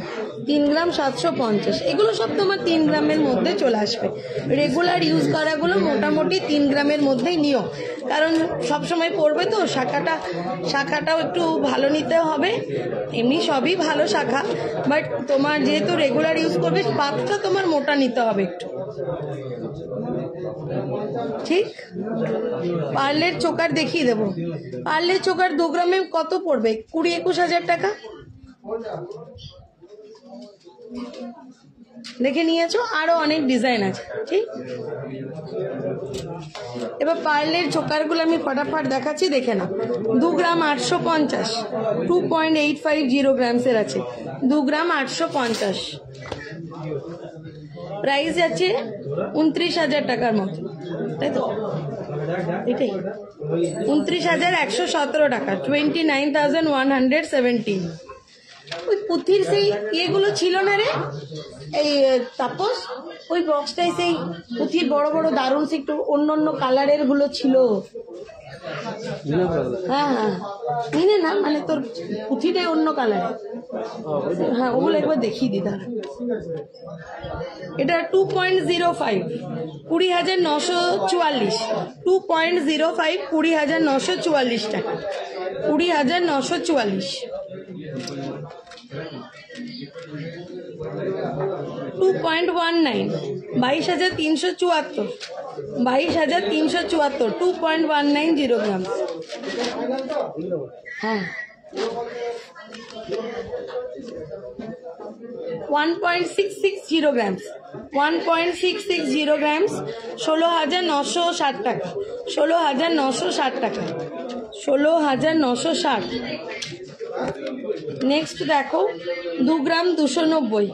3 গ্রাম 750, এগুলো সব তোমার 3 গ্রামের মধ্যে চলে আসবে। রেগুলার ইউজ করাগুলো মোটামুটি 3 গ্রামের মধ্যেই নিও, কারণ সবসময় পড়বে তো, শাখাটাও একটু ভালো নিতে হবে, এমনি সবই ভালো শাখা, বাট তোমার যেহেতু রেগুলার ইউজ করবে পাতটা তোমার মোটা নিতে হবে একটু, ঠিক। পার্লের চোকার দেখিয়ে দেবো, পার্লের চোকার 2 গ্রামে কত পড়বে, 20-21 হাজার টাকা, দেখে নিয়েছো। আরো অনেক ডিজাইন আছে, ঠিক। এবার পার্লের চোকারগুলো আমি ফটাফট দেখাচ্ছি, দেখে না। 2 গ্রাম 850, 2.850 গ্রামসের আছে, 2 গ্রাম 850, প্রাইস আছে 29,000 টাকার মতো, তাই তো, এটাই 29,117 টাকা, 29,117। ওই পুঁথির সেই ইয়েগুলো ছিল না রে, এই তাপস, ওই বক্সটাই সেই পুঁথির বড় বড় দারুণ সে একটু অন্য অন্য কালারের গুলো ছিল। হ্যাঁ হ্যাঁ, নিনে না, মানে তোর পুঁথিটাই অন্য কালারের, হ্যাঁ ওগুলো একবার দেখিয়ে দি দাঁড়া। এটা 2.05, 20,944, 2.05, 20,944 টাকা, 20,944। 2.19, 22,374, 22,374, 2.190 গ্রাম, হ্যাঁ। 1.660 গ্রামস, 1.660 গ্রামস, 16,960 টাকা, 16,960 টাকা, 16,960। নেক্সট দেখো 2 গ্রাম 290,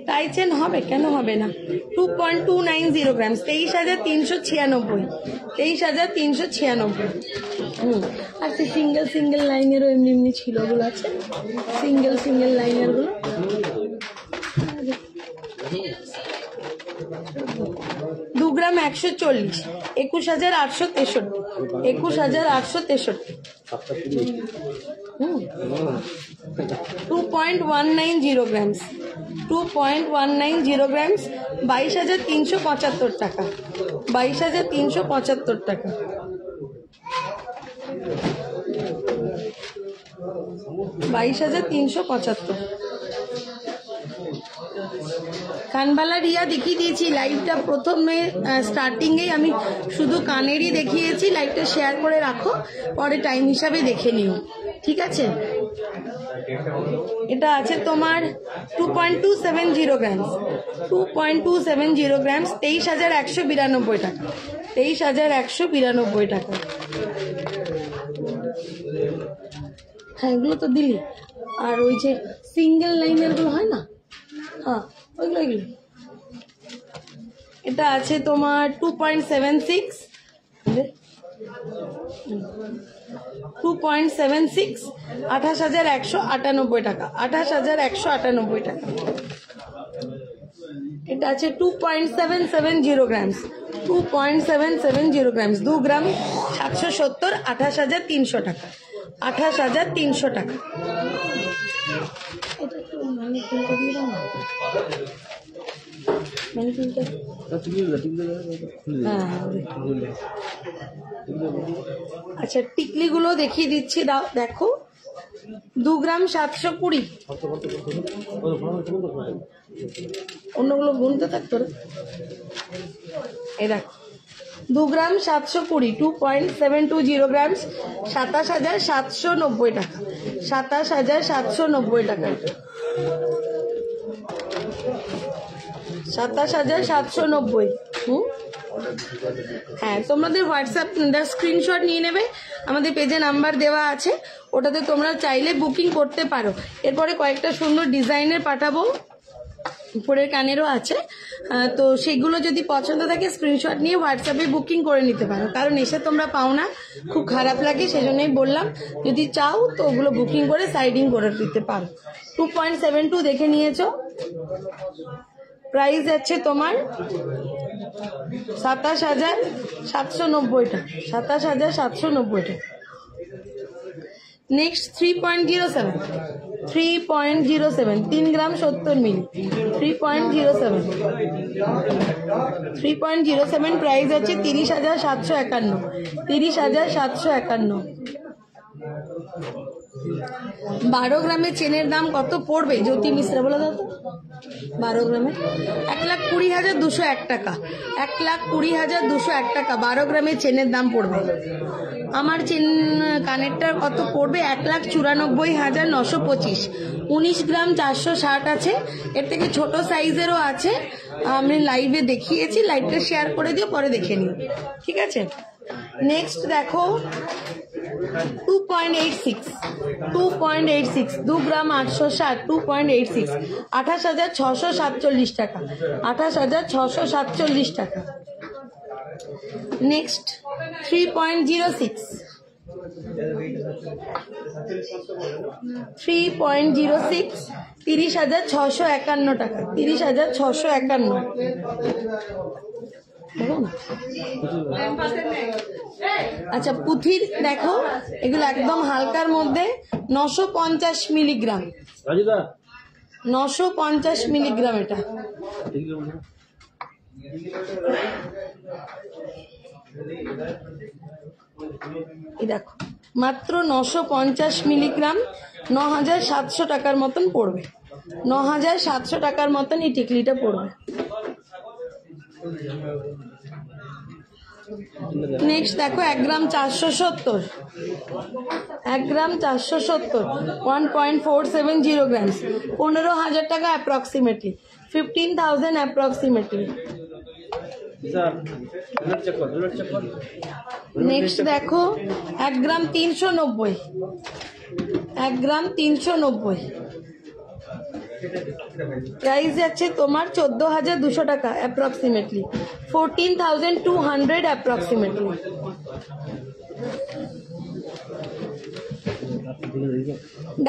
টাই চেন হবে, কেন হবে না, 2.290 গ্রাম, 23,396, 23,396। আর সেই সিঙ্গেল লাইনেরও এমনি এমনি ছিল, ওগুলো আছে সিঙ্গেল লাইনের গুলো। 2 গ্রাম 140, 21,863, 21,863। 2.190 গ্রামস, 2.190 গ্রামস, 22,375 টাকা, 22,375 টাকা। কানবালা রিয়া দেখিয়ে দিয়েছি, লাইভটা প্রথমে স্টার্টিংয়েই আমি শুধু কানেরই দেখিয়েছি, লাইভটা শেয়ার করে রাখো, পরে টাইম হিসাবে দেখে নিও, ঠিক আছে। এটা আছে তোমার 2.270 গ্রামস, 2.270 গ্রামস, 23,192 টাকা, 23,192 টাকা। হ্যাঁ এগুলো তো দিলি, আর ওই যে সিঙ্গেল লাইনের গুলো হয় না, হ্যাঁ ওইগুলো। এটা আছে তোমার 2.76, 2.76, 28,198 টাকা, 28,198 টাকা। এটা আছে 2.770 গ্রামস, 2.770 গ্রামস, 2 গ্রাম 770, 28,300 টাকা, 28,300 টাকা। এটা একটু ম্যানিকুইনটা দিয়ে দাও না, ম্যানিকুইনটা। হ্যাঁ, আচ্ছা টিকলিগুলো দেখিয়ে দিচ্ছি, দাও দেখো। 2 গ্রাম 720, অন্যগুলো গুনতে থাকতো রে। এই দেখো 2 গ্রাম 720, 2.720 গ্রামস, 27,790 টাকা, 27,790 টাকা, 27,790। হ্যাঁ, তোমাদের হোয়াটসঅ্যাপ স্ক্রিনশট নিয়ে নেবে, আমাদের পেজে নাম্বার দেওয়া আছে, ওটাতে তোমরা চাইলে বুকিং করতে পারো। এরপরে কয়েকটা সুন্দর ডিজাইনের পাঠাবো, উপরের কানেরও আছে, তো সেগুলো যদি পছন্দ থাকে স্ক্রিনশট নিয়ে হোয়াটসঅ্যাপে বুকিং করে নিতে পারো, কারণ এসে তোমরা পাও না, খুব খারাপ লাগে, সেজন্যই বললাম যদি চাও তো ওগুলো বুকিং করে সাইডিং করে দিতে পারো। 2.72 দেখে নিয়েছো, প্রাইস আছে তোমার 27,790 টাকা, 27,790 টাকা। নেক্সট 3.07, 3.07, 3 গ্রাম 70 মিলি, 3.07, 3.07, প্রাইস আছে 30,751, 30,751। 12 গ্রামের চেনের দাম কত পড়বে জ্যোতি মিশ্রা বলে দাও তো? 12 গ্রামে 1,20,201 টাকা, 1,20,201 টাকা 12 গ্রামের চেনের দাম পড়বে। আমার চেন কানেরটার কত পড়বে? 1,94,925, 19 গ্রাম 460 আছে, এর থেকে ছোট সাইজেরও আছে, আমি লাইভে দেখিয়েছি, লাইভটা শেয়ার করে দিও, পরে দেখে নিও, ঠিক আছে। নেক্সট দেখো 2.86, 2.86, 2 গ্রাম 860, 2.86, 28,647 টাকা, 28,647 টাকা। নেক্সট 3.06, 3.06, 30,651 টাকা, 30,651। আচ্ছা পুঁথির দেখো, এগুলো একদম হালকার মধ্যে, 950 মিলিগ্রাম, 950 মিলিগ্রাম, এটা এই দেখো মাত্র 950 মিলিগ্রাম, 9,700 টাকার মতন পড়বে, 9,700 টাকার মতন এই টিকলিটা পড়বে। নেক্সট দেখো 1 গ্রাম 470, 1 গ্রাম 470, 1.470 গ্রামস, 15,000 টাকা অ্যাপ্রক্সিমেটলি, 15,000 অ্যাপ্রক্সিমেটলি। নেক্সট দেখো 1 গ্রাম 390, 1 গ্রাম 390, প্রাইস আছে তোমার 14,200 টাকা অ্যাপ্রক্সিমেটলি, 14,200 অ্যাপ্রক্সিমেটলি।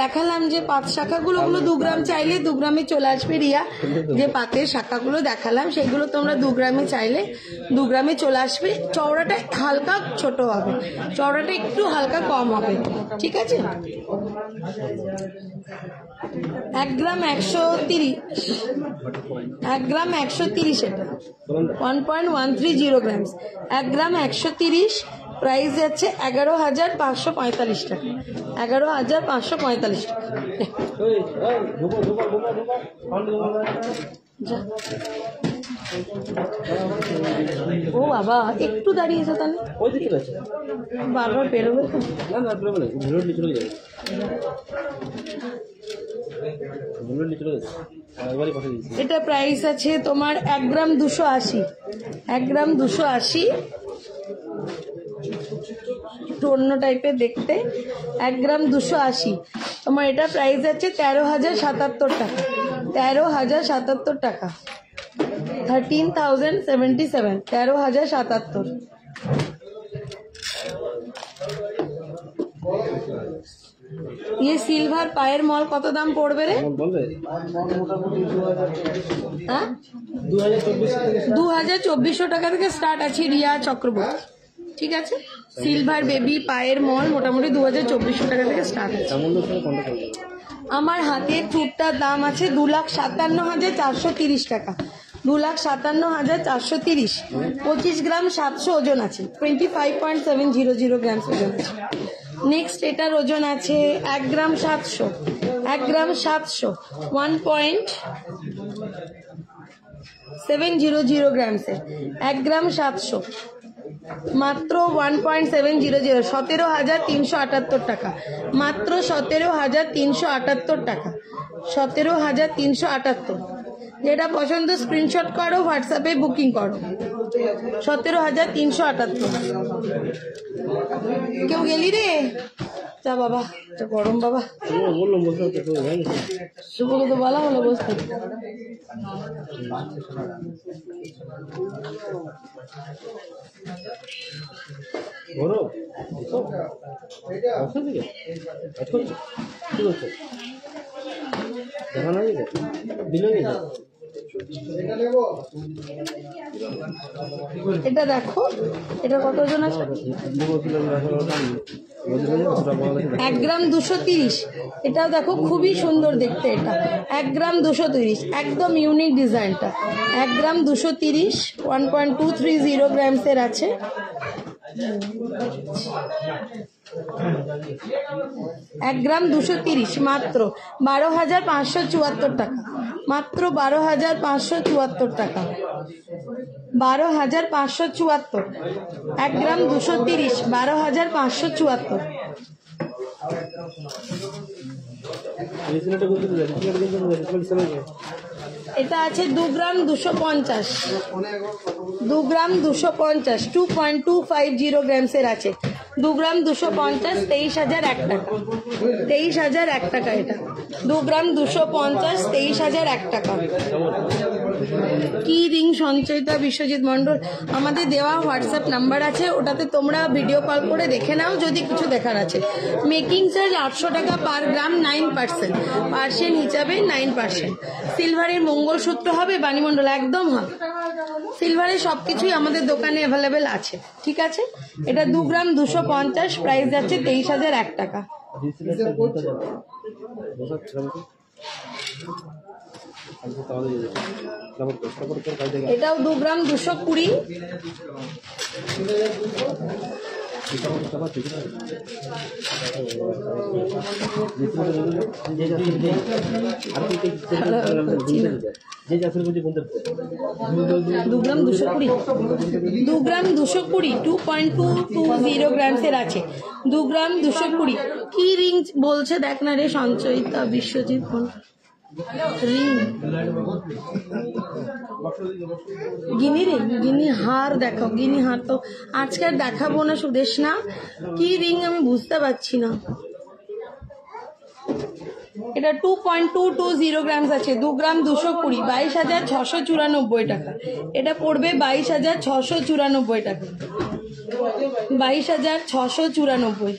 দেখালাম যে পাত শাখাগুলো, ওগুলো 2 গ্রাম চাইলে 2 গ্রামে চলে আসবে রিয়া, যে পাতের শাখাগুলো দেখালাম সেগুলো তোমরা 2 গ্রামে চাইলে 2 গ্রামে চলে আসবে। চওড়াটা হালকা ছোট হবে, চওড়াটা একটু হালকা কম হবে, ঠিক আছে। 1 গ্রাম 130, 1 গ্রাম 130, এটা 1.130 গ্রামস, 1 গ্রাম 130, প্রাইস যাচ্ছে 11,545 টাকা, 11,545 টাকা। ও বাবা, একটু দাঁড়িয়েছে তাহলে, বারবার বেরোবে তো। এটা প্রাইস আছে তোমার 1 গ্রাম 280, 1 গ্রাম 280, একটু অন্য টাইপের দেখতে, 1 গ্রাম 280 তোমার, এটা প্রাইস আছে 13,077 টাকা, 13,077 টাকা, 13,077, 13,077। ये সিলভার পায়ের মল কত দাম পড়বে রে? বলবে হ্যাঁ 2024 টাকা থেকে স্টার্ট আছে রিয়া চক্রবর্তী। ঠিক আছে, সিলভার বেবি পায়ের মল মোটামুটি 2400 টাকা থেকে স্টার্ট আছে। কেমন লোক কন্ট্যাক্ট করবে? আমার হাতের চুটটার দাম আছে 2,57,430 টাকা। 2,57,430, 25 গ্রাম 700 ওজন আছে, 25.700 গ্রাম ওজন আছে। নেক্সট এটার ওজন আছে 1 গ্রাম 700, 1 গ্রাম 700, 1.700 গ্রামসের, 1 গ্রাম 700 মাত্র 1.700, 17,378 টাকা, মাত্র 17,378 টাকা, 17,378। যেটা পছন্দ স্ক্রিনশট করো, হোয়াটসঅ্যাপে বুকিং করো। 17,378। কেউ গেলি রে? যা বাবা, এটা গরম বাবা। বললাম বলতে শুভকে তো বলা হলো বসতে। বড় কি করছো? দেখা নাই বিলঙ্গি এটা দেখো, এটা কত ওজন আছে? 1 গ্রাম 230। এটাও দেখো খুবই সুন্দর দেখতে, এটা 1 গ্রাম 230, একদম ইউনিক ডিজাইনটা। 1 গ্রাম 230, 1.230 গ্রামসের আছে। 1 গ্রাম 230, মাত্র 12,574 টাকা, মাত্র 12,574 টাকা, 12,574। 1 গ্রাম 230, 12,574। এটা আছে 2 গ্রাম 250, 2 গ্রাম 250, 2.250 গ্রামসের আছে। 2 গ্রাম 250, 23,001 টাকা, 23,001 টাকা এটা। 2 গ্রাম 250, 23,001 টাকা। কি রিং সঞ্চয়িতা বিশ্বজিৎ মন্ডল, আমাদের দেওয়া হোয়াটসঅ্যাপ নাম্বার আছে, ওটাতে তোমরা ভিডিও কল করে দেখে নাও যদি কিছু দেখার আছে। মেকিং চার্জ 800 টাকা পার গ্রাম, 9%, পার্সেন্ট হিসাবে 9%। সিলভারের মঙ্গলসূত্র হবে বাণীমণ্ডল, একদম হবে। সিলভারের সবকিছুই আমাদের দোকানে অ্যাভেলেবেল আছে। ঠিক আছে, এটা 2 গ্রাম 250, প্রাইস যাচ্ছে 23,001 টাকা। এটাও 2 গ্রাম 220। দু গ্রাম 220, 2.220 গ্রামসের আছে। 2 গ্রাম 220। কি রিং বলছে দেখ না রে সঞ্চয়িতা বিশ্বজিৎ রিং, গিনি রিং, গিনি হার দেখাও। গিনি হার তো আজকে আর দেখাবো না সুদেশ না। কি রিং আমি বুঝতে পারছি না। এটা 2.220 গ্রামস আছে। 2 গ্রাম 220, 22,694 টাকা। এটা পড়বে 22,694 টাকা, 22,694।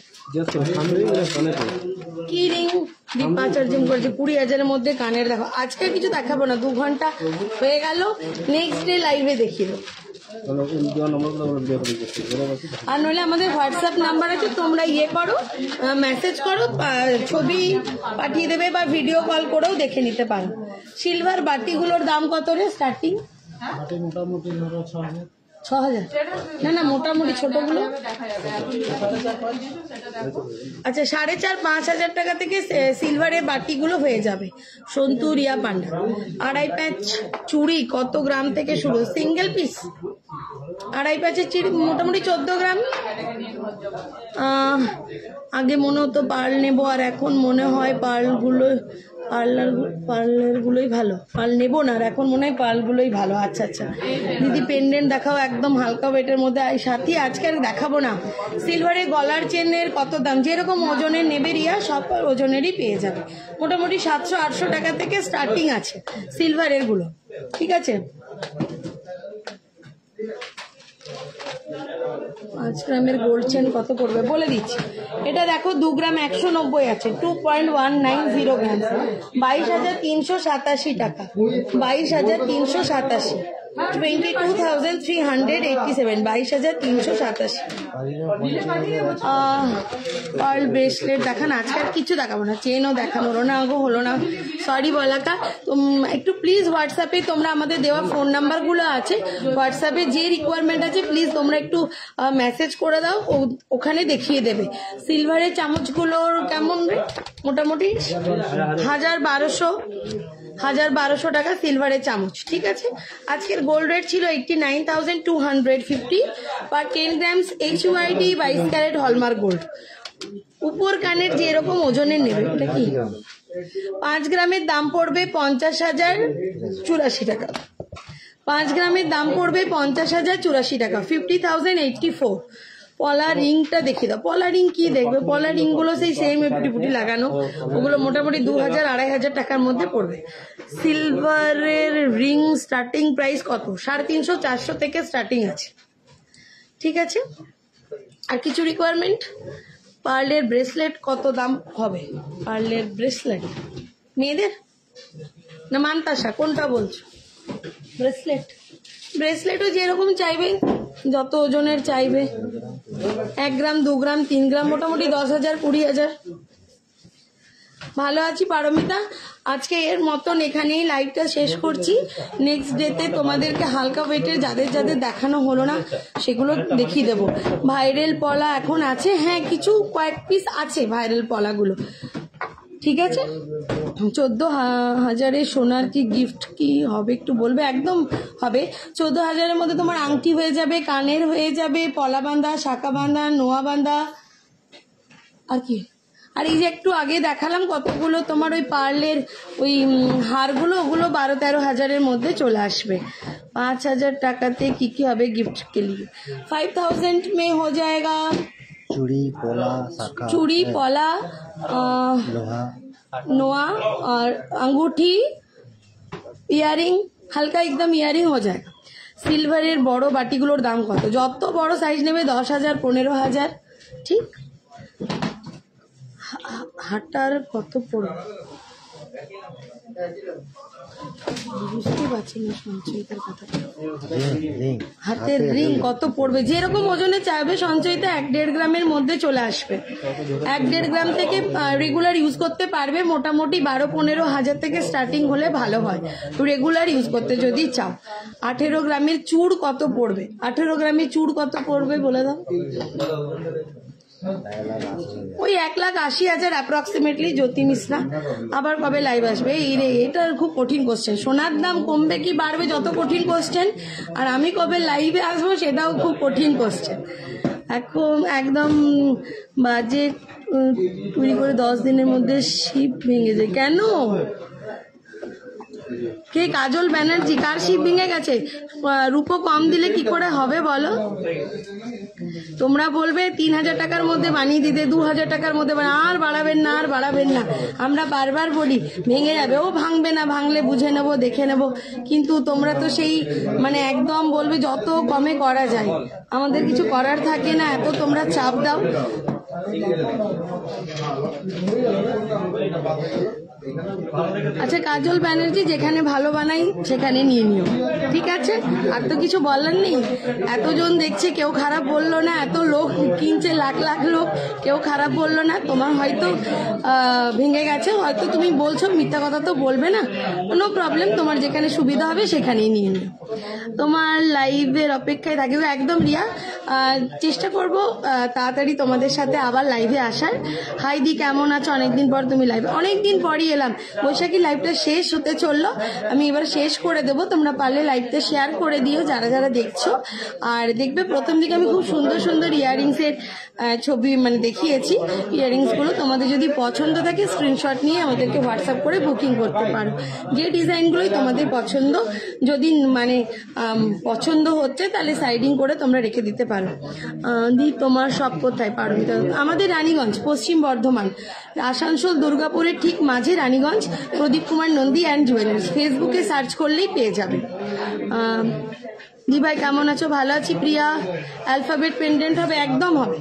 কি রিং দীপা চার্জিং করেছে 20,000-এর মধ্যে কানের দেখো। আজকে কিছু দেখাবো না, 2 ঘন্টা হয়ে গেল, নেক্সট ডে লাইভে দেখিয়ে দেবো। আর নইলে আমাদের হোয়াটসঅ্যাপ নাম্বার আছে, তোমরা ইয়ে করো, মেসেজ করো, ছবি পাঠিয়ে দেবে বা ভিডিও কল করেও দেখে নিতে পারো। সিলভার বাটিগুলোর দাম কত রে স্টার্টিং? মোটামুটি 6,000। না না, মোটামুটি ছোটগুলো আচ্ছা 4,500-5,000 টাকা থেকে সিলভারের বাটিগুলো হয়ে যাবে। সন্তু রিয়া পান্ডা। 2.5 প্যাচ চুড়ি কত গ্রাম থেকে শুরু? সিঙ্গেল পিস 2.5 প্যাচের চুড়ি মোটামুটি 14 গ্রাম। আগে মনে হতো পার্ল নেবো, আর এখন মনে হয় পার্লারগুলোই ভালো। পার্ল নেবো না, আর এখন মনে হয় পার্লগুলোই ভালো। আচ্ছা আচ্ছা দিদি, পেন্ডেন্ট দেখাও একদম হালকা ওয়েটের মধ্যে। সাথী আজকে আর দেখাবো না। সিলভারের গলার চেনের কত দাম, যেরকম ওজনের নেবে রিয়া সব ওজনেরই পেয়ে যাবে। মোটামুটি 700-800 টাকা থেকে স্টার্টিং আছে সিলভারের গুলো। ঠিক আছে, 5 গ্রামের গোল্ড চেন কত পড়বে বলে দিচ্ছি। এটা দেখো 2 গ্রাম 190 আছে, 2.190 গ্রাম, 22,387 টাকা, 22,387, 22,387, 22,387। পার্ল ব্রেসলেট দেখান, আজকাল কিছু দেখাবো না, চেনও দেখানো হলো না, হলো না, সরি বলাটা। একটু প্লিজ হোয়াটসঅ্যাপে তোমরা আমাদের দেওয়া ফোন নাম্বারগুলো আছে, হোয়াটসঅ্যাপে যে রিকোয়ারমেন্ট আছে প্লিজ তোমরা একটু মেসেজ করে দাও, ওখানে দেখিয়ে দেবে। সিলভারের চামচগুলোর কেমন রেট? মোটামুটি 1,200 টাকা সিলভারের চামচ, ঠিক আছে। আজকের গোল্ড রেট ছিল 89,250 per 10 grams HUID 22 carat hallmark gold. উপর কানের যে এরকম ওজনের নেবে, এটা কি 5 গ্রামের দাম পড়বে 50,084 টাকা, 5 গ্রামের দাম পড়বে 50,084 টাকা, 50,084। পলা রিংটা দেখিয়ে দাও। পলা রিং কি দেখবে, পলা রিং গুলো সেই সেম এপুটি লাগানো, ওগুলো মোটামুটি 2,000-2,500 টাকার মধ্যে পড়বে। সিলভারের রিং স্টার্টিং প্রাইস কত? 350-400 থেকে স্টার্টিং আছে, ঠিক আছে। আর কিছু রিকোয়ারমেন্ট? পার্লের ব্রেসলেট কত দাম হবে? পার্লের ব্রেসলেট মেয়েদের না মানতাসা, কোনটা বলছো? ব্রেসলেটও যেরকম চাইবে, যত ওজনের চাইবে, 1 গ্রাম 2 গ্রাম 3 গ্রাম, মোটামুটি 10,000-20,000। ভালো আছি পারমিতা, আজকে এর মতন এখানেই লাইভটা শেষ করছি। নেক্সট ডেতে তোমাদেরকে হালকা ওয়েটের যাদের যাদের দেখানো হলো না সেগুলো দেখিয়ে দেবো। ভাইরাল পলা এখন আছে, হ্যাঁ কিছু কয়েক পিস আছে ভাইরাল পলাগুলো, ঠিক আছে। 14,000 সোনার কি গিফট কি হবে একটু বলবে? একদম হবে। 14,000 মধ্যে তোমার আংটি হয়ে যাবে, কানের হয়ে যাবে, পলা বাঁধা, শাঁখা বাঁধা, নোয়া বাঁধা, আর কি। আর এই যে একটু আগে দেখালাম কতগুলো তোমার ওই পার্লের ওই হারগুলো, ওগুলো 12-13,000 মধ্যে চলে আসবে। 5,000 টাকাতে কি কি হবে गिफ्ट के लिए? 5,000 में हो जाएगा चूड़ी पोला शाखा, चूड़ी पोला, लोहा, নোয়া और अंगूठी, ইয়ারিং, হালকা একদম ইয়ারিং हो जाएगा। সিলভারের বড় বাটিগুলোর দাম কত? যত বড় সাইজ নেবে 10,000, 15,000, ঠিক। হাটার কত পড়বে বুঝতে পারছি না সঞ্চয়িতার কথাটা। হাতের রিং কত পড়বে? যেরকম ওজনে চাইবে সঞ্চয়িতা 1-1.5 গ্রামের মধ্যে চলে আসবে। 1-1.5 গ্রাম থেকে রেগুলার ইউজ করতে পারবে, মোটামুটি 12-15,000 থেকে স্টার্টিং হলে ভালো হয় রেগুলার ইউজ করতে যদি চাও। 18 গ্রামের চুড় কত পড়বে? 18 গ্রামের চুড় কত পড়বে বলে দাও। ওই 1,80,000 অ্যাপ্রক্সিমেটলি। জ্যোতি মিশ্রা আবার কবে লাইভ আসবে? এই রে, এটা খুব কঠিন কোশ্চেন। সোনার দাম কমবে কি বাড়বে যত কঠিন কোশ্চেন, আর আমি কবে লাইভে আসবো সেটাও খুব কঠিন কোশ্চেন। এখন একদম বাজে চুরি করে 10 দিনের মধ্যে শিপ ভেঙে যায় কেন? কে? কাজল ব্যানার্জি। কার শিপ ভেঙে গেছে? রূপো কম দিলে কি করে হবে বলো? তোমরা বলবে 3,000 টাকার মধ্যে বানিয়ে দিতে, 2,000 টাকার মধ্যে আর বাড়াবেন না, আর বাড়াবেন না। আমরা বারবার বলি ভেঙে যাবে, ও ভাঙবে না, ভাঙলে বুঝে নেব, দেখে নেব। কিন্তু তোমরা তো সেই মানে একদম বলবে যত কমে করা যায়। আমাদের কিছু করার থাকে না, এত তোমরা চাপ দাও। আচ্ছা কাজল ব্যানার্জি, যেখানে ভালো বানাই সেখানে নিয়ে নিও, ঠিক আছে। আর তো কিছু বলার নেই। এতজন দেখছে, কেউ খারাপ বললো না, এত লোক কিনছে, লাখ লাখ লোক, কেউ খারাপ বললো না। তোমার হয়তো ভেঙে গেছে, হয়তো তুমি বলছো, মিথ্যা কথা তো বলবে না, কোনো প্রবলেম। তোমার যেখানে সুবিধা হবে সেখানেই নিয়ে নিও। তোমার লাইভের অপেক্ষায় থাকি একদম রিয়া। চেষ্টা করব তাড়াতাড়ি তোমাদের সাথে আবার লাইভে আসার। হাই দি, কেমন আছো? অনেকদিন পর তুমি লাইভে। অনেকদিন পরই এলাম। বৈশাখী লাইভটা শেষ হতে চললো, আমি এবার শেষ করে দেবো। তোমরা পারলে লাইভটা শেয়ার করে দিও যারা যারা দেখছো। আর দেখবে প্রথম দিকে আমি খুব সুন্দর সুন্দর ইয়াররিংসের ছবি মানে দেখিয়েছি। ইয়াররিংসগুলো তোমাদের যদি পছন্দ থাকে স্ক্রিনশট নিয়ে আমাদেরকে হোয়াটসঅ্যাপ করে বুকিং করতে পারো। যে ডিজাইনগুলোই তোমাদের পছন্দ, যদি মানে পছন্দ হচ্ছে তাহলে সাইডিং করে তোমরা রেখে দিতে পারো। দি তোমার সব কোথায়? পারমিতা আমাদের রানীগঞ্জ, পশ্চিম বর্ধমান, আসানসোল দুর্গাপুরের ঠিক মাঝে রানীগঞ্জ, প্রদীপ কুমার নন্দী অ্যান্ড জুয়েলার্স। ফেসবুকে সার্চ করলেই পেয়ে যাবে। দি ভাই কেমন আছো? ভালো আছি প্রিয়া। অ্যালফাবেট পেন্ডেন্ট হবে, একদম হবে।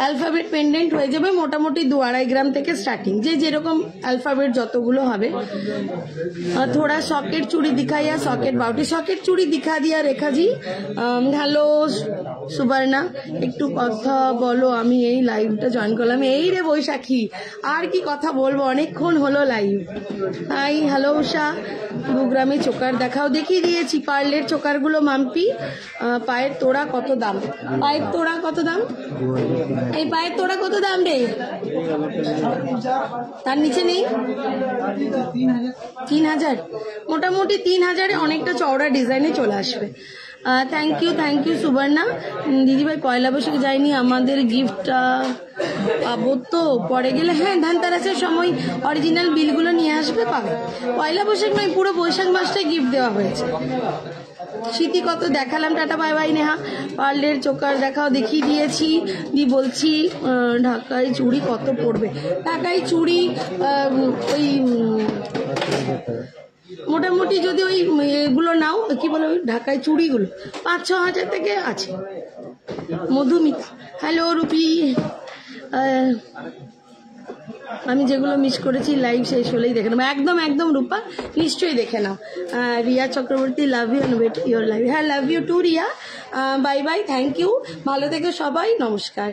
অ্যালফাবেট পেন্ডেন্ট হয়ে যাবে মোটামুটি 2-2.5 গ্রাম থেকে স্টার্টিং, যে যেরকম অ্যালফাবেট যতগুলো হবে। थोड़ा सॉकेट चूड़ी दिखाइया, सॉकेट बाउटी सॉकेट चूड़ी दिखा दिया रेखा जी। হ্যালো সুবর্ণা, একটু কথা বলো। আমি এই লাইভটা জয়েন করলাম। এই রে বৈশাখী, আর কি কথা বলবো, অনেকক্ষণ হলো লাইভ। হাই হ্যালো উষা। গুগ্রামে চোকার দেখাও, দেখিয়ে দিয়েছি পার্লের চোকারগুলো মাম্পি। পায়ের তোড়া কত দাম? পায়ের তোড়া কত দাম? এই পায়ের তোড়া কত দাম রে? তার নিচে নেই? 3000, মোটামুটি 3000-এ অনেকটা চওড়া ডিজাইনে চলে আসবে। Thank you Suvarna. দিদিভাই পয়লা বৈশাখ যায়নি, আমাদের গিফটটা পাবো তো পরে গেলে? হ্যাঁ, ধানতেরাসের সময় অরিজিনাল বিলগুলো নিয়ে আসবে, পাবে। পয়লা বৈশাখ নয়, পুরো বৈশাখ মাসটাই গিফট দেওয়া হয়েছে। স্মৃতি কত দেখালাম, টাটা বাই বাই নেহা। পার্লের চোকার দেখাও, দেখিয়ে দিয়েছি। দি বলছি ঢাকায় চুড়ি কত পড়বে? ঢাকায় চুড়ি ওই মোটামুটি যদি ওই এগুলো নাও, কি বলো, ঢাকায় চুড়িগুলো 5-6 হাজার থেকে আছে। মধুমিত হ্যালো রুপি। আমি যেগুলো মিস করেছি লাইভ শেষ হলেই দেখে নেবো। একদম রূপা, নিশ্চয়ই দেখে নাও। Riya Chakraborty, love you and wait your live. হ্যাঁ, love you too Riya. Bye bye, thank you, ভালো থেকো সবাই, নমস্কার।